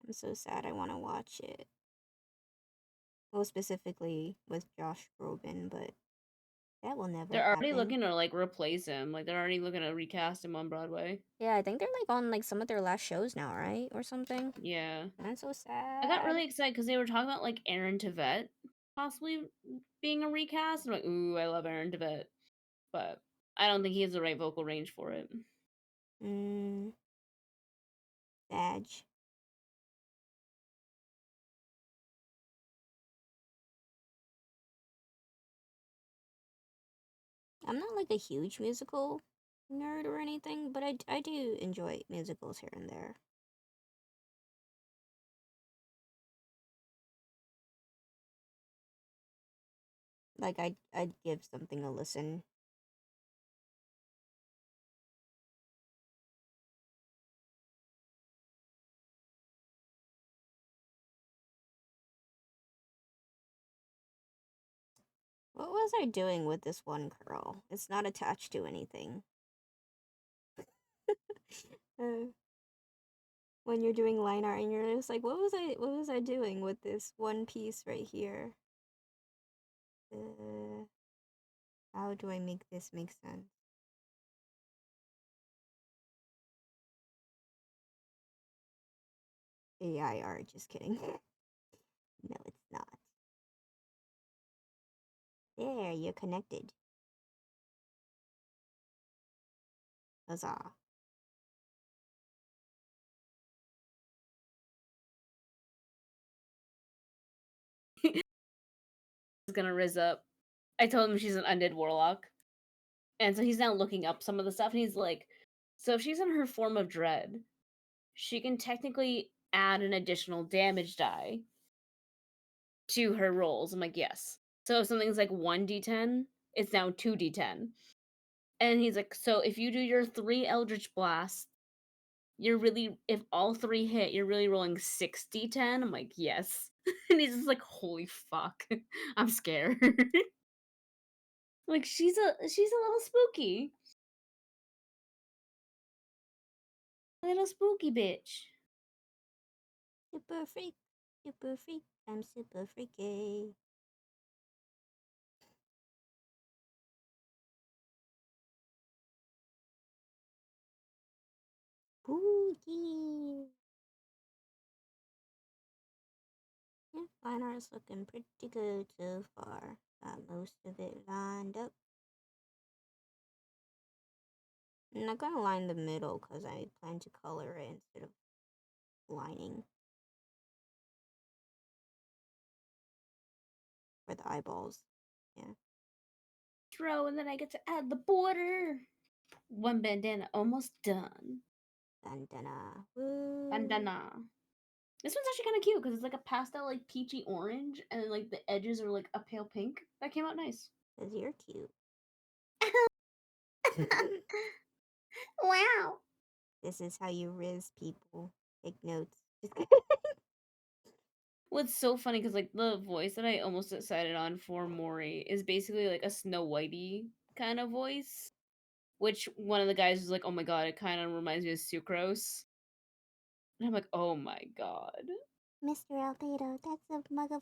I'm so sad. I want to watch it. Well, specifically with Josh Groban, but that will never They're already happen. looking to, like, replace him, like, they're already looking to recast him on Broadway. Yeah, I think they're like on like some of their last shows now, right? Or something. Yeah. That's so I got sad. really excited because they were talking about, like, Aaron Tveit possibly being a recast. I'm like, "Ooh, I love Aaron Tveit," but I don't think he has the right vocal range for it. Mm, Badge. I'm not like a huge musical nerd or anything, but I do enjoy musicals here and there. Like I'd give something a listen. What was I doing with this one curl? It's not attached to anything. uh, when you're doing line art and you're just like, what was I doing with this one piece right here? Uh, how do I make this make sense? AI art, just kidding. No, it's not. There, you're connected. Huzzah. He's gonna rizz up. I told him she's an undead warlock, and so he's now looking up some of the stuff, and he's like, "So if she's in her form of dread, she can technically add an additional damage die to her rolls." I'm like, "Yes." So if something's like 1d10, it's now 2d10. And he's like, "So if you do your 3 Eldritch Blasts, you're really if all 3 hit, you're really rolling 6d10?" I'm like, "Yes." And he's just like, "Holy fuck. I'm scared." Like, she's a little spooky. Little spooky bitch. Super freak, super freak. I'm super freaky. line art's looking pretty good so far. Got most of it lined up. I'm not gonna line the middle because I plan to color it instead of lining for the eyeballs. Yeah. Throw, and then I get to add the border. One bandana almost done. Bandana. Woo. Bandana. This one's actually kind of cute because it's like a pastel, like peachy orange, and then, like the edges are like a pale pink. That came out nice. Because you're cute. Wow. This is how you riz people. Take notes. What's so funny because like the voice that I almost decided on for Maury is basically like a Snow Whitey kind of voice. Which one of the guys was like, "Oh my god, it kind of reminds me of Sucrose." And I'm like, "Oh my god." Mr. Albedo, that's a mug of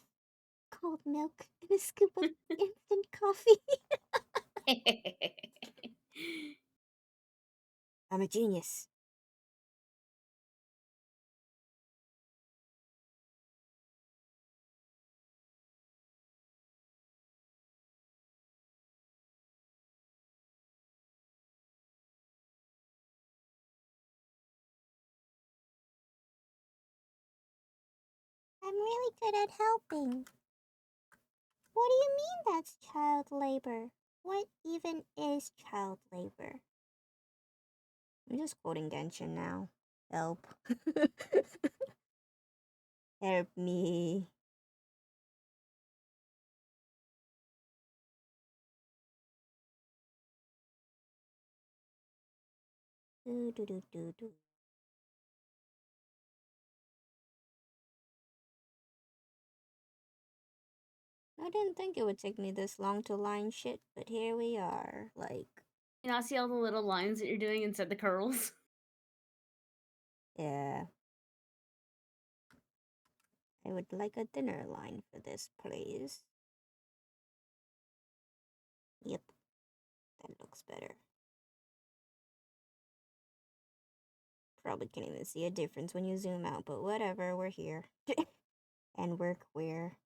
cold milk and a scoop of instant coffee. I'm a genius. I'm really good at helping. What do you mean that's child labor? What even is child labor? I'm just quoting Genshin now. Help. Help me. Do, do, do, do, do. I didn't think it would take me this long to line shit, but here we are. Like, You now see all the little lines that you're doing inside the curls. yeah. I would like a dinner line for this, please. Yep, that looks better. Probably can't even see a difference when you zoom out, but whatever, we're here. And we're queer.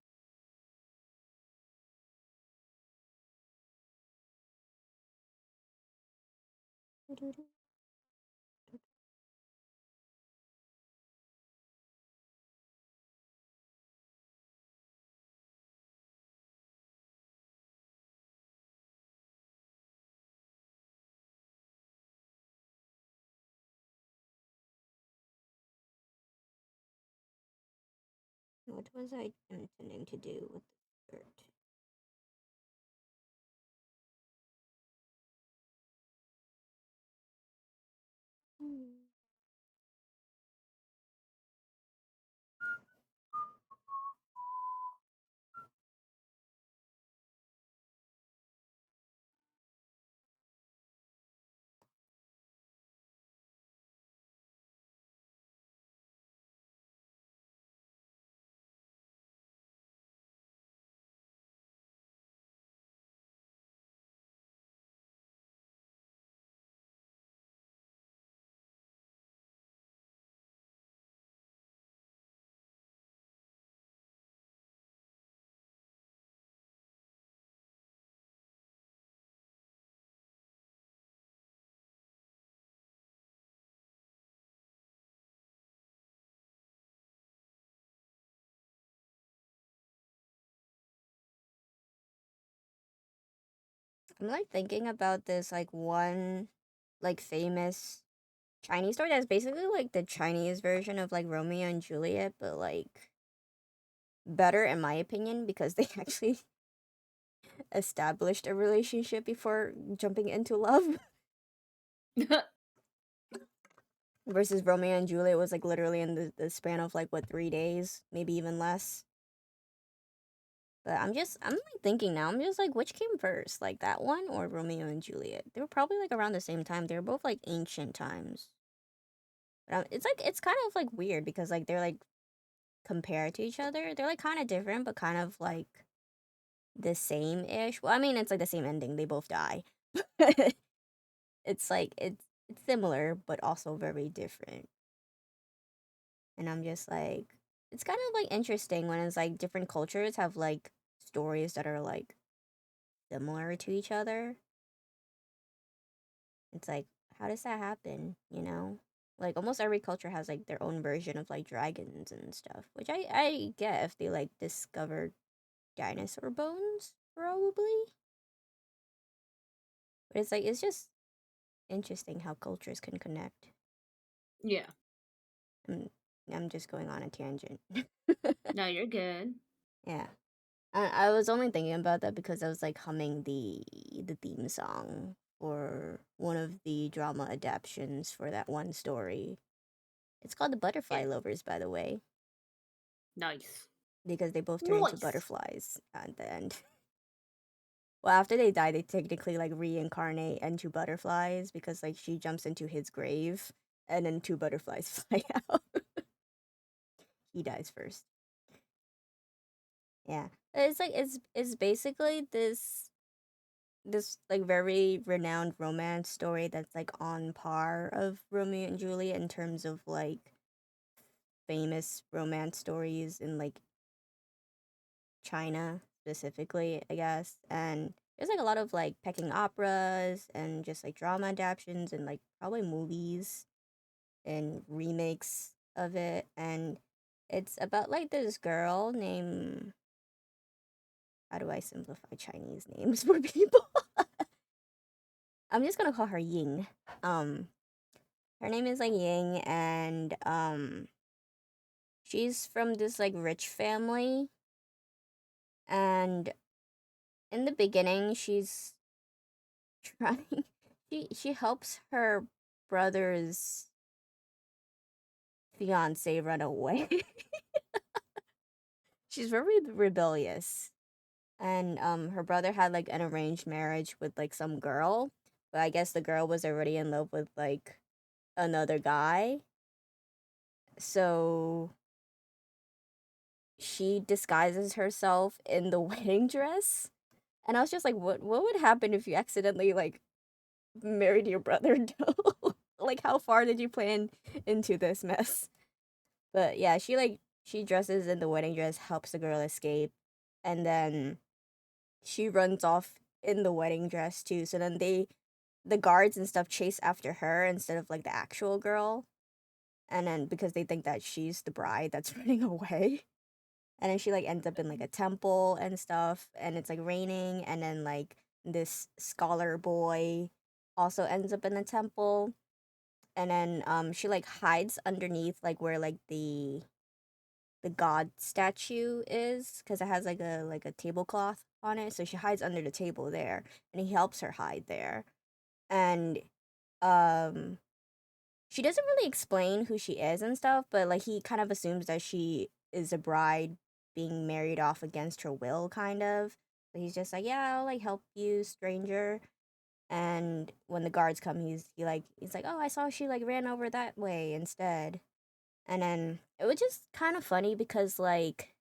What was I intending to do with the shirt? I'm like thinking about this like one like famous Chinese story that's basically like the Chinese version of like Romeo and Juliet, but like better in my opinion because they actually established a relationship before jumping into love. Versus Romeo and Juliet was like literally in the span of like what 3 days, maybe even less. But I'm like thinking now. I'm just like, which came first, like that one or Romeo and Juliet? They were probably like around the same time. They were both like ancient times. But it's like it's kind of like weird because like they're like compared to each other. They're like kind of different, but kind of like the same ish. Well, I mean, it's like the same ending. They both die. It's like it's similar, but also very different. And I'm just like, it's kind of like interesting when it's like different cultures have like stories that are like similar to each other. It's like, how does that happen? You know, like almost every culture has like their own version of like dragons and stuff, which I get if they like discovered dinosaur bones, probably. But it's like it's just interesting how cultures can connect. Yeah. I'm, I'm just going on a tangent. No, you're good. Yeah. I was only thinking about that because I was like humming the theme song for one of the drama adaptations for that one story. It's called The Butterfly Yeah. Lovers, by the way, Nice. because they both turn into Nice. butterflies at the end. Well, after they die, they technically like reincarnate into butterflies because like she jumps into his grave and then two butterflies fly out. He dies first. Yeah. It's like it's basically this like very renowned romance story that's like on par of Romeo and Juliet in terms of like famous romance stories in like China specifically, I guess. And there's like a lot of like Peking operas and just like drama adaptations and like probably movies and remakes of it. And it's about like this girl named, how do I simplify Chinese names for people? I'm just gonna call her Ying. Um, her name is like Ying, and she's from this like rich family, and in the beginning, she's trying. She helps her brother's fiance run away. She's very rebellious, and her brother had like an arranged marriage with like some girl, but I guess the girl was already in love with like another guy, so she disguises herself in the wedding dress. And I was just like, what would happen if you accidentally like married your brother? No. Like how far did you plan into this mess? But yeah, she dresses in the wedding dress, helps the girl escape, and then she runs off in the wedding dress too. So then the guards and stuff chase after her instead of like the actual girl. And then because they think that she's the bride that's running away. And then she like ends up in like a temple and stuff, and it's like raining, and then like this scholar boy also ends up in the temple, and then she like hides underneath like where like the god statue is, because it has like a tablecloth on it, so she hides under the table there, and he helps her hide there. And um she doesn't really explain who she is and stuff, but like he kind of assumes that she is a bride being married off against her will, kind of. So he's just like, yeah, I'll like help you, stranger. And when the guards come, he's like, oh, I saw she like ran over that way instead. And then it was just kind of funny because like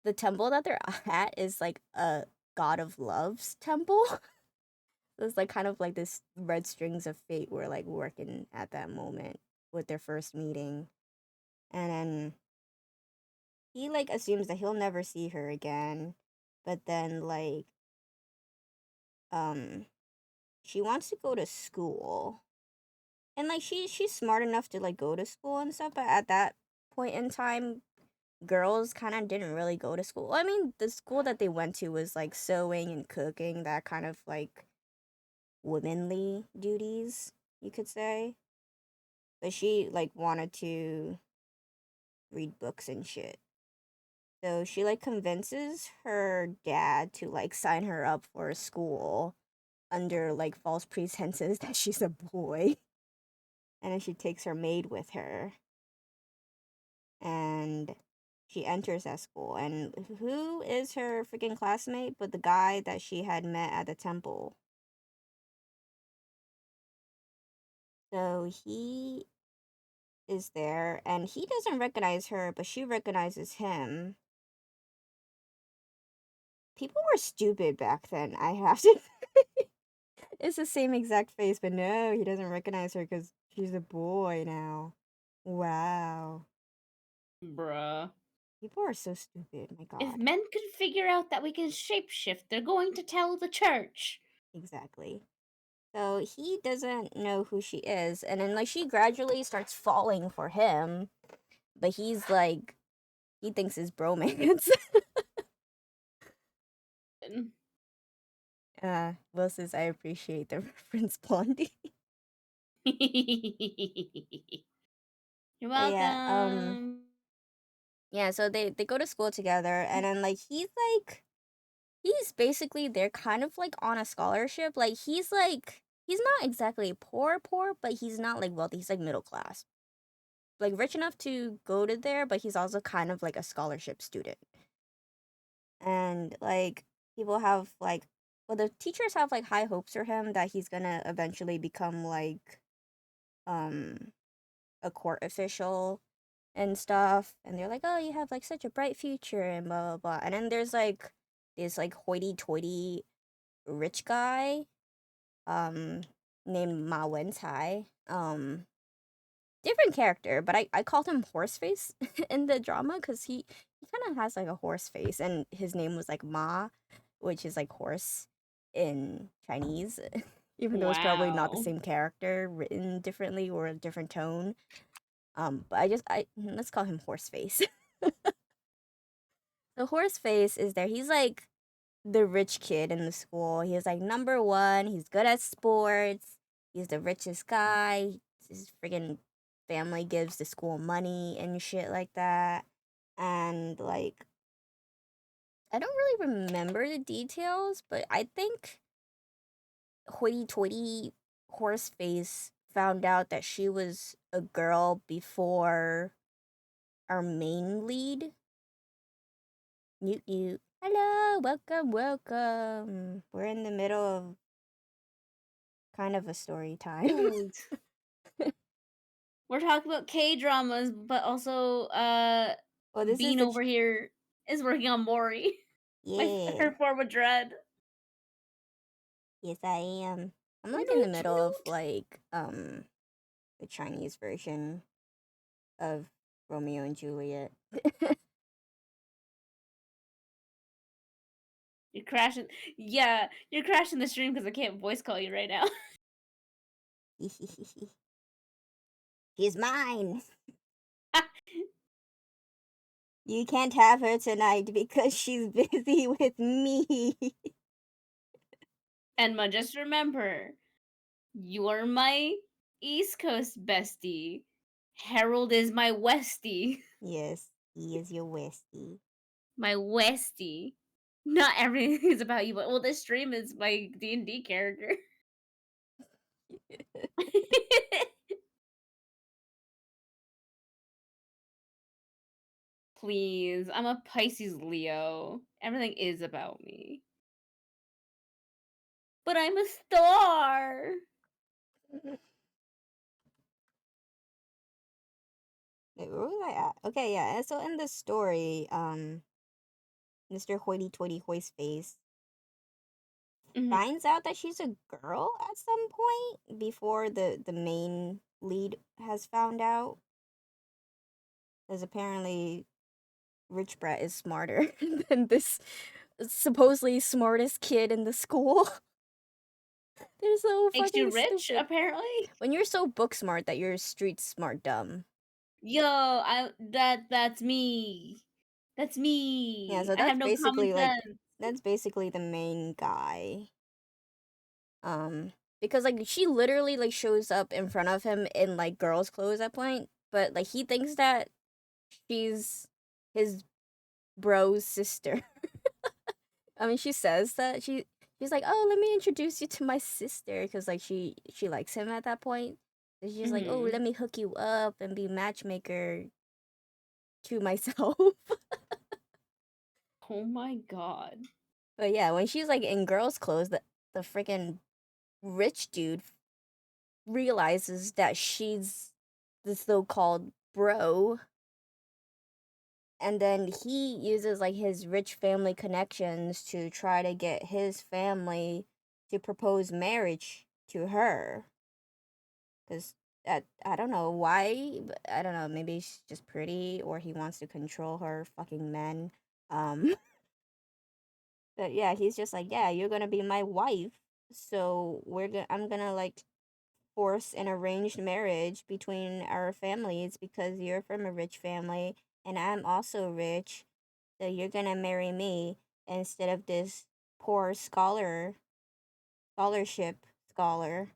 the temple that they're at is like a god of love's temple. It's like kind of like this red strings of fate were like working at that moment with their first meeting. And then he like assumes that he'll never see her again. But then like um she wants to go to school. And like she's smart enough to like go to school and stuff, but at that point in time, girls kind of didn't really go to school. I mean, the school that they went to was like sewing and cooking, that kind of like womanly duties, you could say. But she like wanted to read books and shit. So she like convinces her dad to like sign her up for a school under like false pretenses that she's a boy. And then she takes her maid with her. And she enters that school. And who is her freaking classmate but the guy that she had met at the temple? So he is there and he doesn't recognize her, but she recognizes him. People were stupid back then, I have to say. It's the same exact face, but no, he doesn't recognize her because she's a boy now. Wow. Bruh. People are so stupid. My If God. men could figure out that we can shapeshift, they're going to tell the church. Exactly. So he doesn't know who she is, and then like she gradually starts falling for him, but he's like he thinks it's bromance. Will says I appreciate the reference, Blondie. You're But yeah, welcome. yeah. So they go to school together, and then like he's basically they're kind of like on a scholarship. Like he's not exactly poor, but he's not like wealthy. He's like middle class, like rich enough to go to there, but he's also kind of like a scholarship student. And like people have like, well, the teachers have like high hopes for him that he's gonna eventually become like um a court official and stuff. And they're like, oh, you have like such a bright future and blah blah blah. And then there's like this like hoity-toity rich guy um named Ma Wen-tai. Different character, but I called him Horseface in the drama because he kind of has like a horse face, and his name was like Ma, which is like horse in Chinese, even though it's probably not the Wow. same character written differently or a different tone. But I let's call him Horseface. The Horseface is there. He's like the rich kid in the school. He's like number one. He's good at sports. He's the richest guy. His friggin' family gives the school money and shit like that. And like, I don't really remember the details, but I think Hoity Toity Horseface found out that she was a girl before our main lead. Newt Newt. Hello, welcome. We're in the middle of kind of a story time. Dude. We're talking about K dramas, but also Well, this is Bean the over here is working on Mori. My yeah. her form of dread. Yes, I am. I'm like in the Newt middle of Newt. like the Chinese version of Romeo and Juliet. You're crashing. Yeah, you're crashing the stream because I can't voice call you right now. She's mine. You can't have her tonight because she's busy with me. Enma, just remember, you're my East Coast bestie. Harold is my Westie. Yes, he is your Westie. My Westie. Not everything is about you, but well, this stream is my D&D character. Please, I'm a Pisces Leo. Everything is about me. But I'm a star. Wait, where was I at? Okay, yeah. And so in the story, Mr. Hoity Toity Hoistface Mhm. finds out that she's a girl at some point before the main lead has found out. Because apparently Rich Brett is smarter than this supposedly smartest kid in the school. They're so Makes you fucking rich, stupid. apparently. When you're so book smart that you're street smart dumb. Yo, that's me. That's Yeah, me. so I have no common sense. that's basically the main guy. Because like she literally like shows up in front of him in like girls' clothes at point, but like he thinks that she's his bro's sister. I mean, she says that she's like, "Oh, let me introduce you to my sister," because like she likes him at that point. So she's like, "Oh, Mhm. let me hook you up and be matchmaker to myself." Oh my god. But yeah, when she's like in girls' clothes, the freaking rich dude realizes that she's the so-called bro, and then he uses like his rich family connections to try to get his family to propose marriage to her, because I don't know why, but I don't know, maybe she's just pretty or he wants to control her fucking men. Um but yeah, he's just like, "Yeah, you're going to be my wife. So I'm going to like force an arranged marriage between our families because you're from a rich family and I'm also rich. So you're going to marry me instead of this poor scholarship scholar."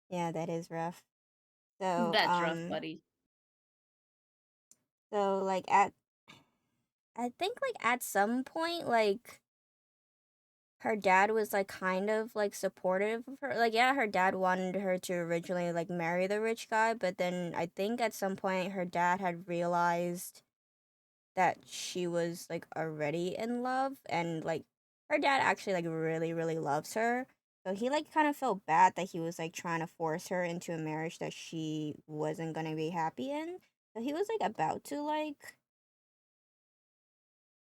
Yeah, that is rough. So, That's rough, buddy. like I think like at some point like her dad was like kind of like supportive of her. Like yeah, her dad wanted her to originally like marry the rich guy, but then I think at some point her dad had realized that she was like already in love and like her dad actually like really really loves her. So he like kind of felt bad that he was like trying to force her into a marriage that she wasn't going to be happy in. So he was like about to like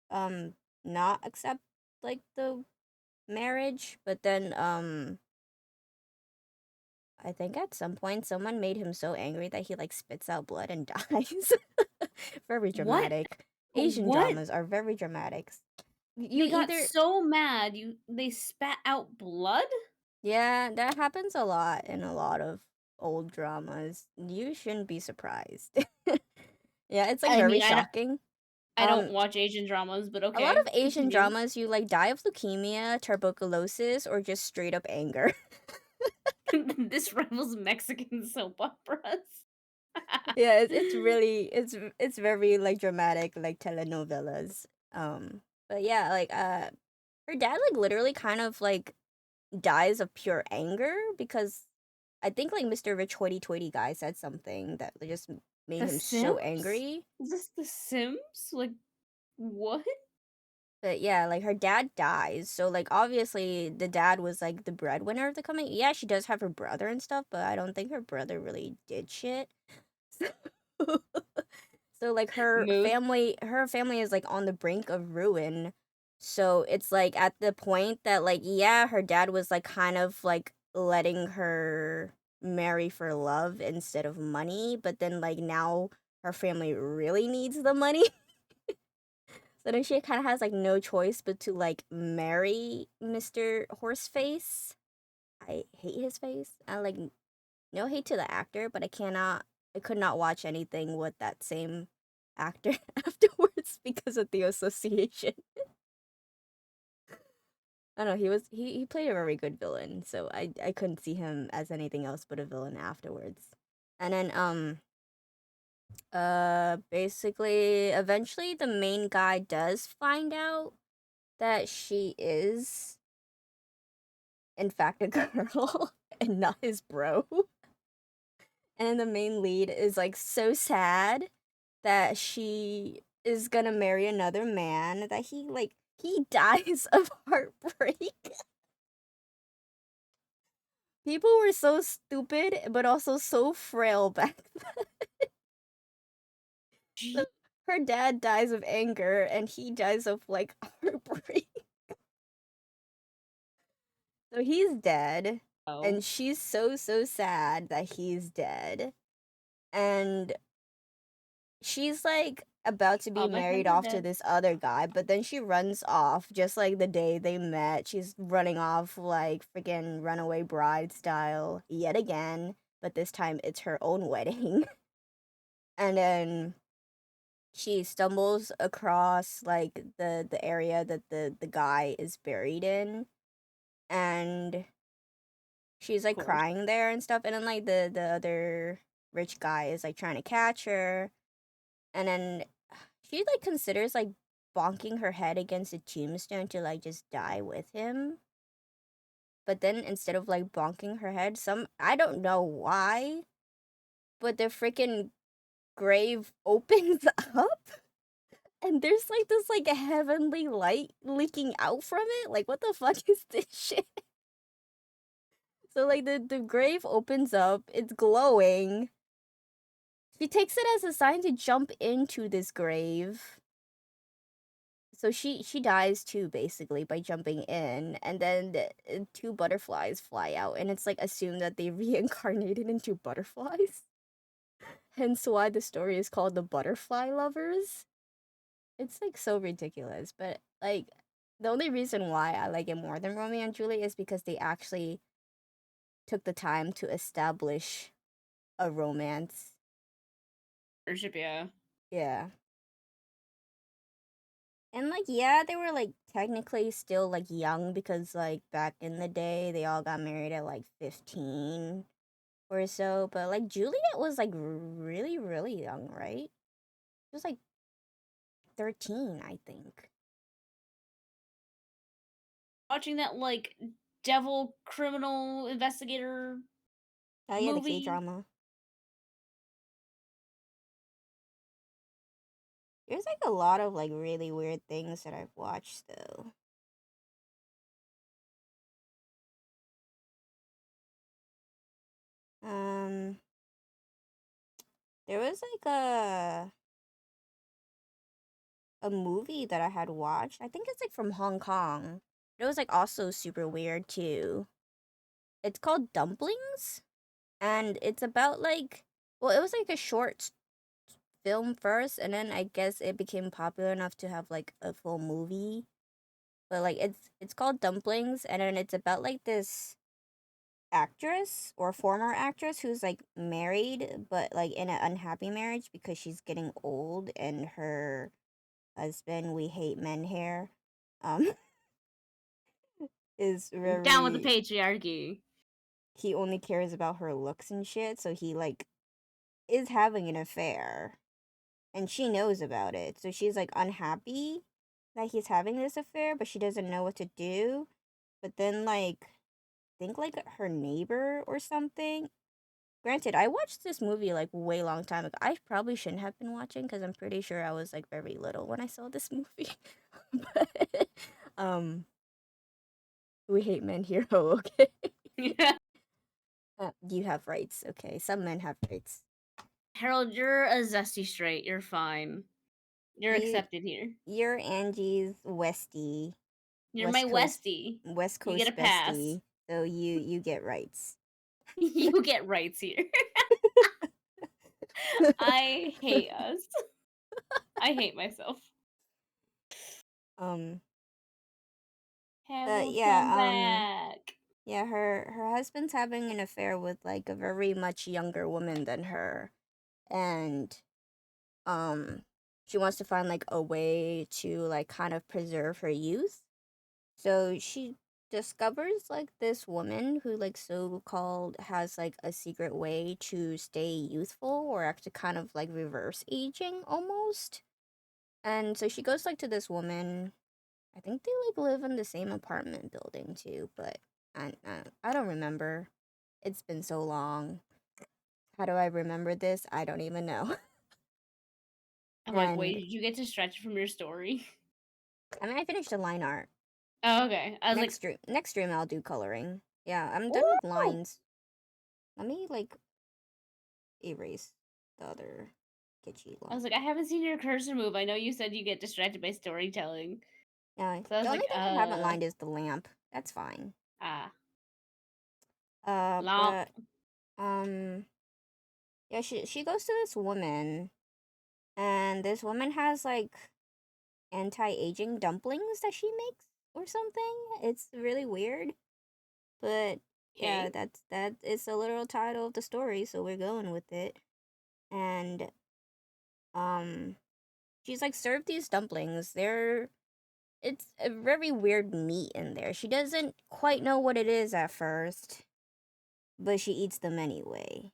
um not accept like the marriage, but then I think at some point someone made him so angry that he like spits out blood and dies. Very What? dramatic. Asian What? dramas are very dramatic. You They got either so mad, they spat out blood? Yeah, that happens a lot in a lot of old dramas. You shouldn't be surprised. Yeah, it's like I very mean, shocking. I don't Um watch Asian dramas, but a lot okay, of Asian continue. dramas you like die of leukemia, tuberculosis, or just straight up anger. This rivals Mexican soap operas. Yeah, it's really it's very like dramatic like telenovelas. But yeah, like her dad like literally kind of like dies of pure anger because I think like Mr. Rich Hoity Toity guy said something that just made The him so Sims? angry. Is this The Sims? Like, what? But yeah, like her dad dies. So like obviously the dad was like the breadwinner of the company. Yeah, she does have her brother and stuff, but I don't think her brother really did shit. So like Mood. her family is like on the brink of ruin. So it's like at the point that like yeah, her dad was like kind of like letting her marry for love instead of money, but then like now her family really needs the money. So then she kind of has like no choice but to like marry Mr. Horseface. I hate his face. I like no hate to the actor, but I could not watch anything with that same actor afterwards because of the association. I don't know, he played a very good villain, so I couldn't see him as anything else but a villain afterwards. And then basically eventually the main guy does find out that she is in fact a girl and not his bro. And then the main lead is like so sad that she is gonna marry another man that he dies of heartbreak. People were so stupid but also so frail back then. So Gee. her dad dies of anger and he dies of like heartbreak. So he's dead Oh. and she's so sad that he's dead. And she's like about to be All my married friends are off to dead. this other guy, but then she runs off just like the day they met. She's running off like freaking runaway bride style yet again, but this time it's her own wedding. And then she stumbles across like the area that the guy is buried in, and she's Of like course. crying there and stuff, and then like the other rich guy is like trying to catch her, and then she like considers like bonking her head against a tombstone to like just die with him. But then instead of like bonking her head, some I don't know why, but the freaking grave opens up and there's like this like heavenly light leaking out from it. Like what the fuck is this shit? So like the grave opens up, it's glowing. She takes it as a sign to jump into this grave. so she dies too basically by jumping in, and then two butterflies fly out, and it's like assumed that they reincarnated into butterflies. Hence why the story is called The Butterfly Lovers. It's like so ridiculous, but like the only reason why I like it more than Romeo and Juliet is because they actually took the time to establish a romance. Worship, yeah. Yeah. And like yeah, they were like technically still like young because like back in the day they all got married at like 15 or so, but like Juliet was like really young, right? She was like 13, I think. Watching that like devil criminal investigator Oh yeah, the movie. K-drama. There's like a lot of like really weird things that I've watched though. Um there was like a movie that I had watched. I think it's like from Hong Kong. It was like also super weird too. It's called Dumplings, and it's about like, well, it was like a short film first, and then I guess it became popular enough to have like a full movie. But like it's called Dumplings, and then it's about like this actress or former actress who's like married but like in an unhappy marriage because she's getting old, and her husband, we hate men here, um is Down with the very, patriarchy. he only cares about her looks and shit, so he like is having an affair, and she knows about it. So she's like unhappy that he's having this affair, but she doesn't know what to do. But then like think like her neighbor or something. Granted, I watched this movie like way long time ago. I probably shouldn't have been watching because I'm pretty sure I was like very little when I saw this movie. But we hate men here. Oh, okay. Yeah. You have rights. Okay, some men have rights. Harold, you're a zesty straight. You're fine. You're You accepted here. you're Angie's Westie, You're my Coast, Westie. West You get a Coast pass. bestie. So you get rights. You get rights here. I hate us. I hate myself. um, but Harold, yeah, come back. yeah, her husband's having an affair with like a very much younger woman than her, and um, she wants to find like a way to like kind of preserve her youth. So she discovers like this woman who like so called has like a secret way to stay youthful or actually kind of like reverse aging almost. And so she goes like to this woman. I think they like live in the same apartment building too, but I don't remember. It's been so long. How do I remember this? I don't even know. I'm like, wait, And did you get to stretch from your story? I mean, I finished the line art. Oh, okay. I was like, Next stream I'll do coloring. Yeah, I'm done with ooh. lines. Let me like erase the other kitschy I one. was like, I haven't seen your cursor move. I know you said you get distracted by storytelling. Yeah, So I the was only like, thing I haven't lined is the lamp. That's fine. ah, lamp. But um, yeah, she goes to this woman, and this woman has like anti-aging dumplings that she makes or something. It's really weird, but yeah, Okay. that is the literal title of the story, so we're going with it. And um, she's like served these dumplings. It's a very weird meat in there. She doesn't quite know what it is at first, but she eats them anyway.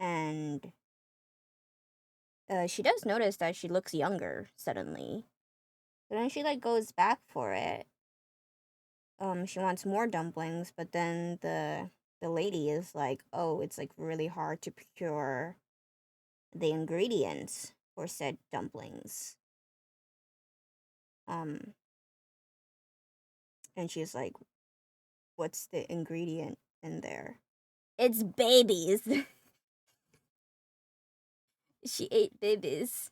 And she does notice that she looks younger suddenly. But then she like goes back for it. She wants more dumplings, but then the lady is like, "Oh, it's like really hard to procure the ingredients for said dumplings." Um, and she's like, "What's the ingredient in there?" It's babies. She ate babies.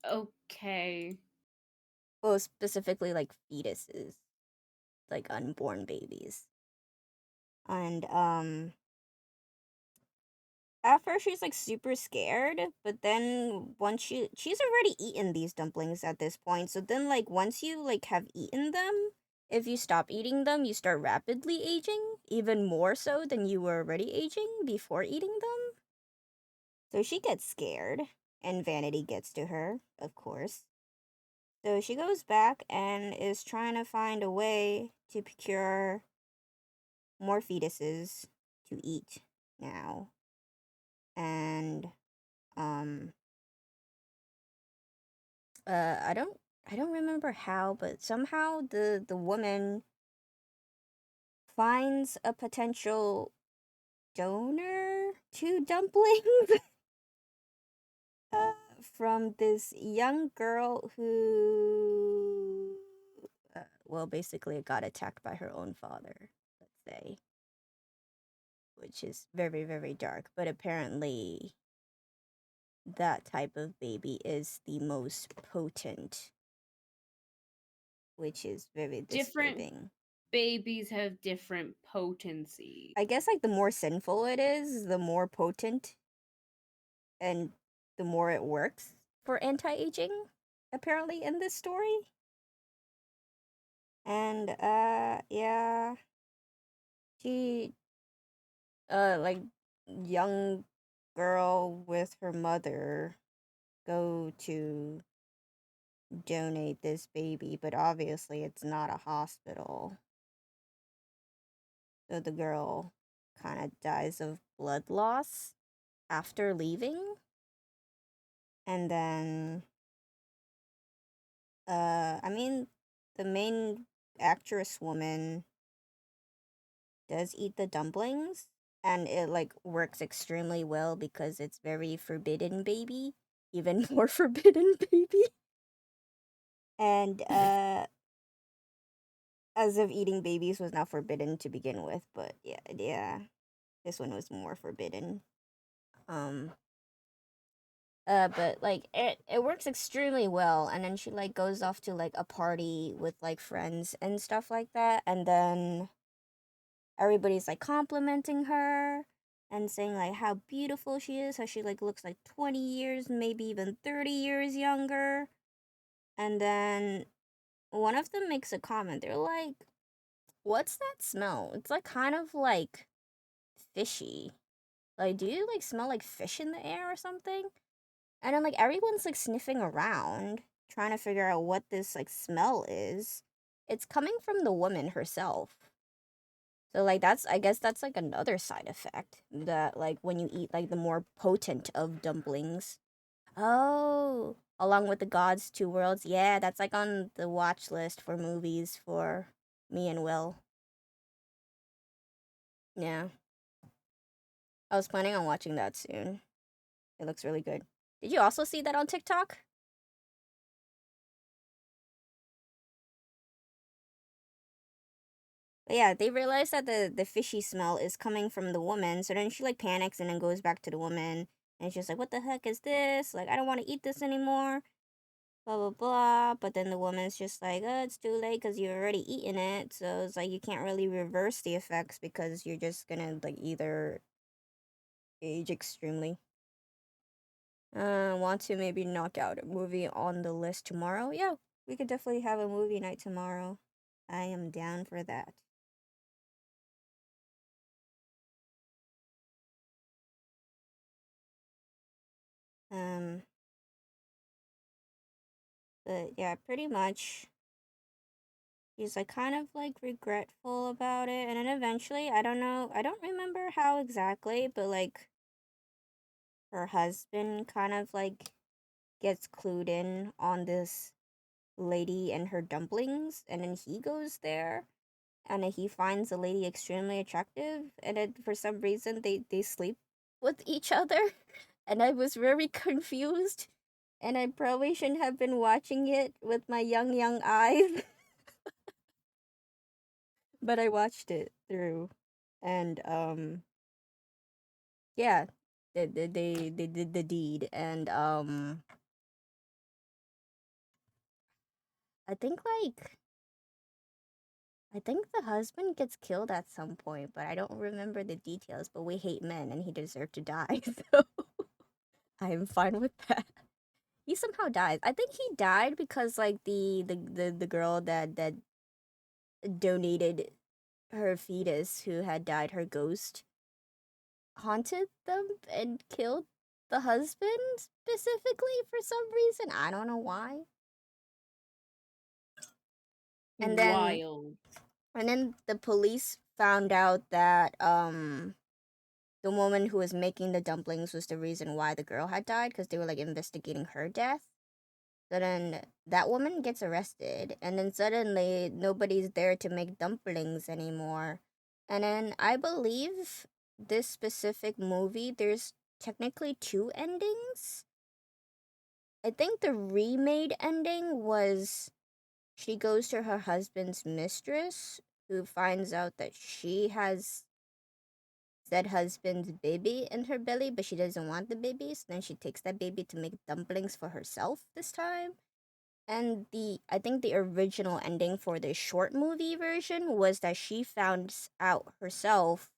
Okay. Well, specifically like fetuses, like unborn babies. And at first she's like super scared, but then once she's already eaten these dumplings at this point. So then like once you like have eaten them, if you stop eating them, you start rapidly aging, even more so than you were already aging before eating them. So she gets scared, and vanity gets to her, of course. So she goes back and is trying to find a way to procure more fetuses to eat now. And um I don't remember how, but somehow the woman finds a potential donor to dumplings from this young girl who well basically got attacked by her own father, let's say, which is very very dark, but apparently that type of baby is the most potent, which is very Different disturbing. babies have different potency. I guess like the more sinful it is, the more potent and the more it works for anti-aging, apparently in this story. And yeah, she like young girl with her mother go to donate this baby, but obviously it's not a hospital. So the girl kind of dies of blood loss after leaving. And then I mean, the main actress woman does eat the dumplings, and it like works extremely well because it's very forbidden baby, even more forbidden baby. And as if eating babies was not forbidden to begin with, but yeah, this one was more forbidden. Um but like it works extremely well, and then she like goes off to like a party with like friends and stuff like that, and then everybody's like complimenting her and saying like how beautiful she is, how she like looks like 20 years, maybe even 30 years younger. And then one of them makes a comment. They're like, "What's that smell? It's like kind of like fishy. Like, do you like smell like fish in the air or something?" And then like everyone's like sniffing around, trying to figure out what this like smell is. It's coming from the woman herself. So like that's I guess that's like another side effect that like when you eat like the more potent of dumplings. Oh, along with the Gods Two Worlds. Yeah, that's like on the watch list for movies for me and Will. Yeah. I was planning on watching that soon. It looks really good. Did you also see that on TikTok? But yeah, they realize that the fishy smell is coming from the woman, so then she like panics and then goes back to the woman and she's like, "What the heck is this? Like I don't want to eat this anymore." Blah blah blah. But then the woman's just like, "Oh, it's too late because you've already eaten it." So it's like you can't really reverse the effects because you're just gonna like either age extremely. Want to maybe knock out a movie on the list tomorrow? Yeah, we could definitely have a movie night tomorrow. I am down for that. Um, but yeah, pretty much. She's like kind of like regretful about it, and then eventually, I don't know, I don't remember how exactly, but like her husband kind of like gets clued in on this lady and her dumplings, and then he goes there and then he finds the lady extremely attractive, and then for some reason they sleep with each other. And I was very confused, and I probably shouldn't have been watching it with my young eyes. But I watched it through, and yeah, they did the deed, and I think the husband gets killed at some point, but I don't remember the details. But we hate men, and he deserved to die, so I am fine with that. He somehow dies. I think he died because like the girl that donated her fetus who had died, her ghost haunted them and killed the husband specifically for some reason. I don't know why. And then Wild. the police found out that the woman who was making the dumplings was the reason why the girl had died because they were like investigating her death. So then that woman gets arrested, and then suddenly nobody's there to make dumplings anymore. And then I believe this specific movie, there's technically two endings. I think the remade ending was she goes to her husband's mistress, who finds out that she has said husband's baby in her belly, but she doesn't want the baby. So then she takes that baby to make dumplings for herself this time. And I think the original ending for the short movie version was that she found out herself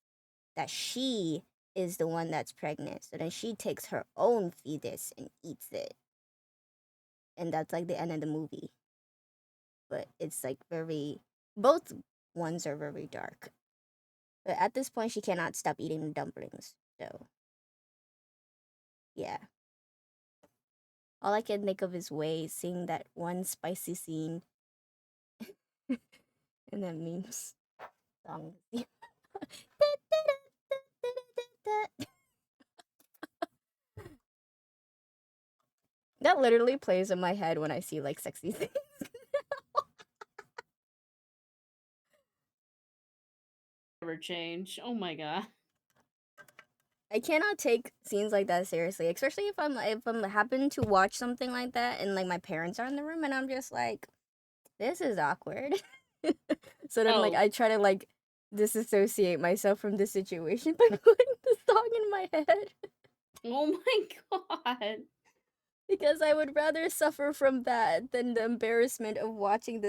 that she is the one that's pregnant. So then she takes her own fetus and eats it. And that's like the end of the movie. But it's like both ones are very dark. But at this point, she cannot stop eating the dumplings. So, yeah. All I can think of is Way seeing that one spicy scene and that memes song. That literally plays in my head when I see like sexy things. Never change. Oh my god. I cannot take scenes like that seriously, especially if I'm happen to watch something like that and like my parents are in the room and I'm just like, this is awkward. So then like Oh. I try to like disassociate myself from the situation by putting the song in my head Oh my god. because I would rather suffer from that than the embarrassment of watching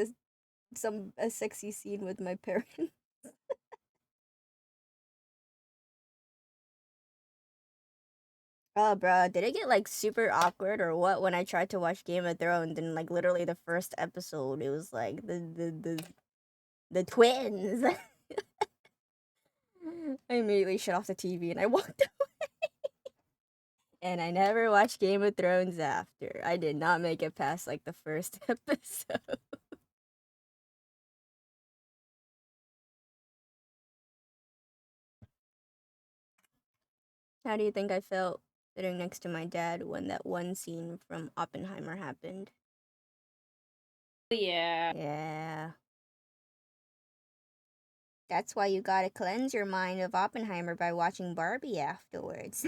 a sexy scene with my parents. Oh, bro, did it get like super awkward or what when I tried to watch Game of Thrones and like literally the first episode it was like the twins. I immediately shut off the TV and I walked away. And I never watched Game of Thrones after. I did not make it past like the first episode. How do you think I felt sitting next to my dad when that one scene from Oppenheimer happened? Yeah. Yeah. That's why you gotta cleanse your mind of Oppenheimer by watching Barbie afterwards.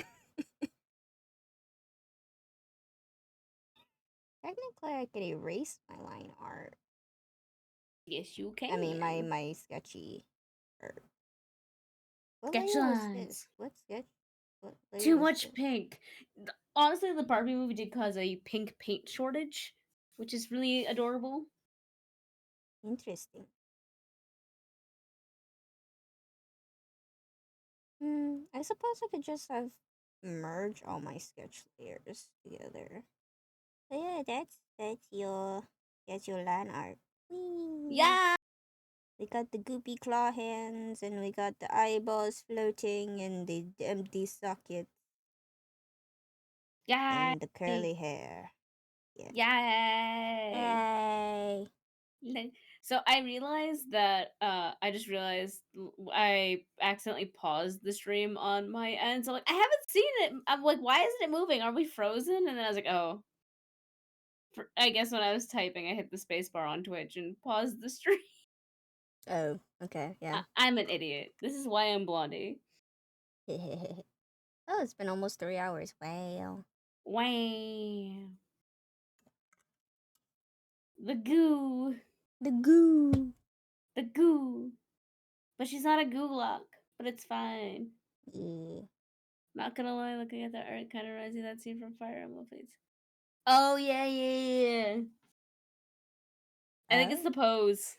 Technically, I could erase my line art. Yes, you I mean, my can. my sketchy art. What Sketch layer was this? lines. What sketch? What layer Too was much this? pink. Honestly, the Barbie movie did cause a pink paint shortage, which is really adorable. Interesting. I suppose I could just have merge all my sketch layers together. So yeah, that's your line art. Whee! Yeah. We got the goopy claw hands, and we got the eyeballs floating, and the empty socket, Yay. and the curly hair. Yeah. Yay. Yay! So I realized that I just realized I accidentally paused the stream on my end. So like I haven't seen it. I'm like, why isn't it moving? Are we frozen? And then I was like, oh. I guess when I was typing, I hit the space bar on Twitch and paused the stream. Oh, okay, yeah. I'm an idiot. This is why I'm Blondie. Oh, it's been almost 3 hours. Wow. Wow. The goo. The goo. The goo. But she's not a gulak. But it's fine. Yeah. Not gonna lie, looking at that art kind of reminds me of that scene from Fire Emblem Fates. Oh yeah, yeah, yeah. I think it's the pose.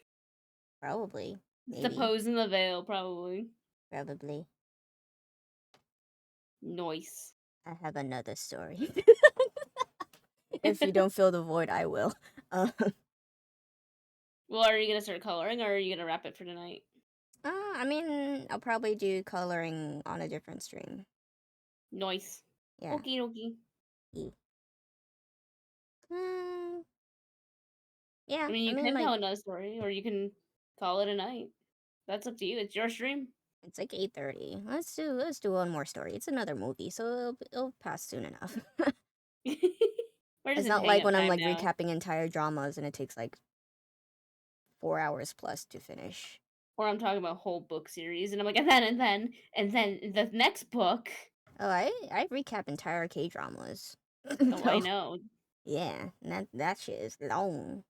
Probably. It's the Maybe. pose in the veil, probably. Probably. Noise. I have another story. If you don't fill the void, I will. Uh, Well, are you gonna start coloring, or are you gonna wrap it for tonight? I mean, I'll probably do coloring on a different stream. Noise. Yeah. Okie dokie. E. Mm, yeah, I mean, I you mean, can like, tell another story, or you can call it a night. That's up to you. It's your stream. it's like 8:30. Let's do one more story. It's another movie, so it'll pass soon enough. We're just It's in not like hang up when I'm time like now. recapping entire dramas and it takes like 4 hours plus to finish. Or I'm talking about whole book series, and I'm like, and then the next book. Oh, I recap entire K dramas. Oh, I So know. yeah, that shit is long.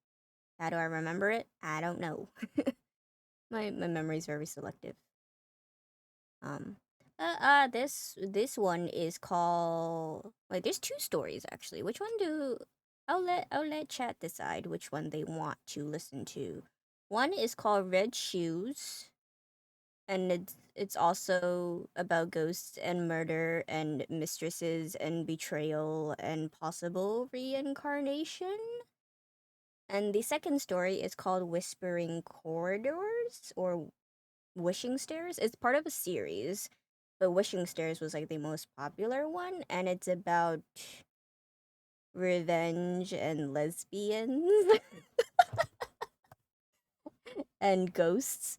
How do I remember it? I don't know. My memory is very selective. Um, this one is called. Wait, there's two stories actually. Which one do? I'll let chat decide which one they want to listen to. One is called Red Shoes, and it's also about ghosts and murder and mistresses and betrayal and possible reincarnation. And the second story is called Whispering Corridors or Wishing Stairs. It's part of a series, but Wishing Stairs was like the most popular one, and it's about revenge and lesbians and ghosts.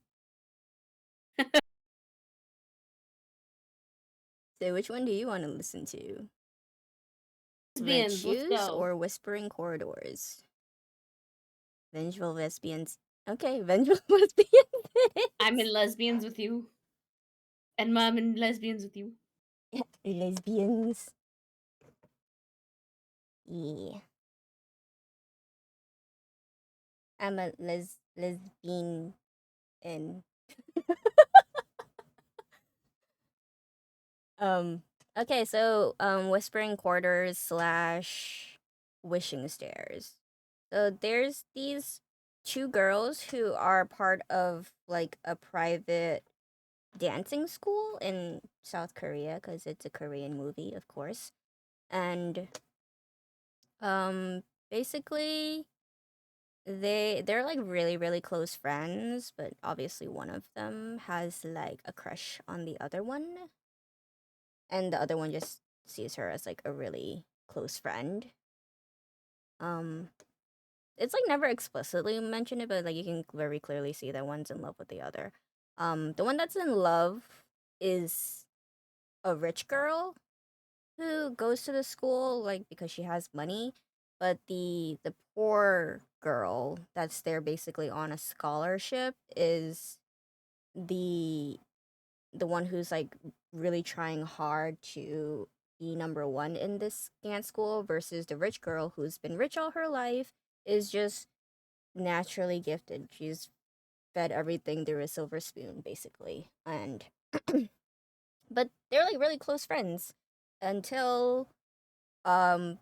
So, which one do you want to listen to? Red Lesbians, let's Shoes go. or Whispering Corridors? Vengeful lesbians. Okay, vengeful lesbians. it I'm is. in lesbians with you, and mom in lesbians with you. Lesbians. Yeah, I'm a lesbian and Um. Okay, so Whispering Quarters slash Wishing Stairs. So there's these two girls who are part of like a private dancing school in South Korea because it's a Korean movie, of course. And um, basically they're like really close friends, but obviously one of them has like a crush on the other one, and the other one just sees her as like a really close friend. Um, it's like never explicitly mentioned it, but like you can very clearly see that one's in love with the other. The one that's in love is a rich girl who goes to the school like because she has money, but the poor girl that's there basically on a scholarship is the the one who's like really trying hard to be number one in this dance school versus the rich girl who's been rich all her life is just naturally gifted. She's fed everything through a silver spoon, basically. And but they're like really close friends until um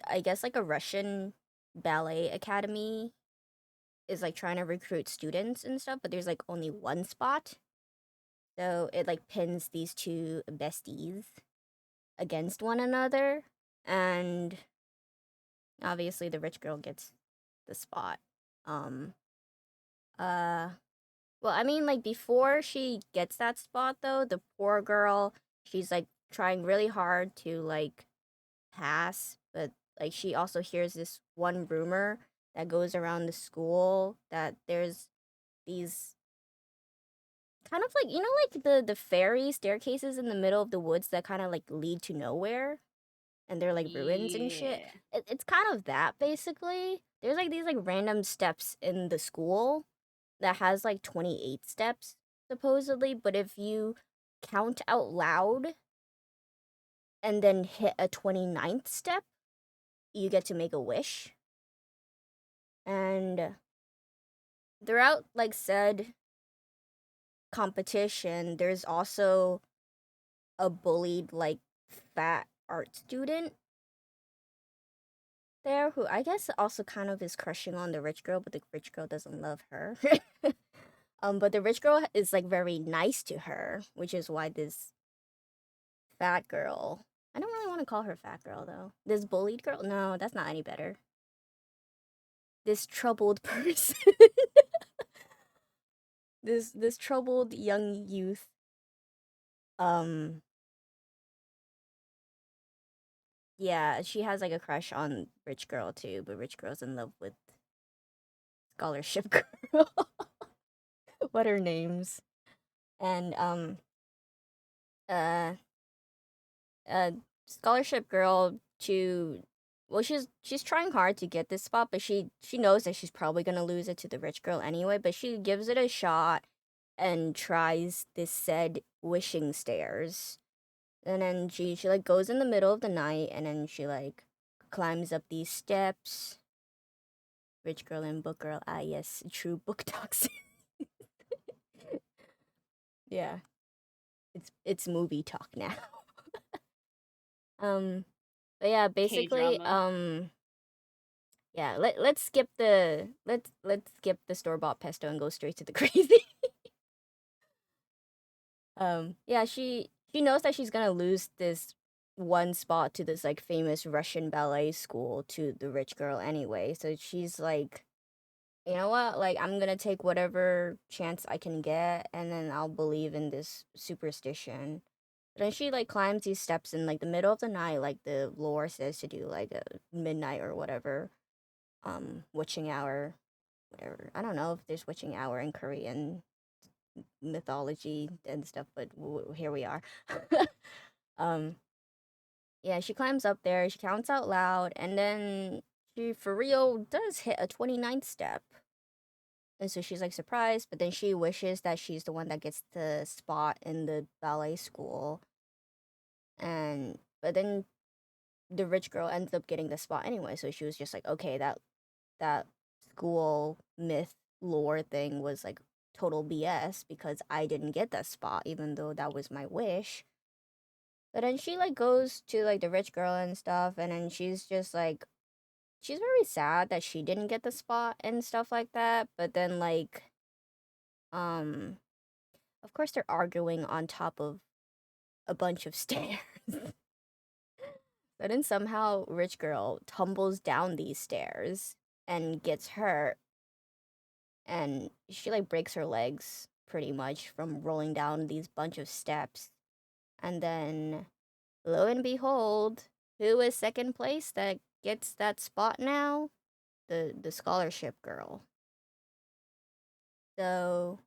I guess like a Russian ballet academy is like trying to recruit students and stuff, but there's like only one spot. So it like pins these two besties against one another, and obviously the rich girl gets the spot. Um uh well, I mean like before she gets that spot though, the poor girl, she's like trying really hard to like pass, but like she also hears this one rumor that goes around the school that there's these kind of like like the fairy staircases in the middle of the woods that kind of like lead to nowhere and they're like ruins and shit. Yeah. It's kind of that basically. There's like these like random steps in the school that has like 28 steps supposedly, but if you count out loud and then hit a 29th step, you get to make a wish. And throughout like said competition, there's also a bullied like fat art student there who I guess also kind of is crushing on the rich girl, but the rich girl doesn't love her. But the rich girl is like very nice to her, which is why this fat girl. I don't really want to call her fat girl though. This bullied girl? No, that's not any better. This troubled person. This troubled young youth. Um yeah, she has like a crush on rich girl too, but rich girl's in love with scholarship girl. What are names? And uh uh scholarship girl to well she's trying hard to get this spot, but she knows that she's probably gonna lose it to the rich girl anyway, but she gives it a shot and tries this said wishing stairs. And then she like goes in the middle of the night and then she like climbs up these steps. Rich girl and book girl, ah yes, true book talks. Yeah, it's movie talk now. um but yeah, K basically drama. yeah, let's skip the store bought pesto and go straight to the crazy. Yeah, she knows that she's gonna lose this one spot to this like famous Russian ballet school to the rich girl anyway. So she's like, you know what? Like I'm gonna take whatever chance I can get, and then I'll believe in this superstition. But then she like climbs these steps in like the middle of the night, like the lore says to do, like a midnight or whatever, witching hour, whatever. I don't know if there's witching hour in Korean mythology and stuff, but here we are. um, yeah, she climbs up there, she counts out loud, and then she for real does hit a 29th step. And so she's like surprised, but then she wishes that she's the one that gets the spot in the ballet school. And but then the rich girl ends up getting the spot anyway, so she was just like, okay, that school myth lore thing was like total BS because I didn't get that spot even though that was my wish. But then she like goes to like the rich girl and stuff, and then she's just like she's very sad that she didn't get the spot and stuff like that. But then like um of course they're arguing on top of a bunch of stairs. But then somehow rich girl tumbles down these stairs and gets hurt, and she like breaks her legs pretty much from rolling down these bunch of steps. And then lo and behold, who is second place that gets that spot now? The scholarship girl. So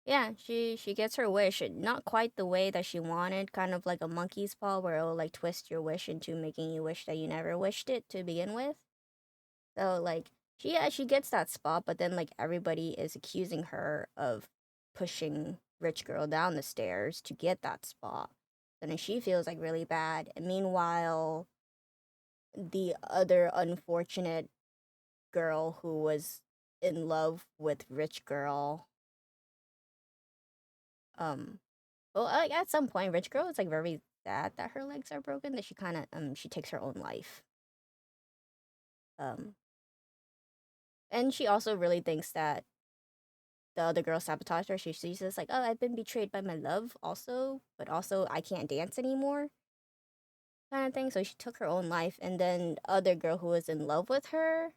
yeah, she gets her wish. Not quite the way that she wanted, kind of like a monkey's paw where it'll like twist your wish into making you wish that you never wished it to begin with. So like she gets that spot, but then like everybody is accusing her of pushing rich girl down the stairs to get that spot. And then she feels like really bad. And meanwhile, the other unfortunate girl who was in love with rich girl, um, well, like at some point, rich girl is like very sad that her legs are broken. That she kind of she takes her own life. Um, and she also really thinks that the other girl sabotaged her. She says like, "Oh, I've been betrayed by my love, also, but also I can't dance anymore," kind of thing. So she took her own life, and then other girl who was in love with her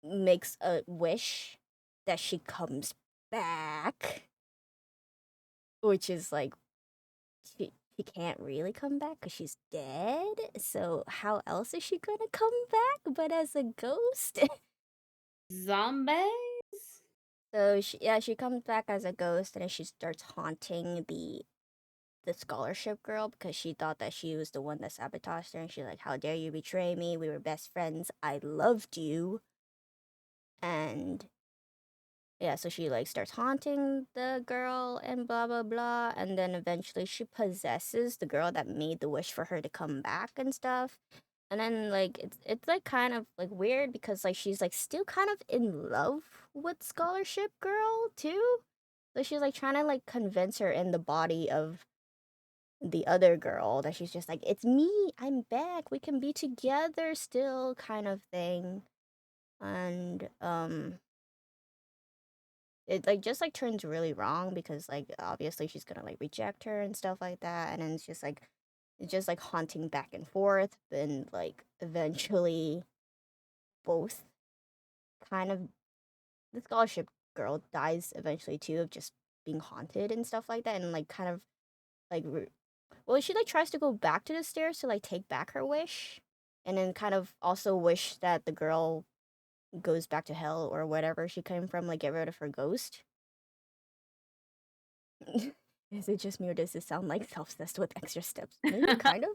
makes a wish that she comes back, which is like she can't really come back because she's dead. So how else is she gonna come back but as a ghost? Zombies? So she comes back as a ghost, and then she starts haunting the scholarship girl because she thought that she was the one that sabotaged her, and she's like, "How dare you betray me? We were best friends. I loved you." And yeah, so she like starts haunting the girl and blah blah blah, and then eventually she possesses the girl that made the wish for her to come back and stuff. And then like it's like kind of like weird because like she's like still kind of in love with scholarship girl too. So she's like trying to like convince her in the body of the other girl that she's just like, "It's me, I'm back, we can be together still," kind of thing. And it like just like turns really wrong because like obviously she's gonna like reject her and stuff like that, and then it's just like haunting back and forth, and like eventually both kind of the scholarship girl dies eventually too of just being haunted and stuff like that, and like kind of like well, she like tries to go back to the stairs to like take back her wish, and then kind of also wish that the girl goes back to hell or whatever she came from, like get rid of her ghost. Is it just me or does it sound like self-obsessed with extra steps? Maybe kind of.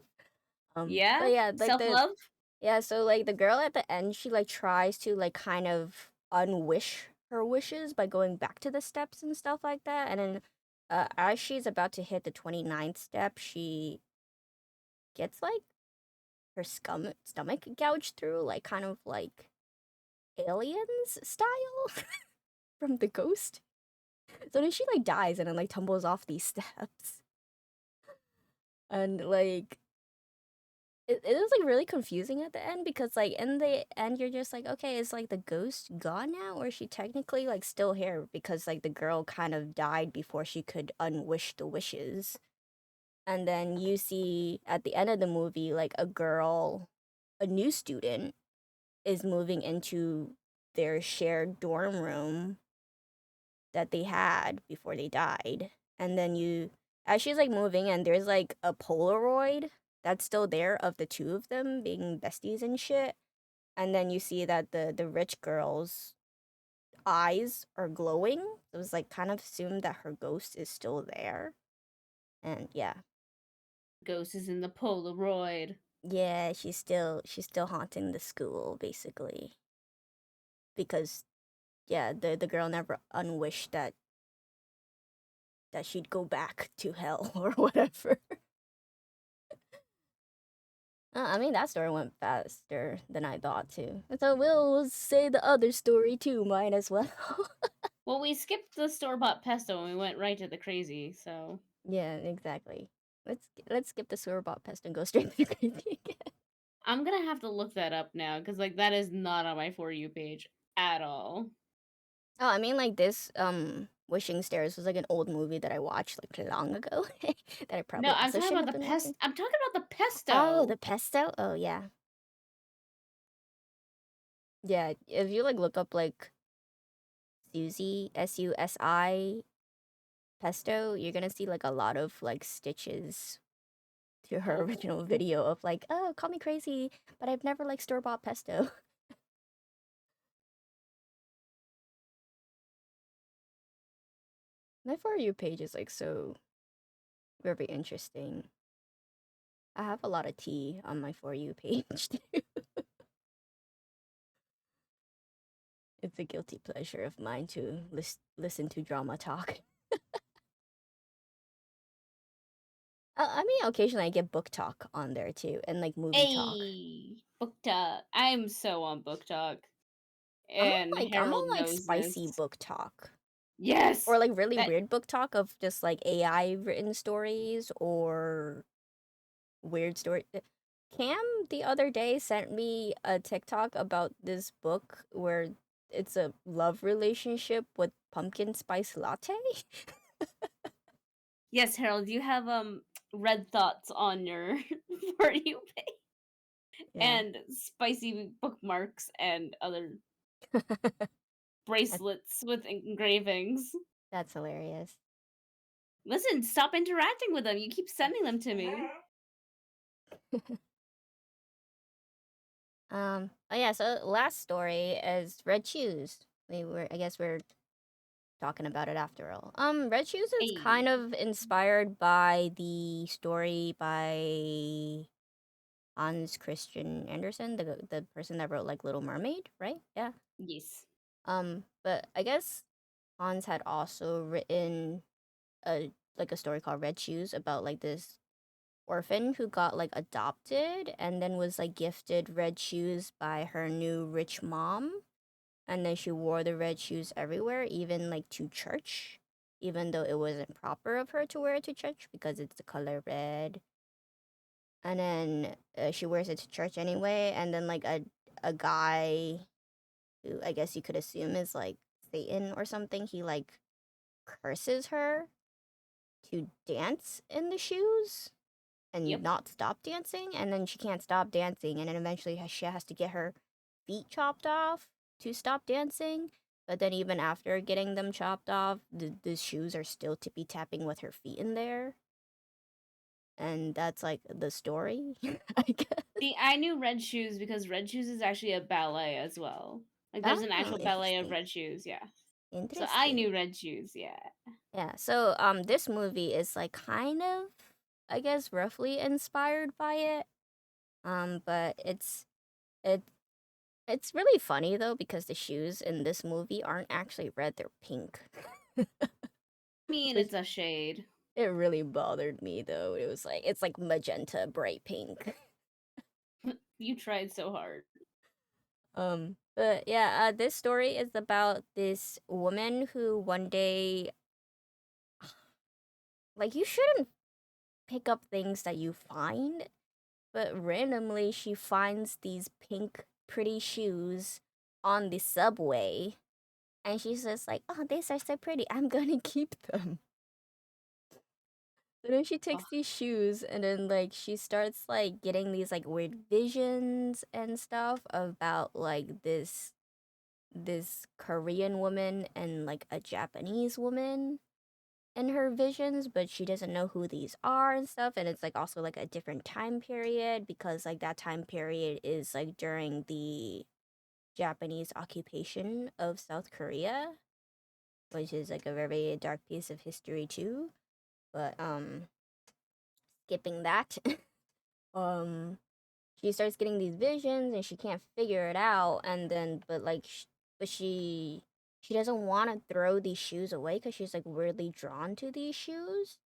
But Yeah, yeah, like self love. yeah, so like the girl at the end, she like tries to like kind of unwish her wishes by going back to the steps and stuff like that. And then as she's about to hit the 29th step, she gets like her stomach gouged through, like kind of like aliens style from the ghost. So then she like dies and then like tumbles off these steps. And like it was like really confusing at the end because like in the end you're just like, okay, is like the ghost gone now, or is she technically like still here because like the girl kind of died before she could unwish the wishes. And then you see at the end of the movie like a new student is moving into their shared dorm room that they had before they died. And then as she's like moving, and there's like a Polaroid that's still there of the two of them being besties and shit. And then you see that the rich girl's eyes are glowing. It was like kind of assumed that her ghost is still there. And yeah. Ghost is in the Polaroid. Yeah, she's still haunting the school basically. Because yeah, the girl never unwished that she'd go back to hell or whatever. I mean, that story went faster than I thought to. So we'll say the other story too, might as well. Well, we skipped the store bought pesto and we went right to the crazy, so Yeah, exactly. Let's skip the sewer bot pest and go straight to the crazy again. I'm gonna have to look that up now because like that is not on my For You page at all. Oh, I mean, like this Wishing Stairs was like an old movie that I watched like long ago that I No, probably I'm also talking shouldn't about have the been pest. watching. I'm talking about the Oh, pesto. the pesto. Oh yeah, yeah. If you like look up like Susie Susi pesto, you're gonna see like a lot of like stitches to her Oh, original video of like, oh, call me crazy, but I've never like store bought pesto. My For You page is like so very interesting. I have a lot of tea on my For You page too. It's a guilty pleasure of mine to listen to drama talk. I mean, occasionally I get book talk on there too, and like movie talk. hey, book talk. I'm so on book talk, I'm and I'm Harold on like knows spicy this. book talk. Or Yes, like really that weird book talk of just like AI written stories or weird story. Cam the other day sent me a TikTok about this book where it's a love relationship with pumpkin spice latte. yes, Harold. You have red thoughts on your For You page Yeah, and spicy bookmarks and other that, bracelets with engravings. that's hilarious. Listen, stop interacting with them. You keep sending them to me. Oh yeah, so last story is Red Shoes. I guess we're talking about it after all. Red Shoes is kind Hey. of inspired by the story by Hans Christian Andersen, the person that wrote like Little Mermaid, right? Yeah. Yes. But I guess Hans had also written a like a story called Red Shoes about like this orphan who got like adopted and then was like gifted red shoes by her new rich mom, and then she wore the red shoes everywhere, even like to church. even though it wasn't proper of her to wear it to church because it's the color red. And then she wears it to church anyway, and then like a guy who I guess you could assume is like Satan or something, he like curses her to dance in the shoes and Yep. not stop dancing, and then she can't stop dancing, and then eventually she has to get her feet chopped off to stop dancing. But then even after getting them chopped off, the shoes are still tippy tapping with her feet in there, and that's like the story, I guess. See, I knew Red Shoes because Red Shoes is actually a ballet as well. Like there's an Oh, actual ballet of interesting. Red Shoes, yeah. So I Interesting. knew Red Shoes, yeah. Yeah. So this movie is like kind of, I guess, roughly inspired by it. But it it's really funny though because the shoes in this movie aren't actually red, they're pink. I mean, Which it's a shade. it really bothered me though. It was like it's like magenta bright pink. You tried so hard. But yeah, this story is about this woman who one day, like, you shouldn't pick up things that you find, but randomly she finds these pink pretty shoes on the subway, and she's just like, "Oh, these are so pretty. I'm gonna keep them." So then she Oh, takes these shoes and then like she starts like getting these like weird visions and stuff about like this Korean woman and like a Japanese woman in her visions, but she doesn't know who these are and stuff. And it's like also like a different time period because like that time period is like during the Japanese occupation of South Korea, which is like a very dark piece of history too. But skipping that, um she starts getting these visions and she can't figure it out, and then but she doesn't want to throw these shoes away because she's like weirdly drawn to these shoes,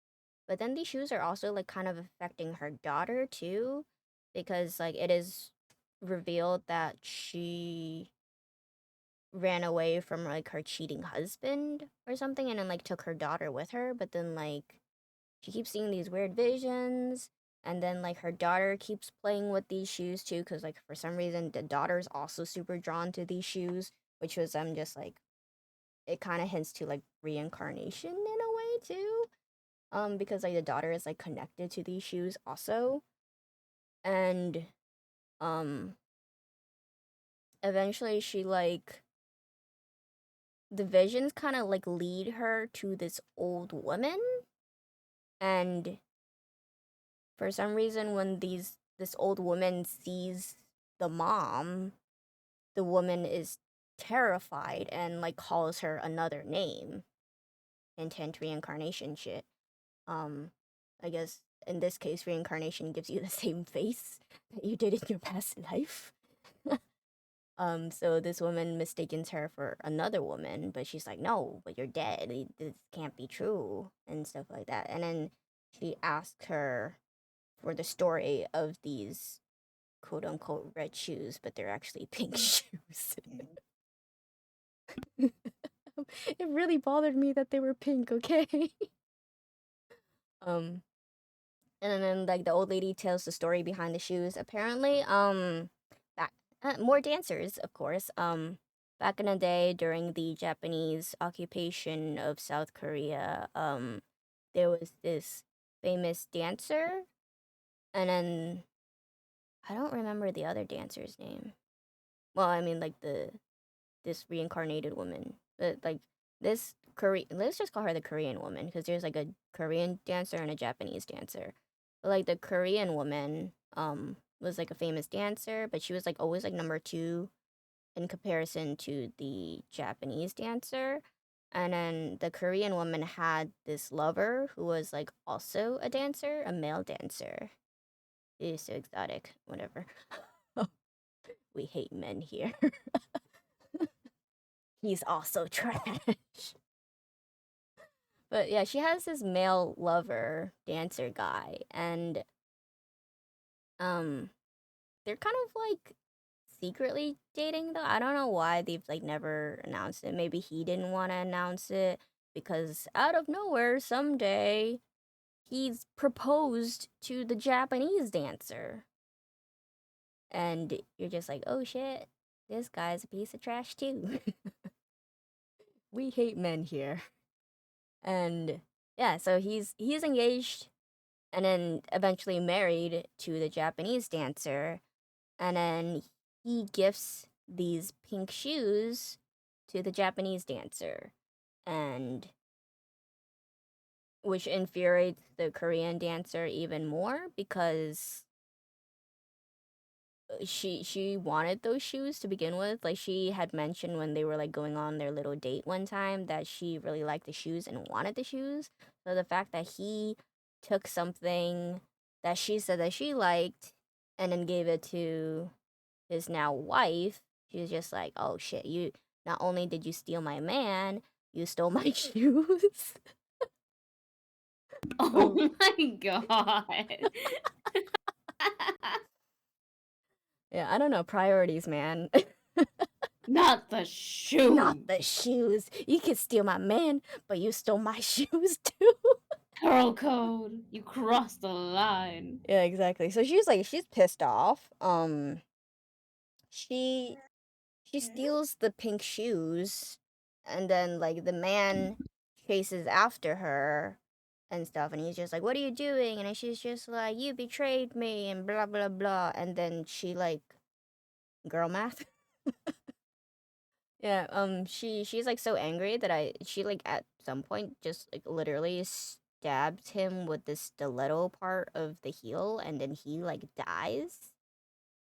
but then these shoes are also like kind of affecting her daughter too, because like it is revealed that she ran away from like her cheating husband or something and then like took her daughter with her, but then like she keeps seeing these weird visions, and then like her daughter keeps playing with these shoes too because like for some reason the daughter's also super drawn to these shoes, which was just like it kind of hints to like reincarnation in a way too, because like the daughter is like connected to these shoes also, and um eventually she like the visions kind of like lead her to this old woman, and for some reason when this old woman sees the mom, the woman is terrified and like calls her another name. Intent reincarnation shit. Um I guess in this case reincarnation gives you the same face that you did in your past life. So this woman mistakes her for another woman, but she's like, "No, but you're dead. This can't be true," and stuff like that. And then she asks her for the story of these quote unquote red shoes, but they're actually pink shoes. It really bothered me that they were pink, okay? um and then like the old lady tells the story behind the shoes. Apparently, back more dancers, of course. Back in the day during the Japanese occupation of South Korea, there was this famous dancer, and then I don't remember the other dancer's name. Well, I mean like this reincarnated woman. But like this Korean, let's just call her the Korean woman because there's like a Korean dancer and a Japanese dancer. But like the Korean woman was like a famous dancer, but she was like always like number 2 in comparison to the Japanese dancer. And then the Korean woman had this lover who was like also a dancer, a male dancer. It is so exotic, whatever. We hate men here. He's also trash. But yeah, she has this male lover dancer guy, and um they're kind of like secretly dating though. I don't know why they've like never announced it. Maybe he didn't want to announce it, because out of nowhere, someday, he's proposed to the Japanese dancer. And you're just like, oh shit, this guy's a piece of trash too. We hate men here. And yeah, so he's engaged and then eventually married to the Japanese dancer. And then he gifts these pink shoes to the Japanese dancer. And which infuriates the Korean dancer even more because she wanted those shoes to begin with. Like she had mentioned when they were like going on their little date one time that she really liked the shoes and wanted the shoes. So the fact that he took something that she said that she liked and then gave it to his now wife, she was just like, "Oh shit, you not only did you steal my man, you stole my shoes." Oh Um, my god. yeah, I don't know, priorities, man. Not the Not shoe. the shoes. You can steal my man, but you stole my shoes too. Girl code. You crossed the line. Yeah, exactly. So she's pissed off. She she steals the pink shoes, and then like the man chases after her and stuff, and he's just like, "What are you doing?" And then she's just like, "You betrayed me," and blah blah blah. And then she like girl math. Yeah, she's like so angry that she like at some point just like literally stabs him with the stiletto part of the heel and then he like dies.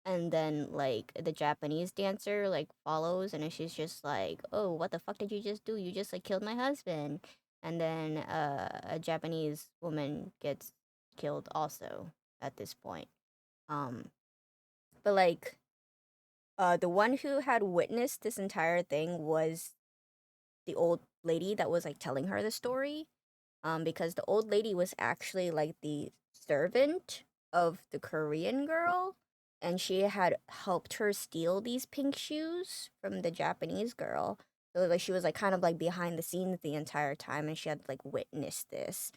And then like the Japanese dancer like follows and then she's just like, "Oh, what the fuck did you just do? You just like killed my husband." And then a Japanese woman gets killed also at this point. Um but like the one who had witnessed this entire thing was the old lady that was like telling her the story, because the old lady was actually like the servant of the Korean girl, and she had helped her steal these pink shoes from the Japanese girl. So like she was like kind of like behind the scenes the entire time, and she had like witnessed this.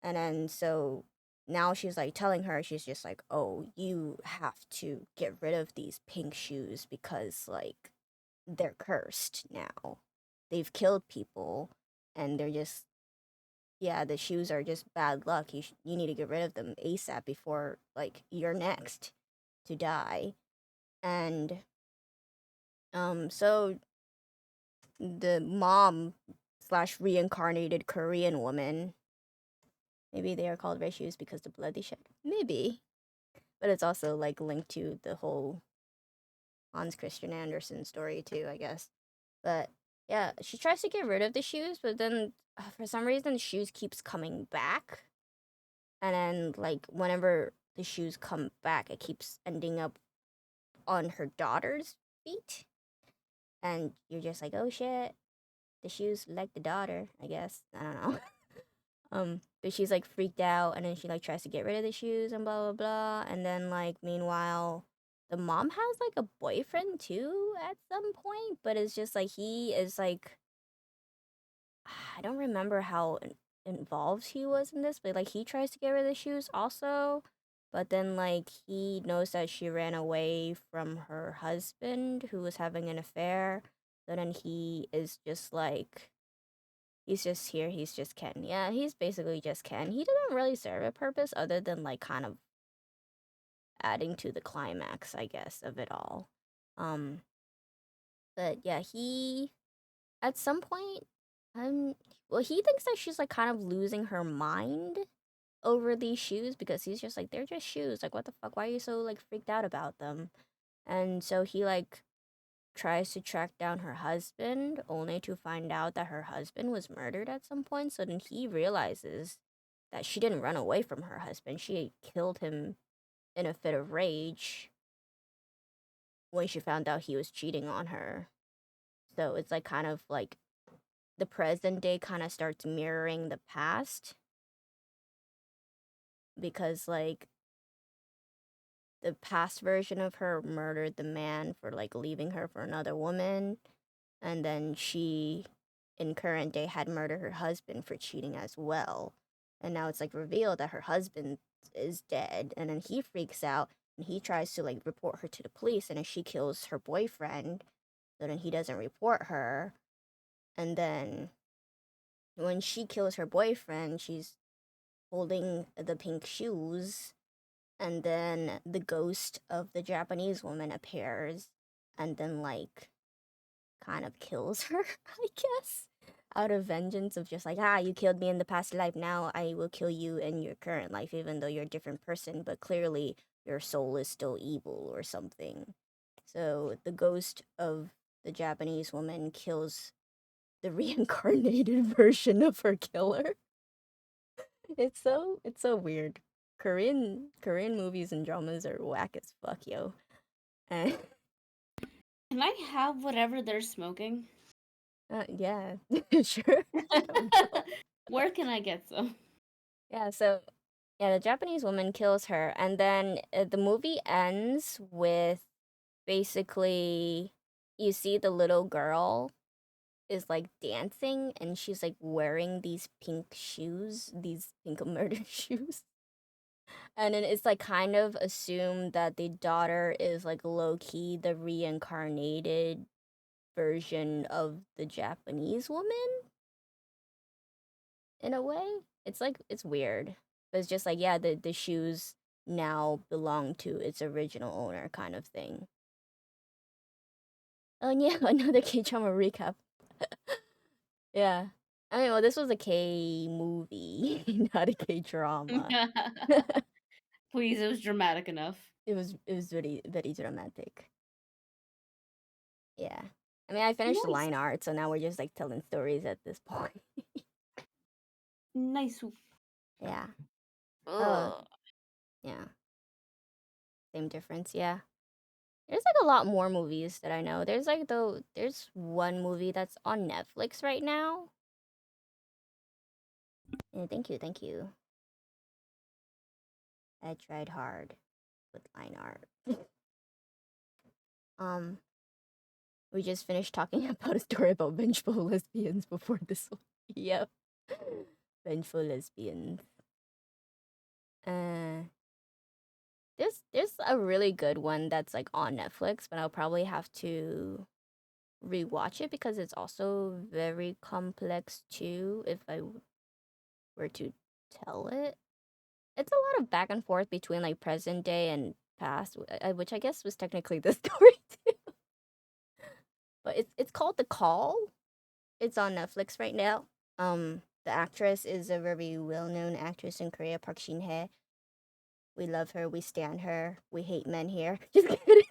And then so now she's like telling her, she's just like, "Oh, you have to get rid of these pink shoes because like they're cursed now. They've killed people and they're just yeah, the shoes are just bad luck. You need to get rid of them ASAP before like you're next to die." And so the mom slash reincarnated Korean woman, maybe they are called red shoes because the blood they shed. Maybe. But it's also like linked to the whole Hans Christian Andersen story too, I guess. But yeah, she tries to get rid of the shoes, but then for some reason the shoes keeps coming back. And then like whenever the shoes come back, it keeps ending up on her daughter's feet. And you're just like, "Oh shit, the shoes like the daughter, I guess." I don't know. But she's like freaked out and then she like tries to get rid of the shoes and blah blah blah. And then like meanwhile the mom has like a boyfriend too at some point, but it's just like he is like I don't remember how involved he was in this, but like he tries to get rid of the shoes also. But then like he knows that she ran away from her husband who was having an affair. So then he is just like he's just here, he's just Ken. Yeah, he's basically just Ken. He doesn't really serve a purpose other than like kind of adding to the climax, I guess, of it all. Um but yeah, he at some point, well, he thinks that she's like kind of losing her mind over these shoes because he's just like, they're just shoes. Like, what the fuck? Why are you so like freaked out about them? And so he like tries to track down her husband only to find out that her husband was murdered at some point. So then he realizes that she didn't run away from her husband. She killed him in a fit of rage when she found out he was cheating on her. So it's like kind of like the present day kind of starts mirroring the past because like the past version of her murdered the man for like leaving her for another woman, and then she in current day had murdered her husband for cheating as well. And now it's like revealed that her husband is dead, and then he freaks out and he tries to like report her to the police, and then she kills her boyfriend, so then he doesn't report her. And then when she kills her boyfriend, she's holding the pink shoes, and then the ghost of the Japanese woman appears and then like kind of kills her, I guess, out of vengeance of just like, you killed me in the past life, now I will kill you in your current life, even though you're a different person, but clearly your soul is still evil or something. So the ghost of the Japanese woman kills the reincarnated version of her killer. It's so weird. Korean movies and dramas are whack as fuck, yo. And Can I have whatever they're smoking? yeah, sure. I don't know. Where can I get some? Yeah, so yeah, the Japanese woman kills her, and then the movie ends with basically you see the little girl is like dancing, and she's like wearing these pink shoes, these pink murder shoes. And then it's like kind of assumed that the daughter is like low key the reincarnated version of the Japanese woman in a way. It's like it's weird. But it's just like, yeah, the shoes now belong to its original owner kind of thing. Oh and yeah, another K drama recap. Yeah. I mean, well, this was a K movie, not a K drama. Please, it was dramatic enough. It was very very dramatic. Yeah. I mean, I finished the Nice. line art, so now we're just like telling stories at this point. Nice. Yeah. Oh, Ugh. yeah. Same difference. Yeah. There's like a lot more movies that I know. There's one movie that's on Netflix right now. Yeah, thank you, thank you. I tried hard with line art. um, we just finished talking about a story about vengeful lesbians before this one. Yep. Vengeful lesbians. Uh, there's a really good one that's like on Netflix, but I'll probably have to rewatch it because it's also very complex too if were to tell it. It's a lot of back and forth between like present day and past, which I guess was technically the story too. But it's called The Call. It's on Netflix right now. The actress is a very well-known actress in Korea, Park Shin-hye. We love her. We stan her. We hate men here. Just kidding.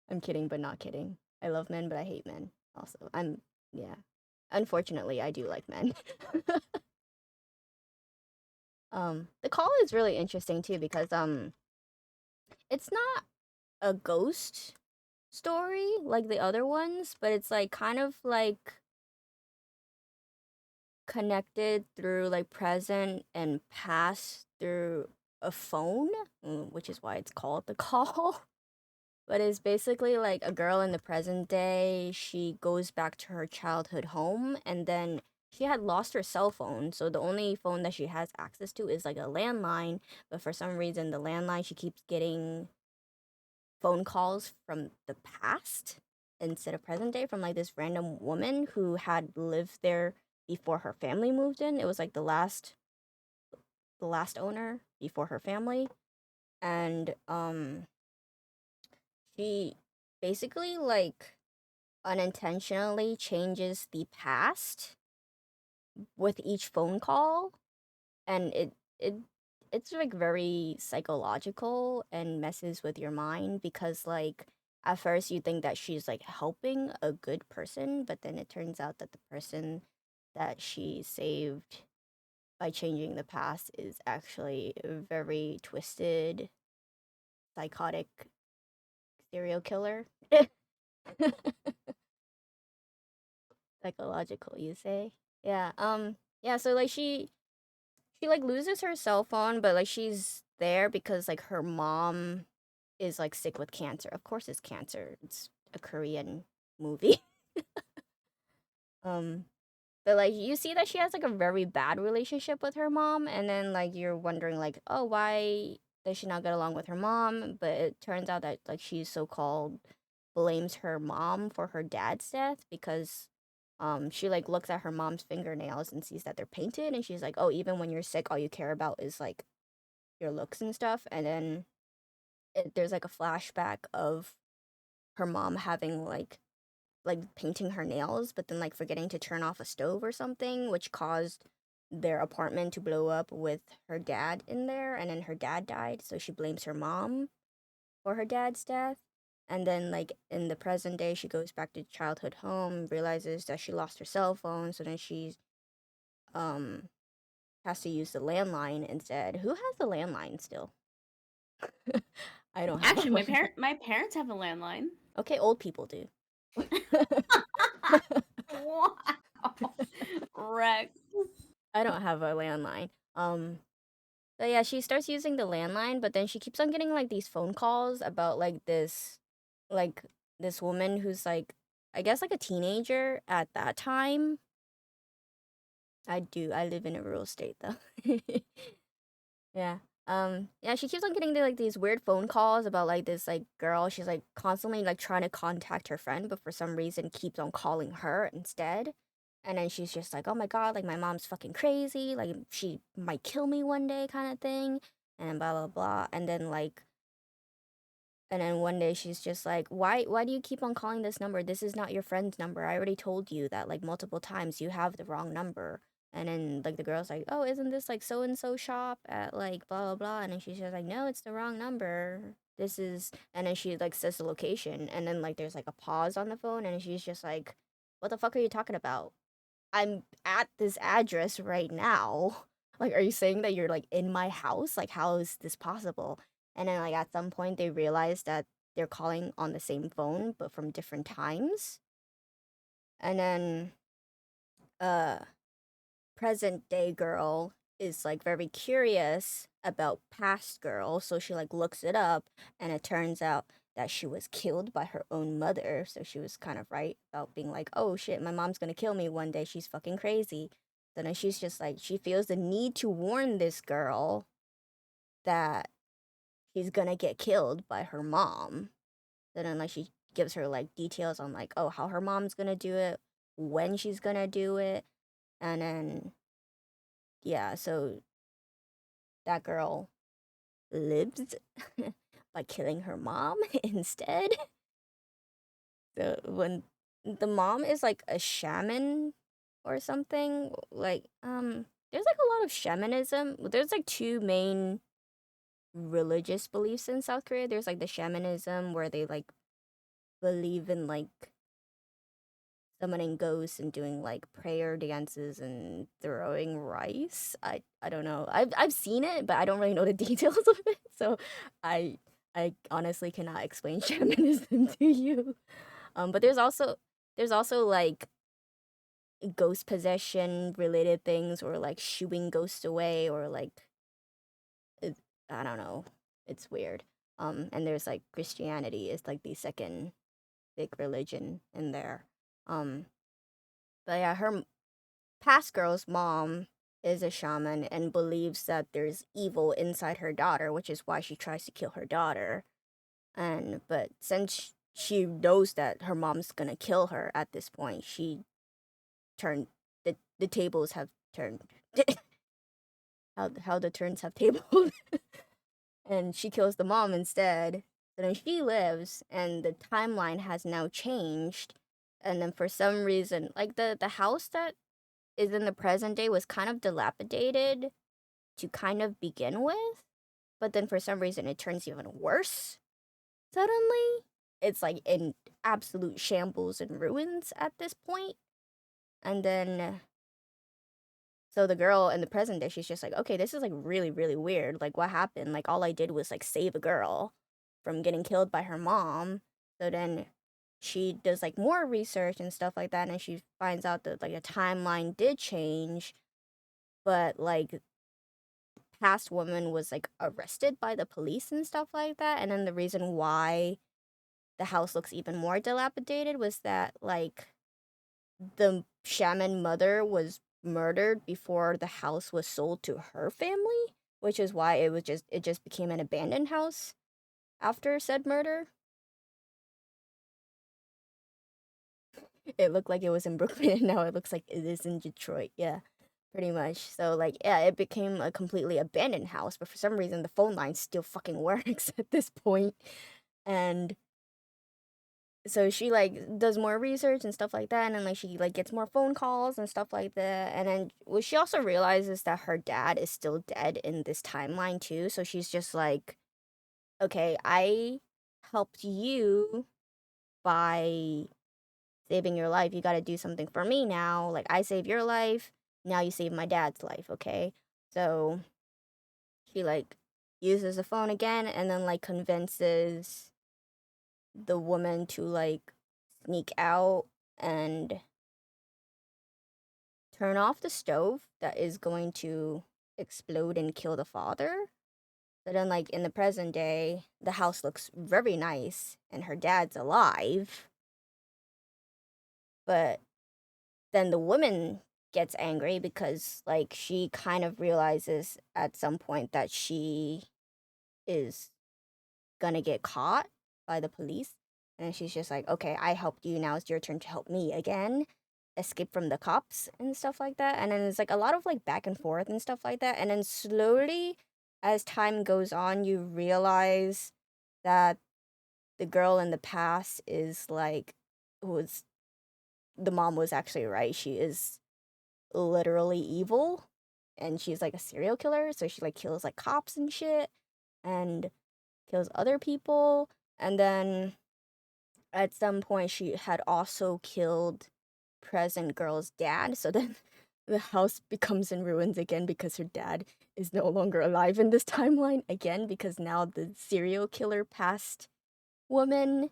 I'm kidding, but not kidding. I love men, but I hate men. Also, yeah. Unfortunately, I do like men. The Call is really interesting too because it's not a ghost story like the other ones, but it's like kind of like connected through like present and past through a phone, which is why it's called The Call. But it's basically like a girl in the present day. She goes back to her childhood home, and then she had lost her cell phone. So the only phone that she has access to is like a landline. But for some reason, the landline, she keeps getting phone calls from the past instead of present day from like this random woman who had lived there before her family moved in. It was like the last owner before her family. And she basically like unintentionally changes the past with each phone call, and it's like very psychological and messes with your mind because like at first you think that she's like helping a good person, but then it turns out that the person that she saved by changing the past is actually a very twisted psychotic serial killer. Psychological, you say? Yeah. Yeah, so like she like loses her cell phone, but like she's there because like her mom is like sick with cancer. Of course it's cancer. It's a Korean movie. Um, but like you see that she has like a very bad relationship with her mom, and then like you're wondering like, oh, why does she not get along with her mom? But it turns out that like she's so called blames her mom for her dad's death because she like looks at her mom's fingernails and sees that they're painted, and she's like, oh, even when you're sick, all you care about is like your looks and stuff. And then there's like a flashback of her mom having like painting her nails, but then like forgetting to turn off a stove or something, which caused their apartment to blow up with her dad in there, and then her dad died, so she blames her mom for her dad's death. And then like in the present day, she goes back to childhood home, realizes that she lost her cell phone, so then she um has to use the landline instead. Who has the landline still? I don't have a Actually, landline. my parents have a landline. Okay, old people do. Wow. Rex. I don't have a landline. So yeah, she starts using the landline, but then she keeps on getting like these phone calls about like this woman who's like, I guess like a teenager at that time. I do. I live in a rural state though. Yeah. Yeah, she keeps on getting like these weird phone calls about like this like girl. She's like constantly like trying to contact her friend, but for some reason keeps on calling her instead. And then she's just like, "Oh my god, like my mom's fucking crazy. Like she might kill me one day," kind of thing. And blah blah blah. And then one day she's just like, "Why do you keep on calling this number? This is not your friend's number. I already told you that like multiple times. You have the wrong number." And then like the girl's like, "Oh, isn't this like so and so shop at like blah blah blah?" And then she's just like, "No, it's the wrong number. This is." And then she like says the location, and then like there's like a pause on the phone, and she's just like, "What the fuck are you talking about? I'm at this address right now. Like, are you saying that you're like in my house? Like, how is this possible?" And then like at some point they realize that they're calling on the same phone but from different times. And then uh present day girl is like very curious about past girl, so she like looks it up, and it turns out that she was killed by her own mother. So she was kind of right about being like, oh shit, my mom's gonna kill me one day, she's fucking crazy. So then she's just like, she feels the need to warn this girl that she's gonna get killed by her mom. So then like she gives her like details on like, oh, how her mom's gonna do it, when she's gonna do it. And then yeah, so that girl lives by killing her mom instead. So when the mom is like a shaman or something, like there's like a lot of shamanism. There's like two main religious beliefs in South Korea. There's like the shamanism where they like believe in like summoning ghosts and doing like prayer dances and throwing rice. I don't know. I've seen it, but I don't really know the details of it. So I I honestly cannot explain shamanism to you. But there's also like ghost possession related things, or like shooing ghosts away, or like it, I don't know. It's weird. And there's like Christianity is like the second big religion in there. Um, but yeah, past girl's mom is a shaman and believes that there's evil inside her daughter, which is why she tries to kill her daughter. And but since she knows that her mom's gonna kill her at this point, she turned the tables have turned. How the turns have tabled. And she kills the mom instead. So then she lives, and the timeline has now changed. And then for some reason, like the house that is in the present day was kind of dilapidated to kind of begin with, but then for some reason it turns even worse suddenly. It's like in absolute shambles and ruins at this point. And then so the girl in the present day, she's just like, okay, this is like really, really weird. Like, what happened? Like, all I did was like save a girl from getting killed by her mom. So then she does like more research and stuff like that, and she finds out that like the timeline did change, but like past woman was like arrested by the police and stuff like that. And then the reason why the house looks even more dilapidated was that like the shaman mother was murdered before the house was sold to her family, which is why it just became an abandoned house after said murder. It looked like it was in Brooklyn and now it looks like it is in Detroit. Yeah, pretty much. So like yeah, it became a completely abandoned house, but for some reason the phone line still fucking works at this point. And so she like does more research and stuff like that, and then like she like gets more phone calls and stuff like that, and then well, she also realizes that her dad is still dead in this timeline too, so she's just like, okay, I helped you by saving your life, you got to do something for me now. Like I saved your life, now you save my dad's life. Okay, so she like uses the phone again and then like convinces the woman to like sneak out and turn off the stove that is going to explode and kill the father. So then, like, in the present day, the house looks very nice and her dad's alive. But then the woman gets angry because, like, she kind of realizes at some point that she is gonna get caught by the police. And she's just like, okay, I helped you. Now it's your turn to help me again. Escape from the cops and stuff like that. And then it's like a lot of like back and forth and stuff like that. And then slowly, as time goes on, you realize that the girl in the past is like, was the mom was actually right. She is literally evil. And she's like a serial killer. So she like kills like cops and shit. And kills other people. And then at some point she had also killed present girl's dad. So then the house becomes in ruins again because her dad is no longer alive in this timeline again because now the serial killer past woman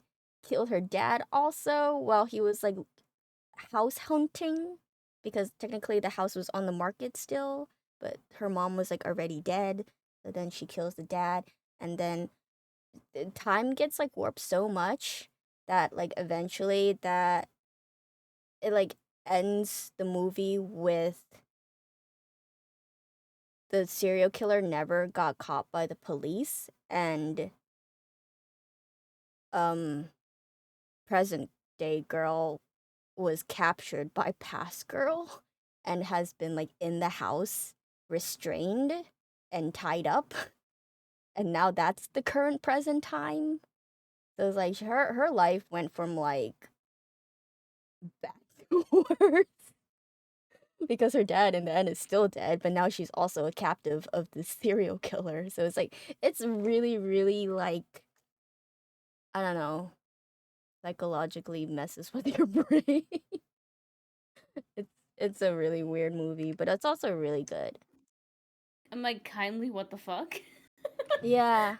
killed her dad also while he was like house hunting because technically the house was on the market still, but her mom was like already dead. So then she kills the dad, and then the time gets like warped so much that like eventually that it like ends the movie with the serial killer never got caught by the police, and um present day girl was captured by past girl and has been like in the house restrained and tied up, and now that's the current present time. So it's like her life went from like bad to worse because her dad in the end is still dead, but now she's also a captive of the serial killer. So it's like it's really, really like I don't know, psychologically messes with your brain. it's it's a really weird movie, but it's also really good. I'm like, kindly, what the fuck? Yeah.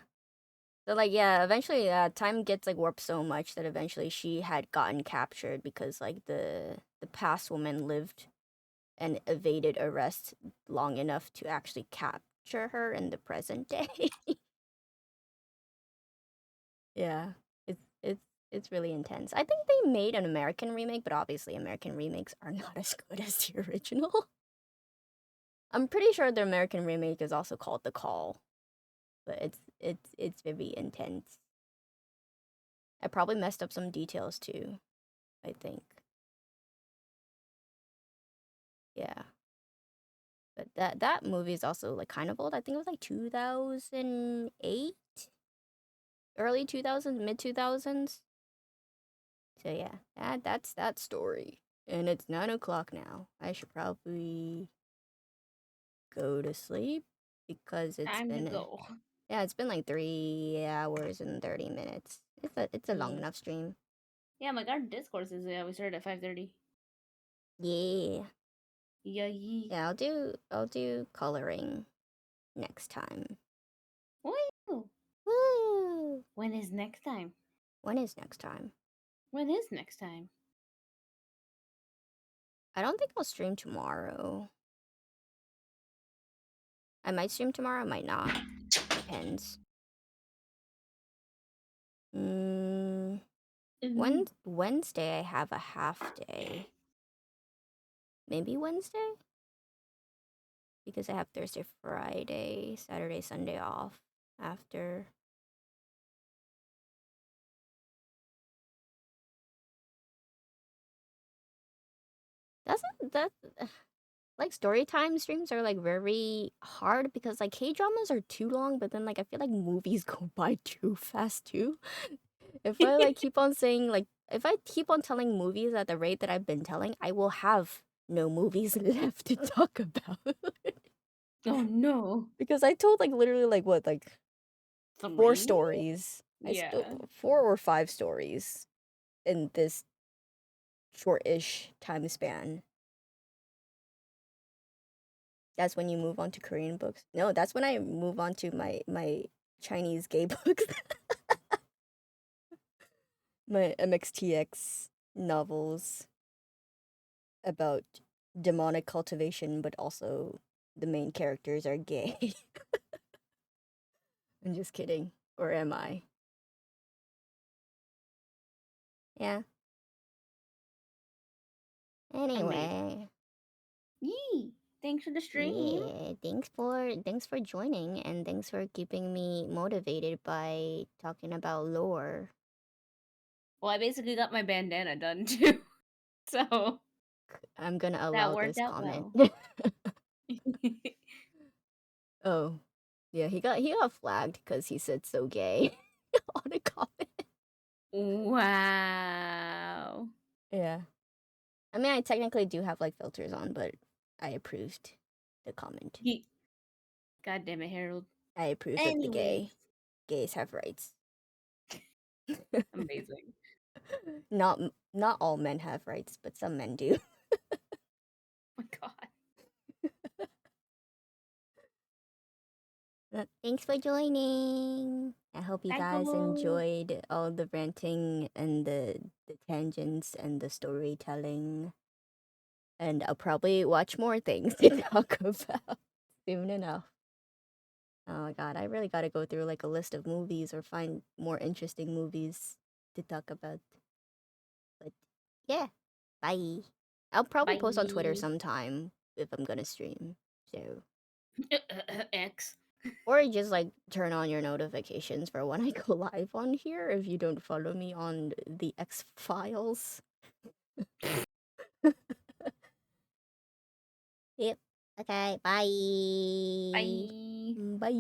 So like yeah, eventually time gets like warped so much that eventually she had gotten captured because like the past woman lived and evaded arrest long enough to actually capture her in the present day. Yeah. It's really intense. I think they made an American remake, but obviously American remakes are not as good as the original. I'm pretty sure the American remake is also called The Call, but it's very intense. I probably messed up some details too, I think. Yeah. But that movie is also like kind of old. I think it was like 2008, early 2000s, mid 2000s. So yeah, that's that story. And it's 9 o'clock now. I should probably go to sleep because it's Time to been go. yeah, it's been like 3 hours and 30 minutes. It's a long Mm. enough stream. Yeah, my garden discourse is we started at 5:30. Yeah. Yay. Yeah, I'll do coloring next time. Woo! Woo! When is next time? When is next time? When is next time? I don't think I'll stream tomorrow. I might stream tomorrow, I might not. Depends. Mm, Mm. Wednesday I have a half day. maybe Wednesday, because I have Thursday, Friday, Saturday, Sunday off after. Doesn't that like story time streams are like very hard because like K dramas are too long, but then like I feel like movies go by too fast too. If I like keep on saying like if I keep on telling movies at the rate that I've been telling, I will have no movies left to talk about. Oh no. Because I told like literally like what like 4 3? stories. I still Yeah. 4 or 5 stories in this short-ish time span. That's when you move on to Korean books. No, that's when I move on to my Chinese gay books. My MXTX novels about demonic cultivation, but also the main characters are gay. I'm just kidding. Or am I? Yeah. Amazing. Anyway, Yee! Thanks for the stream. yeah, thanks for joining and thanks for keeping me motivated by talking about lore. Well, I basically got my bandana done too. So I'm gonna that allow worked this out comment. well. Oh, yeah, he got flagged because he said so gay on a comment. Wow. Yeah, I mean, I technically do have like filters on, but I approved the comment. God damn it, Harold. I approve of the Anyways, gay. Gays have rights. amazing. Not all men have rights, but some men do. Oh my god. Thanks for joining. I hope you Bye, guys Gomo. enjoyed all the ranting and the tangents and the storytelling. And I'll probably watch more things to talk about soon enough. Oh my god, I really gotta go through like a list of movies or find more interesting movies to talk about. But yeah, bye. I'll probably post on Twitter Bye. sometime if I'm gonna stream. So X. or just like turn on your notifications for when I go live on here if you don't follow me on the X Files. Yep. Okay, bye. Bye. Bye.